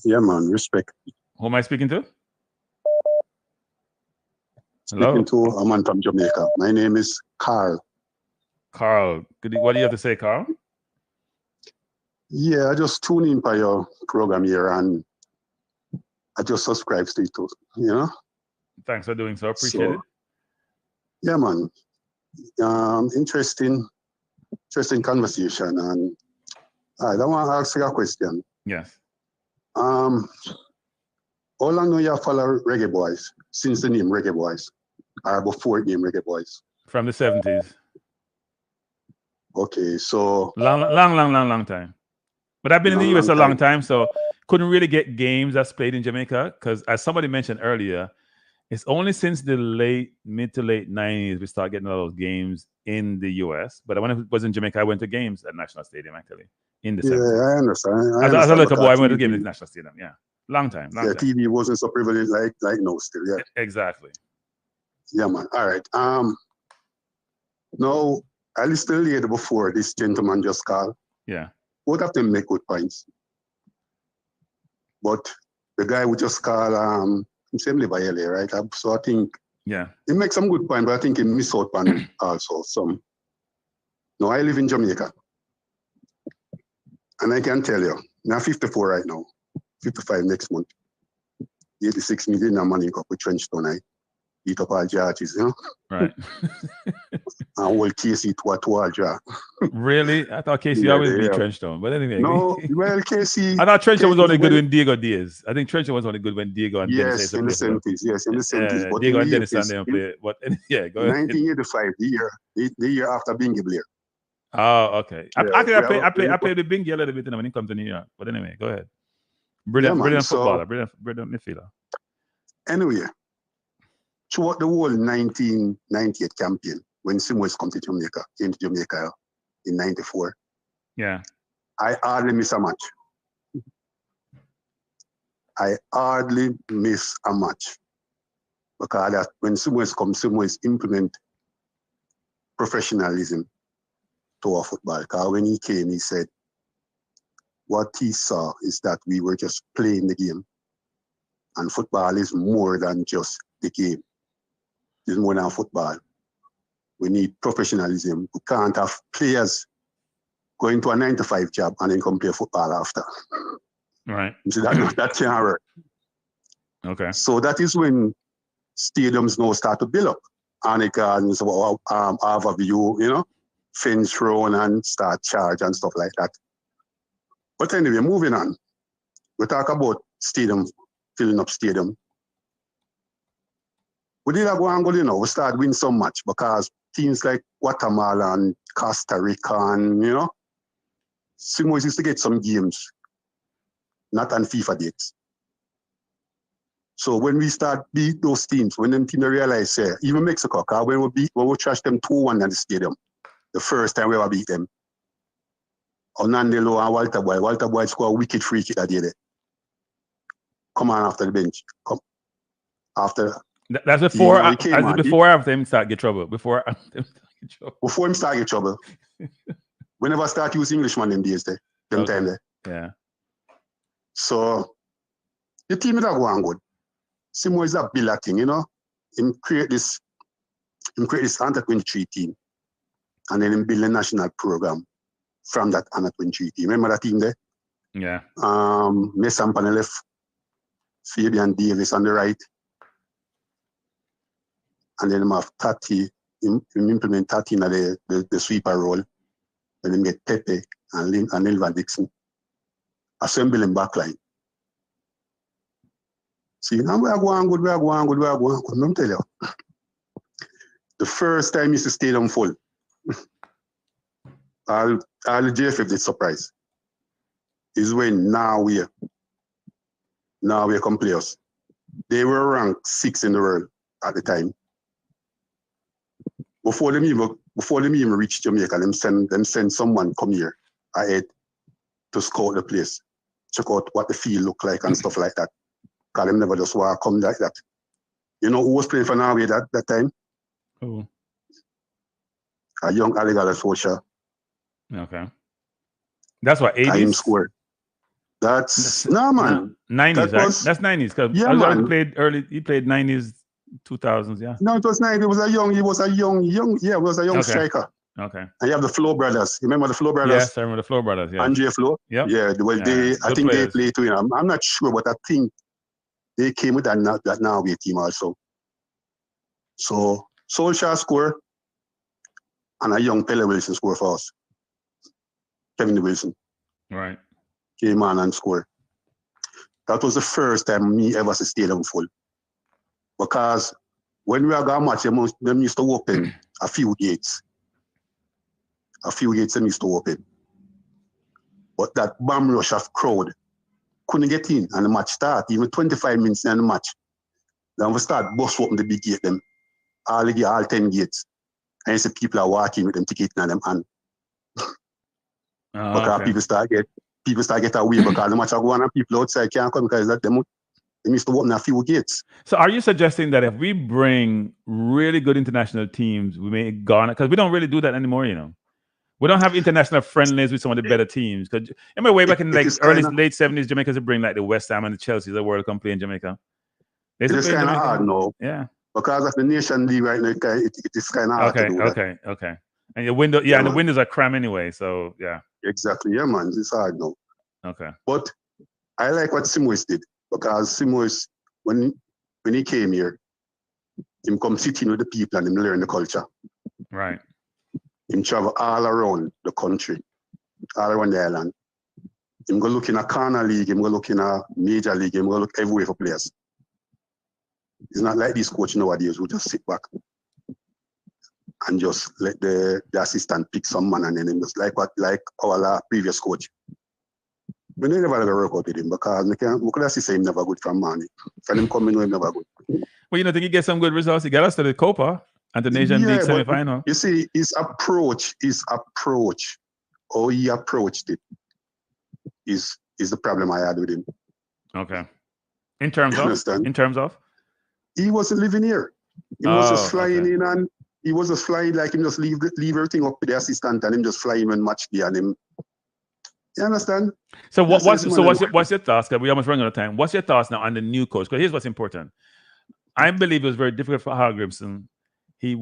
Yeah, man. Respect. Who am I speaking to? Hello? Speaking to a man from Jamaica. My name is Carl. Carl. What do you have to say, Carl? Yeah, I just tune in for your program here and I just subscribe to it too, you know? Thanks for doing so. Appreciate it. Yeah, man. Interesting conversation. And I want to ask you a question. Yes. How long do you follow Reggae Boyz since the name Reggae Boyz? Or before the name Reggae Boyz? From the 70s. Okay, so long time. But I've been in the US a long time, so couldn't really get games that's played in Jamaica because, as somebody mentioned earlier, it's only since the mid to late 90s we start getting all those games in the US. But when I was in Jamaica, I went to games at National Stadium actually in the 70s. Yeah, I understand. As a little boy, I went to games at National Stadium. Yeah, long time. TV wasn't so privileged like now still. Yeah, exactly. Yeah, man. All right. Now I listened to the lady before this gentleman just called. Yeah. Both of them make good points. But the guy who just called, him live by LA, right? So I think he makes some good point, but I think he miss out on also some. No, I live in Jamaica. And I can tell you, I'm 54 right now, 55 next month. 86 million of money up with Trenchtown, I eat up all charges, you know? Right. And whole Casey to all jar. Really? I thought Casey always beat Trenchtown. But anyway. No, well, Casey. I thought Trenchtown was only good when Diego Diaz. I think Trenchtown was only good when Diego and Dennis. Yes, in the 70s. Yes, in the 70s. But Diego and Dennis and them play. But yeah, go ahead. 1985, the year after Bingy Blair. Oh, okay. Yeah, I played with Bingy a little bit when he comes to New York. But anyway, go ahead. Brilliant footballer, brilliant midfielder. Anyway, throughout the whole 1998 campaign, when Simoes came to Jamaica in 94, yeah, I hardly miss a match. Because when Simoes come, Simoes implement professionalism to our football. Because when he came, he said, what he saw is that we were just playing the game. And football is more than just the game. It's more than football. We need professionalism. We can't have players going to a 9-to-5 job and then come play football after. Right. So that can't work. Okay. So that is when stadiums now start to build up. And it can have a view, you know, fence round and start charge and stuff like that. But anyway, moving on. We talk about stadium, filling up stadium. We did a go and go, you know, we start winning so much because teams like Guatemala and Costa Rica and, you know, Simoes used to get some games, not on FIFA dates. So when we start beat those teams, when them teams realize, even Mexico, when we trash them 2-1 at the stadium, the first time we ever beat them, Onandelo and Walter Boy scored a wicked free kick that day. Come on after the bench. Come after. That's before after him start get trouble. Before him start get trouble. We never start using Englishman them days there. Time there. Yeah. So the team is not going good. Simo is a builder thing, you know. Him create this under 23 team. And then him build a national program from that under 23 team. Remember that team there? Yeah. Mason on the left, Fabian Davis on the right. And then him have 30, him implement 30 in the sweeper role. Then him get Pepe and Elvan Dixon. Assemble him backline. See, now we are going good. Let me tell you. The first time is the stadium full. All the JFF did surprise. is when Norway come play us. They were ranked 6th in the world at the time. Before them even reach Jamaica, them send someone come here ahead to scout the place, check out what the field look like and stuff like that. Because them never just want to come like that. You know who was playing for Norway that time? Who? A young Alligator Social. Okay. That's what, 80s? Time square. That's no man. 90s, that right? was, That's 90s. Because yeah, man. He played 90s, 2000s, yeah. No, it was 90s. He was a young striker. Okay. And you have the Flo brothers. You remember the Flo brothers? Yes, I remember the Flo brothers, yeah. Andre Flo? Yep. Yeah, well, I think players. they played too. I'm not sure, but I think they came with that Norway team also. So Solskjaer score and a young Pele Wilson score for us. Kevin Wilson. Right. Came on and scored. That was the first time me ever see stadium full. Because when we are going to match, them used to open a few gates. Them used to open. But that bomb rush of crowd couldn't get in and the match start. Even 25 minutes in the match. Then we start bust open the big gate them. All 10 gates. And you see people are walking with them tickets in them hand. Because people start get away because the match are going and people outside can't come because that them used to open a few gates. So are you suggesting that if we bring really good international teams, we may garner, because we don't really do that anymore, you know? We don't have international friendlies with some of the better teams. Because remember way back in like late 70s, Jamaica would bring like the West Ham and the Chelsea, the World Cup play in Jamaica. It's kind of hard now. Yeah. Because of the Nation League right now, it is kind of hard to do that. Okay. And your window, and the windows are cram anyway, so yeah. Exactly, yeah, man. It's hard now. Okay. But I like what Simoes did, because Simoes, when he came here, him come sit in with the people and him learn the culture. Right. Him travel all around the country, all around the island. Him go look in a corner league, him go look in a major league, him go look everywhere for players. It's not like this coach nowadays who just sit back and just let the assistant pick some man and then him just like our previous coach. We never got to work out with him because we could see him never good from money. Can him come in with him never good. Well, you know, think he get some good results. He got us to the Copa and the Nation League semi-final. You see, his approach, how he approached it is the problem I had with him. Okay. In terms of? He wasn't living here. He was just flying in and he was just flying like him just leave everything up to the assistant and him just flying and match there and him. You understand? So what's your thoughts? Because we almost running out of time. What's your thoughts now on the new coach? Because here's what's important. I believe it was very difficult for Hargreaves. He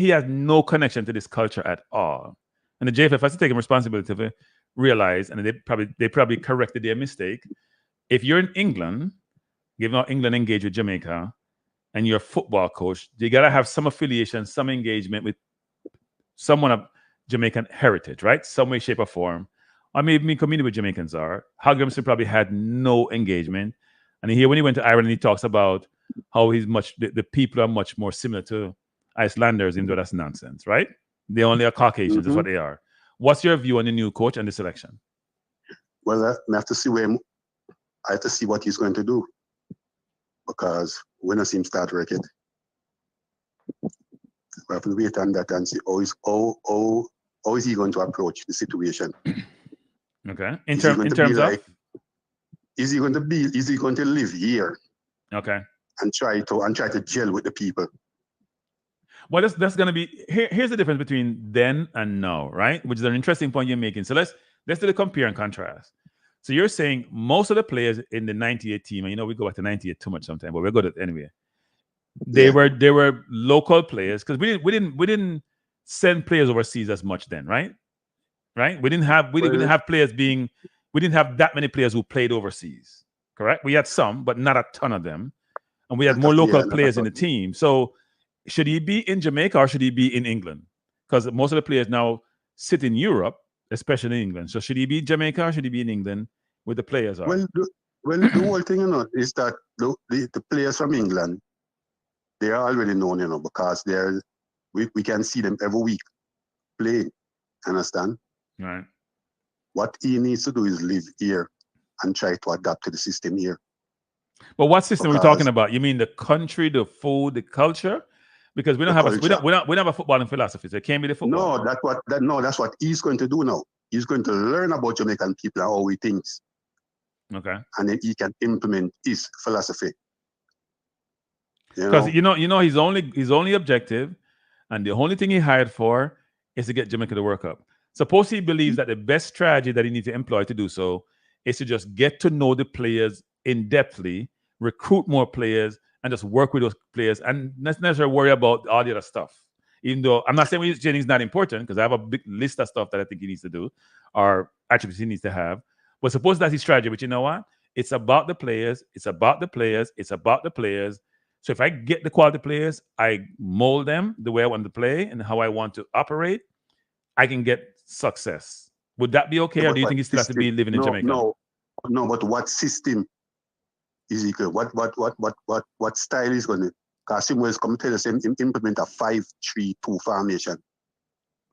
has no connection to this culture at all. And the JFF has to take responsibility to realize, and they probably corrected their mistake. If you're in England, given how England engaged with Jamaica, and you're a football coach, you gotta have some affiliation, some engagement with someone of Jamaican heritage, right? Some way, shape, or form. Or maybe community with Jamaicans are. Hargreaves probably had no engagement. And here, when he went to Ireland, he talks about how the people are much more similar to Icelanders, even though that's nonsense, right? They only are Caucasians, is what they are. What's your view on the new coach and the selection? Well, I have to see I have to see what he's going to do. Because when I see him start working, we have to wait on that and see how is he going to approach the situation. Okay. In terms of? Is he going to live here? Okay. And try to gel with the people. Well, that's going to be here's the difference between then and now, right? Which is an interesting point you're making. So let's do the compare and contrast. So you're saying most of the players in the 98 team, and you know we go back to 98 too much sometimes, but we're good at it anyway. They were local players because we didn't send players overseas as much then, right? Right? We didn't have that many players who played overseas. Correct? We had some, but not a ton of them. And we had more local players in the team. So should he be in Jamaica or should he be in England? Because most of the players now sit in Europe, especially in England. So should he be in Jamaica or should he be in England with the players? Well, the whole thing, is that the players from England, they are already known, because we can see them every week playing. Understand? Right. What he needs to do is live here and try to adapt to the system here. But what system are we Because- talking about? You mean the country, the food, the culture? Because we don't have culture. we don't have a footballing philosophy. So it can't be the football. No, that's what he's going to do now. He's going to learn about Jamaican people and how he thinks. Okay. And then he can implement his philosophy. Because you know his only objective, and the only thing he hired for is to get Jamaica to the World Cup. Suppose he believes that the best strategy that he needs to employ to do so is to just get to know the players in depthly, recruit more players, and just work with those players, and not necessarily worry about all the other stuff. Even though I'm not saying training is not important, because I have a big list of stuff that I think he needs to do, or attributes he needs to have. But suppose that's his strategy. But you know what? It's about the players. It's about the players. It's about the players. So if I get the quality players, I mold them the way I want to play and how I want to operate, I can get success. Would that be okay, or do you think he still has to be living in Jamaica? No. But what system is he going? What style is going to? Because he was come tell us him implement a 5-3-2 formation.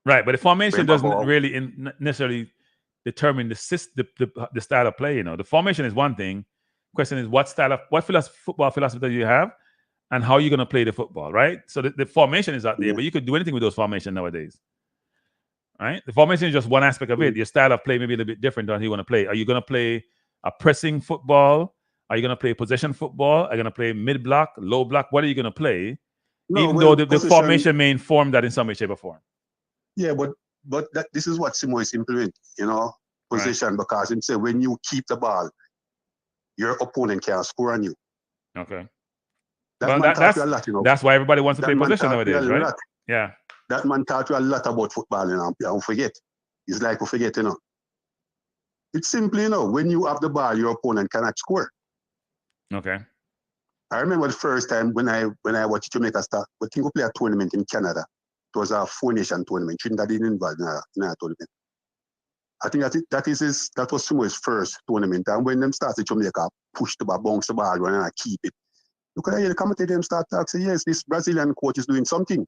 Right, but the formation doesn't really necessarily determine the style of play. You know, the formation is one thing. Question is what football philosophy do you have, and how are you going to play the football? Right. So the formation is out there, but you could do anything with those formations nowadays. Right. The formation is just one aspect of it. Your style of play may be a little bit different than how you want to play. Are you going to play a pressing football? Are you going to play possession football? Are you going to play mid block, low block? What are you going to play? Even though the formation may inform that in some way, shape, or form. Yeah, but this is what Simo is implementing, position, right. Because him say when you keep the ball, your opponent can score on you. Okay. That's why everybody wants to play possession nowadays, right? Lot. Yeah. That man taught you a lot about football, and forget. It's like we forget, It's simply, when you have the ball, your opponent cannot score. Okay. I remember the first time when I watched Jamaica start, I think we played a tournament in Canada. It was a 4-nation tournament. Trinidad didn't involve in a tournament. I think that was Sumo's first tournament. And when them started Jamaica, push the ball, bounce the ball, run and keep it. Look at the commentator them start to say, yes, this Brazilian coach is doing something.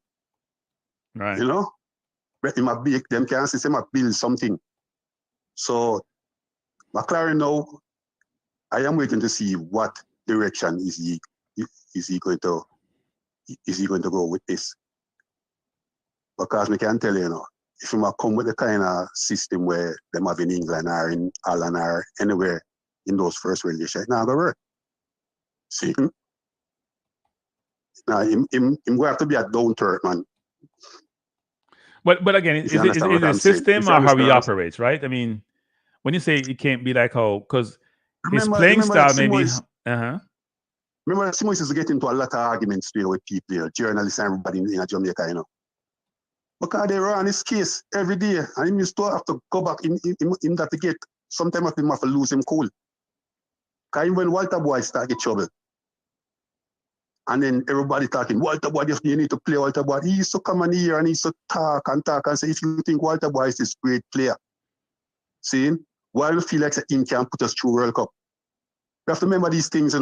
Right. Them can say him build something. So McClaren now, I am waiting to see what direction is he going to go with this. Because we can tell you, if you come with the kind of system where them have in England or in Ireland or anywhere in those first world nations, it's not going to work. See? Now, him going to have to be a down-to-earth man. But again, is it a system or how he operates, right? I mean, when you say it can't be like how, because his playing style maybe. Remember, Simo used to get into a lot of arguments with people, journalists and everybody in Jamaica, Because they run his case every day, and he used to have to go back in that to get. Sometimes he have to lose him cool. Because when Walter Boy start get trouble, and then everybody talking, Walter Boy, you need to play Walter Boy. He used to come in here and he used to talk and say, if you think Walter Boy is this great player, see, why do you feel like he can put us through World Cup? You have to remember these things,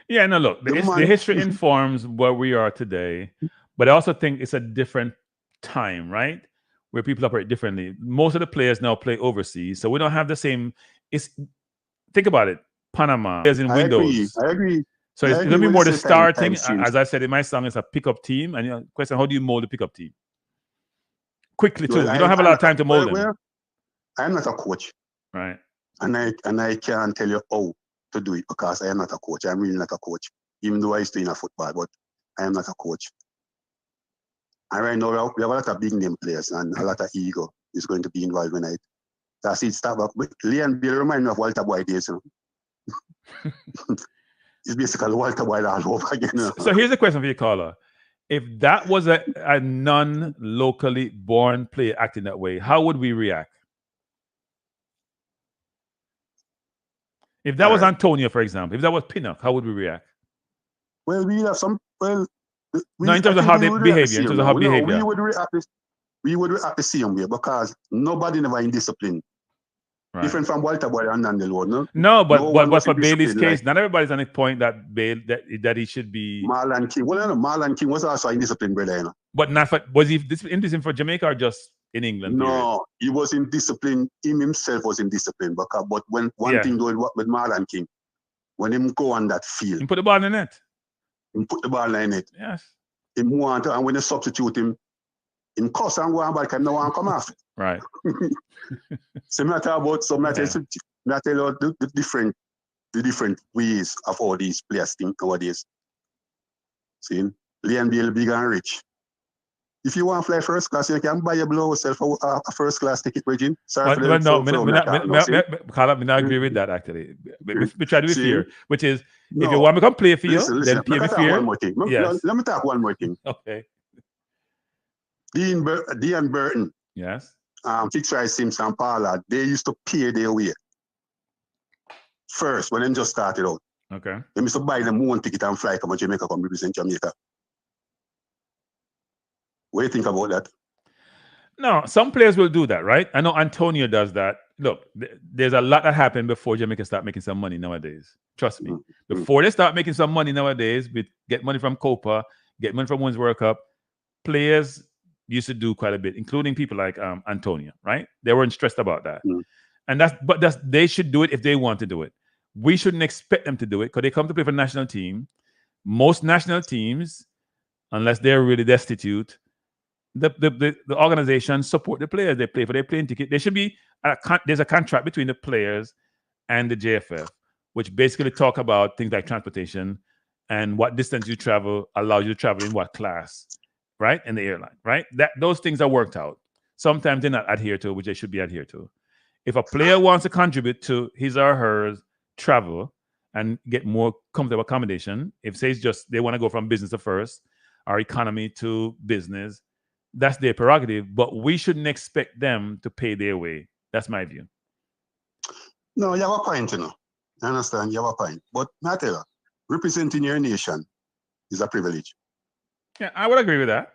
Yeah, no, look, the history informs where we are today, but I also think it's a different time, right? Where people operate differently. Most of the players now play overseas, so we don't have the same. Think about it, Panama is in Windows. I agree. So it's going to be more the starting. As I said in my song, it's a pickup team. And question: how do you mold the pickup team? Quickly too. You don't have a lot of time to mold them. I'm not a coach, right? And I can't tell you how to do it because I am not a coach. I'm really not a coach, even though I used to in a football, but I am not a coach. And right now we have a lot of big name players and a lot of ego is going to be involved in it. That's it. Start back. Leon Bill remind me of Walter Boy days. It's basically Walter Boy all over again. So here's a question for you, caller. If that was a non-locally born player acting that way, how would we react? If that was Antonio, for example, if that was Pinnock, how would we react? Well, we have some. Well, in terms of how they behavior, in terms of how behavior, we would react the same way because nobody never in discipline. Right. Different from Walter Boy and Nandel, no, but for Bailey's case, not everybody's on the point that that he should be. Marlon King. Well, Marlon King was also in discipline, brother. But not for, was he indiscipline for Jamaica or just in England. No, he was in discipline. Him himself was in discipline. But when one thing doing what with Marlon King, when him go on that field, He put the ball in the net. He put the ball in it. Yes. Him want to, and when they substitute him, him cuss and go on back and no one come off. Right. So I talk about some I tell you the different ways of all these players think nowadays. See, Leon Bale big and rich. If you want to fly first class, you can buy your blow yourself a first class ticket, Regine. Sorry for the no, I not agree with that actually. We try to be fair, which is if you want me to come play for you, then pay me fair. One more thing. Yes. Let me talk one more thing. Okay. Dean Burton. Yes. Fitzroy Simpson, Paula, they used to pay their way. First, when they just started out. Okay. They used to buy them one ticket and fly come to Jamaica, come represent Jamaica. What do you think about that? No, some players will do that, right? I know Antonio does that. Look, there's a lot that happened before Jamaica start making some money nowadays. Trust me. Before they start making some money nowadays, with get money from Copa, get money from Women's World Cup, players used to do quite a bit, including people like Antonio, right? They weren't stressed about that. And they should do it if they want to do it. We shouldn't expect them to do it because they come to play for the national team. Most national teams, unless they're really destitute, the organization support the players. They play for their plane ticket. There should be there's a contract between the players and the JFF, which basically talk about things like transportation and what distance you travel, allows you to travel in what class, right? In the airline, right? Those things are worked out. Sometimes they're not adhered to, which they should be adhered to. If a player wants to contribute to his or her travel and get more comfortable accommodation, if say it's just they want to go from business to first or economy to business, that's their prerogative, but we shouldn't expect them to pay their way. That's my view. No, you have a point, you know. I understand, you have a point. But I tell you, representing your nation is a privilege. Yeah, I would agree with that.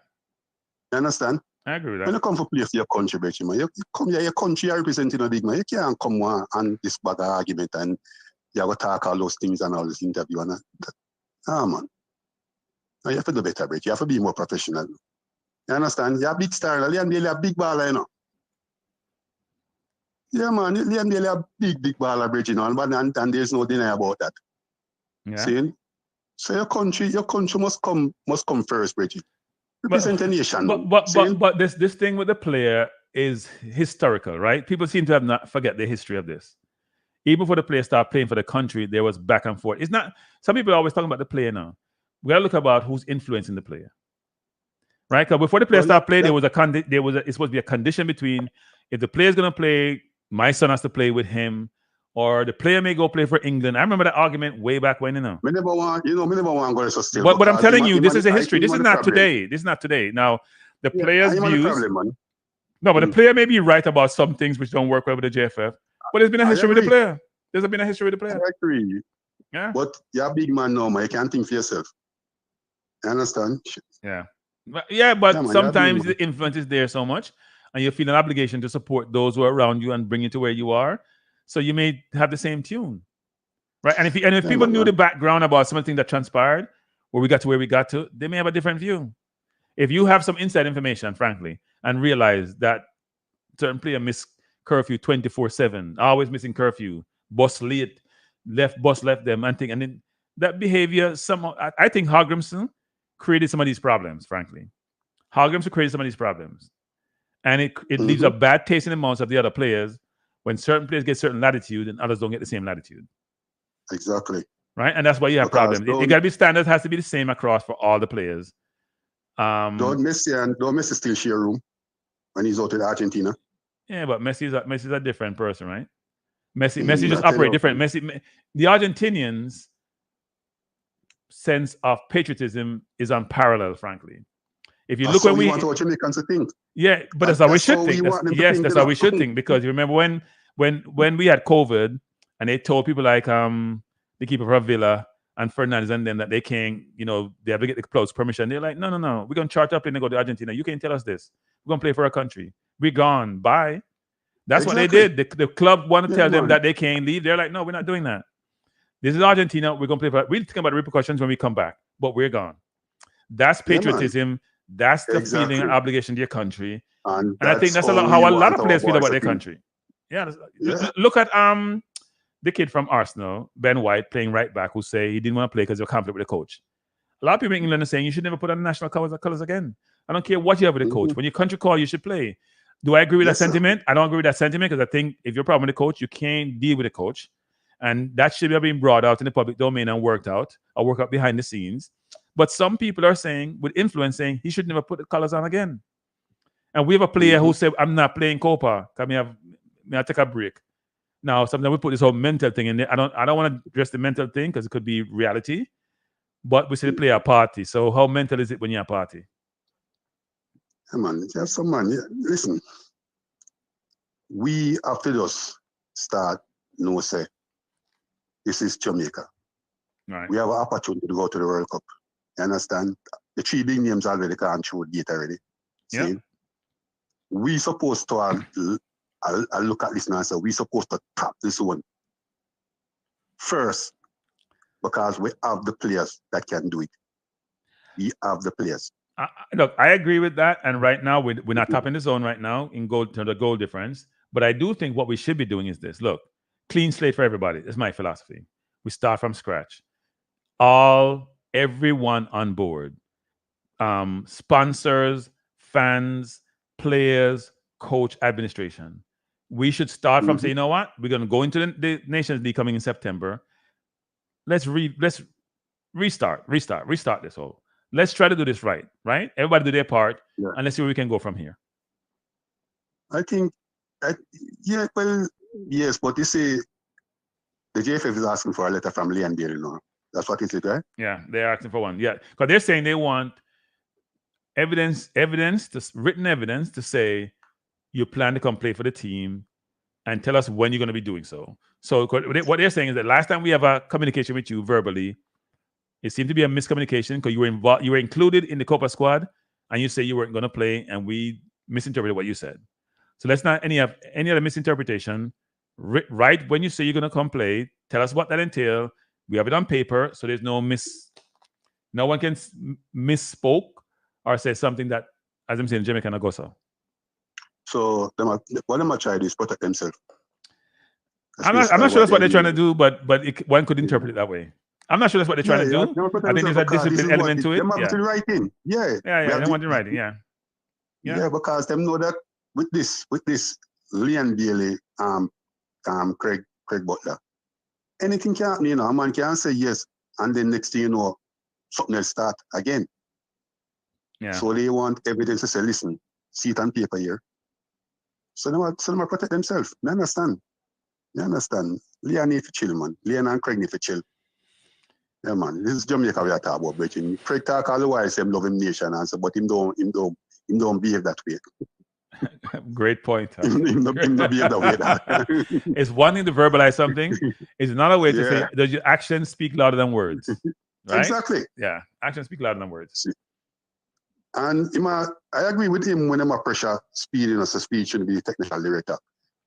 You understand? I agree with that. When you come for play for your country, man, you come here, your country are representing a big man. You can't come on this bag of argument and you have to talk all those things and all this interview and that. Man. No, you have to do better, Brett. You have to be more professional. You understand? You're a big star. Leon Bailey a big baller, you know. Yeah, man. Leon Bailey a big baller, Bridge, you know, and there's no deny about that. Yeah. See? So your country must come first, Bridge. Represent a nation. But this thing with the player is historical, right? People seem to have not forget the history of this. Even before the player started playing for the country, there was back and forth. It's not. Some people are always talking about the player now. We gotta look about who's influencing the player. Right, because before the player started playing, it's supposed to be a condition between if the player's gonna play, my son has to play with him, or the player may go play for England. I remember that argument way back when, you know. Me never want to go to sustain. But I'm telling you, this is a history. This is not today. This is not today. Now, the player's views. No, but the player may be right about some things which don't work well with the JFF. But there's been a history with the player. There's been a history with the player. I agree. Yeah. But you're a big man now, man. You can't think for yourself. You understand? Yeah. But sometimes the influence is there so much, and you feel an obligation to support those who are around you and bring you to where you are. So you may have the same tune, right? And if people knew the background about something that transpired, where we got to where we got to, they may have a different view. If you have some inside information, frankly, and realize that certain player miss curfew 24/7, always missing curfew, bus late, bus left them, and then that behavior. I think Hogrimson created some of these problems, frankly. Hogrimson created some of these problems. And it leaves a bad taste in the mouths of the other players when certain players get certain latitude and others don't get the same latitude. Exactly. Right? And that's why you have problems. It got to be standard, has to be the same across for all the players. Don't Messi still share room when he's out with Argentina? Yeah, but Messi's a different person, right? Messi just operate different. The Argentinians' sense of patriotism is unparalleled, frankly. If you look when we want Jamaicans to think. Yeah, but that's how we should think. That's how we should think. Because you remember when we had COVID and they told people like the keeper from Villa and Fernandez and them that they can't, they have to get the club's permission. They're like, no, we're gonna chart up and go to Argentina. You can't tell us this. We're gonna play for our country. We're gone. Bye. That's what they did. The club wanted to tell them that they can't leave. They're like, no, we're not doing that. This is Argentina. We're gonna play for. We'll think about the repercussions when we come back, but we're gone. That's patriotism. That's the Exactly. feeling and obligation to your country. And I think that's how we a lot want of our players feel boys about to their think. country. Yeah, Yeah. look at the kid from Arsenal, Ben White, playing right back, who say he didn't want to play because of conflict with the coach. A lot of people in England are saying you should never put on the national colors again. I don't care what you have with the coach. When your country call, you should play. Do I agree with that sentiment? I don't agree with that sentiment because I think if you're a problem with the coach, you can't deal with the coach. And that should be being brought out in the public domain and worked out or work out behind the scenes. But some people are saying, with influence, saying he should never put the colors on again. And we have a player who said, I'm not playing Copa. Can I take a break? Now, sometimes we put this whole mental thing in there. I don't want to address the mental thing because it could be reality. But we still play a party. So how mental is it when you're a party? Yeah, man. Just some man. Yeah. Listen, we have to just start say this is Jamaica. Right. We have an opportunity to go to the World Cup. You understand? The 3 big names already can't show gate already. Yeah. See? We supposed to I look at this now and say we supposed to tap this one first because we have the players that can do it. We have the players. Look, I agree with that. And right now, we're not tapping the zone right now in the goal difference. But I do think what we should be doing is this. Look, clean slate for everybody. That's my philosophy. We start from scratch. Everyone on board. Sponsors, fans, players, coach, administration. We should start from saying, you know what? We're going to go into the Nations League coming in September. Let's restart this whole. Let's try to do this right? Everybody do their part, and let's see where we can go from here. I think, yes, but you see, the JFF is asking for a letter from Lee and Bailey now. That's what it is, right? Yeah, they're asking for one. Yeah, because they're saying they want written evidence to say you plan to come play for the team and tell us when you're going to be doing so. So what they're saying is that last time we have a communication with you verbally, it seemed to be a miscommunication because you were included in the Copa squad and you say you weren't going to play and we misinterpreted what you said. So let's not any other misinterpretation. Right when you say you're going to come play, tell us what that entails. We have it on paper, so there's no one can misspoke or say something that, as I'm saying, Jamaica go so. So what they might try to do is protect themselves. I'm not sure that's what they're trying to do, but one could interpret it that way. I'm not sure that's what they're trying to do. I think there's a discipline element to it. They want it in writing. Yeah. They want it in writing. Yeah, because them know that with this Leon Bailey, Craig Butler, anything can happen. A man can say yes, and then next thing you know, something else start again. Yeah. So they want evidence to say, listen, see it on paper here. So they want to protect themselves. You understand? Leon need to chill, man. Leon and Craig need to chill. Yeah, man. This is Jamaica we are talking about breaking. Craig talk all the while, say him love him nation, and so, but him don't behave that way. Great point. Him don't behave that way. It's one thing to verbalize something. It's another way to say, does your actions speak louder than words? Right? Exactly. Yeah, actions speak louder than words. And I agree with him when I'm pressure speeding us a speech shouldn't be the technical director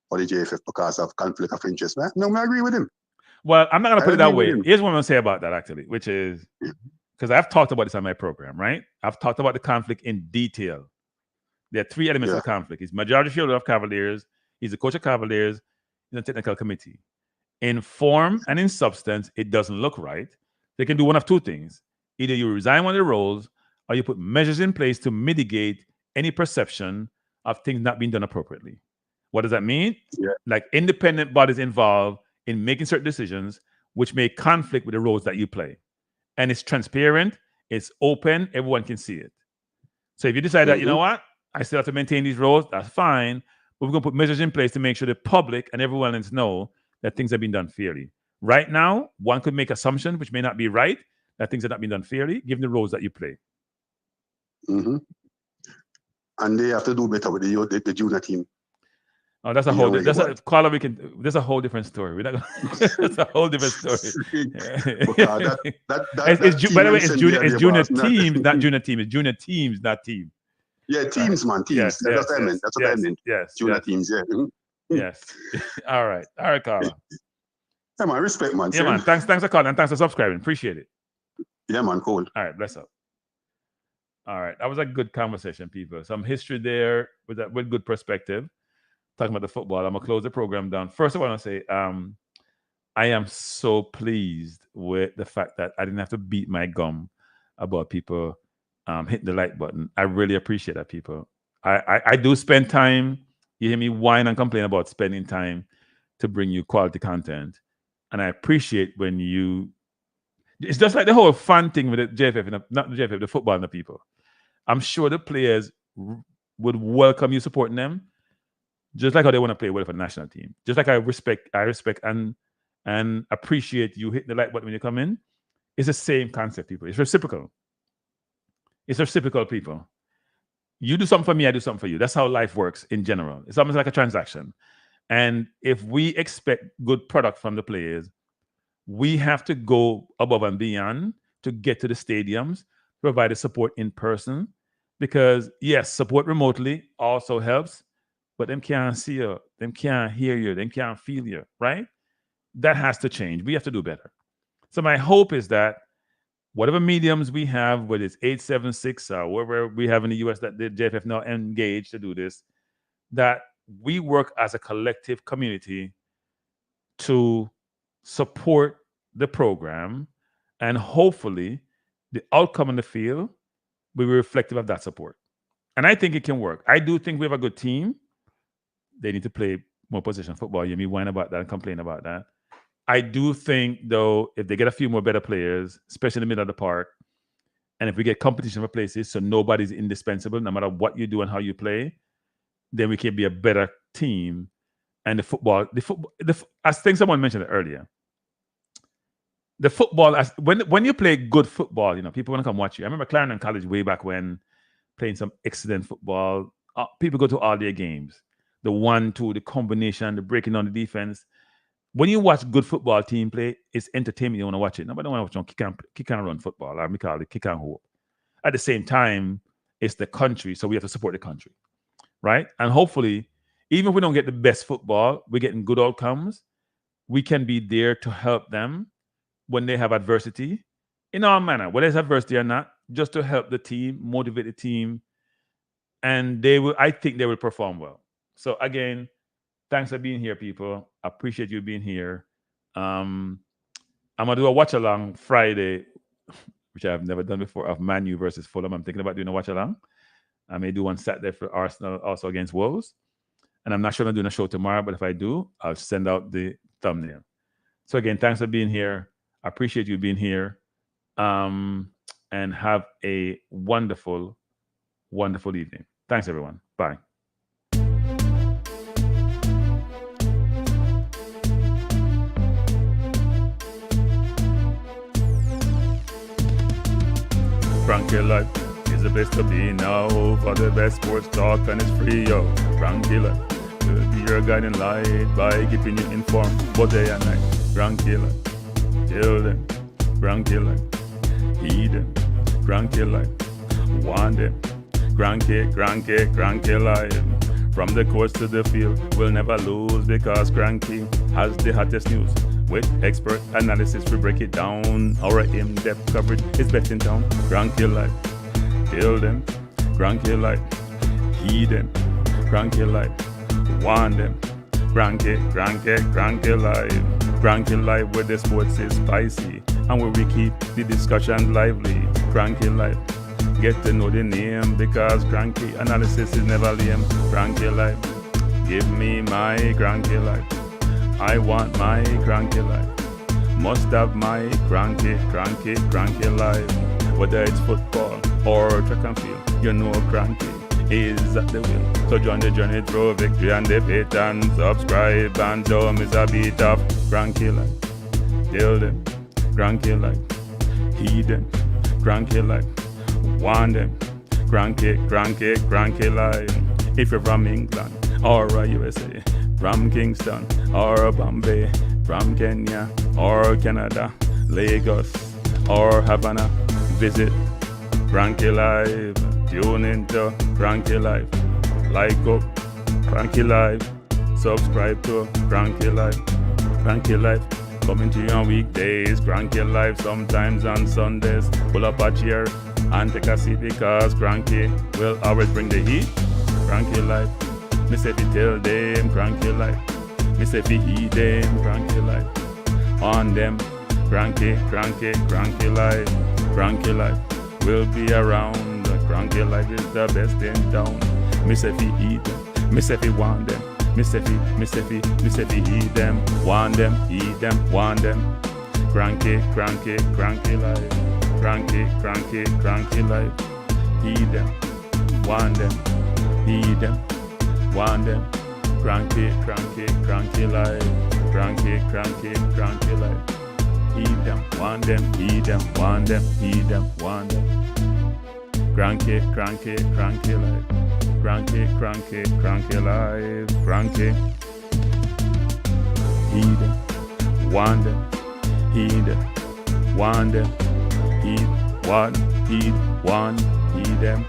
for the JFF because of conflict of interest. No, I agree with him. Well, I'm not going to put it that way. Here's what I'm going to say about that, actually, which is because I've talked about this on my program, right? I've talked about the conflict in detail. There are 3 elements of the conflict. He's majority shareholder of Cavaliers. He's the coach of Cavaliers. He's a technical committee. In form and in substance, it doesn't look right. They can do one of 2 things. Either you resign one of the roles or you put measures in place to mitigate any perception of things not being done appropriately. What does that mean? Yeah. Like independent bodies involved in making certain decisions which may conflict with the roles that you play. And it's transparent, it's open, everyone can see it. So if you decide that, you know what, I still have to maintain these roles, that's fine, but we're going to put measures in place to make sure the public and everyone else know that things have been done fairly. Right now, one could make assumptions which may not be right, that things have not been done fairly, given the roles that you play. Mm-hmm. And they have to do better with the junior team. Oh, that's a whole. That's a whole different story. We're not gonna, that's a whole different story. By the way, it's junior teams, not junior team. It's junior teams, not team. Yeah, teams, man, teams. Yes, that's what I meant. That's what I meant. Yes, junior teams. Yeah. Yes. All right, Carla. Yeah, man. Respect, man. Yeah, man. Thanks for calling and thanks for subscribing. Appreciate it. Yeah, man. Cool. All right, bless up. All right. That was a good conversation, people. Some history there with good perspective. Talking about the football. I'm going to close the program down. First, I want to say I am so pleased with the fact that I didn't have to beat my gum about people hitting the like button. I really appreciate that, people. I do spend time. You hear me whine and complain about spending time to bring you quality content. And I appreciate when you... It's just like the whole fun thing with the JFF, not the JFF, the football and the people. I'm sure the players would welcome you supporting them, just like how they want to play well for the national team. Just like I respect and appreciate you hitting the like button when you come in. It's the same concept, people. It's reciprocal. It's reciprocal, people. You do something for me, I do something for you. That's how life works in general. It's almost like a transaction. And if we expect good product from the players, we have to go above and beyond to get to the stadiums, provide the support in person. Because, yes, support remotely also helps, but them can't see you, them can't hear you, them can't feel you, right? That has to change. We have to do better. So my hope is that whatever mediums we have, whether it's 876 or wherever we have in the US that the JFF now engaged to do this, that we work as a collective community to support the program, and hopefully the outcome in the field will be reflective of that support. And I think it can work. I do think we have a good team. They need to play more position football. You hear me whine about that and complain about that. I do think, though, if they get a few more better players, especially in the middle of the park, and if we get competition for places so nobody's indispensable, no matter what you do and how you play, then we can be a better team. And I think someone mentioned it earlier. The football, when you play good football, you know, people want to come watch you. I remember McClaren in college way back when, playing some excellent football. People go to all their games. The 1-2, the combination, the breaking down the defense. When you watch good football team play, it's entertainment. You want to watch it. Nobody want to watch kick and run football. Or we call it kick and hope. At the same time, it's the country, so we have to support the country, right? And hopefully, even if we don't get the best football, we're getting good outcomes. We can be there to help them when they have adversity, in all manner, whether it's adversity or not, just to help the team, motivate the team, and I think they will perform well. So again, thanks for being here, people. I appreciate you being here. I'm gonna do a watch along Friday, which I've never done before, of Man U versus Fulham. I'm thinking about doing a watch along. I may do one Saturday for Arsenal, also against Wolves. And I'm not sure I'm doing a show tomorrow, but if I do, I'll send out the thumbnail. So again, thanks for being here. I appreciate you being here. And have a wonderful, wonderful evening. Thanks, everyone. Bye. Kranky life is the best to be now. For the best sports talk, and it's free, yo. Kranky life will be your guiding light by keeping you informed both day and night. Kranky life. Till them, Kranky life, heed them, Kranky life, want them, Kranky life. From the courts to the field, we'll never lose because Kranky has the hottest news. With expert analysis, we break it down. Our in-depth coverage is best in town. Kranky life, till them, Kranky life, heed them, Kranky life, want them, Kranky life. Kranky life where the sports is spicy and where we keep the discussion lively. Kranky life, get to know the name because Kranky analysis is never lame. Kranky life, give me my Kranky life. I want my Kranky life. Must have my Kranky life. Whether it's football or track and field, you know Kranky is at the wheel. So join the journey through victory and debate and subscribe and don't miss a beat of Kranky life. Tell them, Kranky life. Heed them, Kranky life. Want them, Kranky life. If you're from England or USA, from Kingston or Bombay, from Kenya or Canada, Lagos or Havana, visit Kranky life. Tune into Kranky life. Like up Kranky life. Subscribe to Kranky life. Kranky life coming to you on weekdays. Kranky life sometimes on Sundays. Pull up a chair and take a seat because Kranky will always bring the heat. Kranky life, me say fi tell them Kranky life. Me say fi heed them Kranky life. On them, Kranky life. Kranky life will be around. Kranky life is the best in town. Me say fi eat them, me say fi want them. Me say fi eat them, want them, eat them, want them. Kranky life. Kranky life. Eat them, want them, eat them, want them. Kranky life. Kranky life. Eat them, want them, eat them, want them, eat them, want them. Kranky life. Kranky life. Kranky. Eat them, want them, eat them, want them. Eat, want, eat them.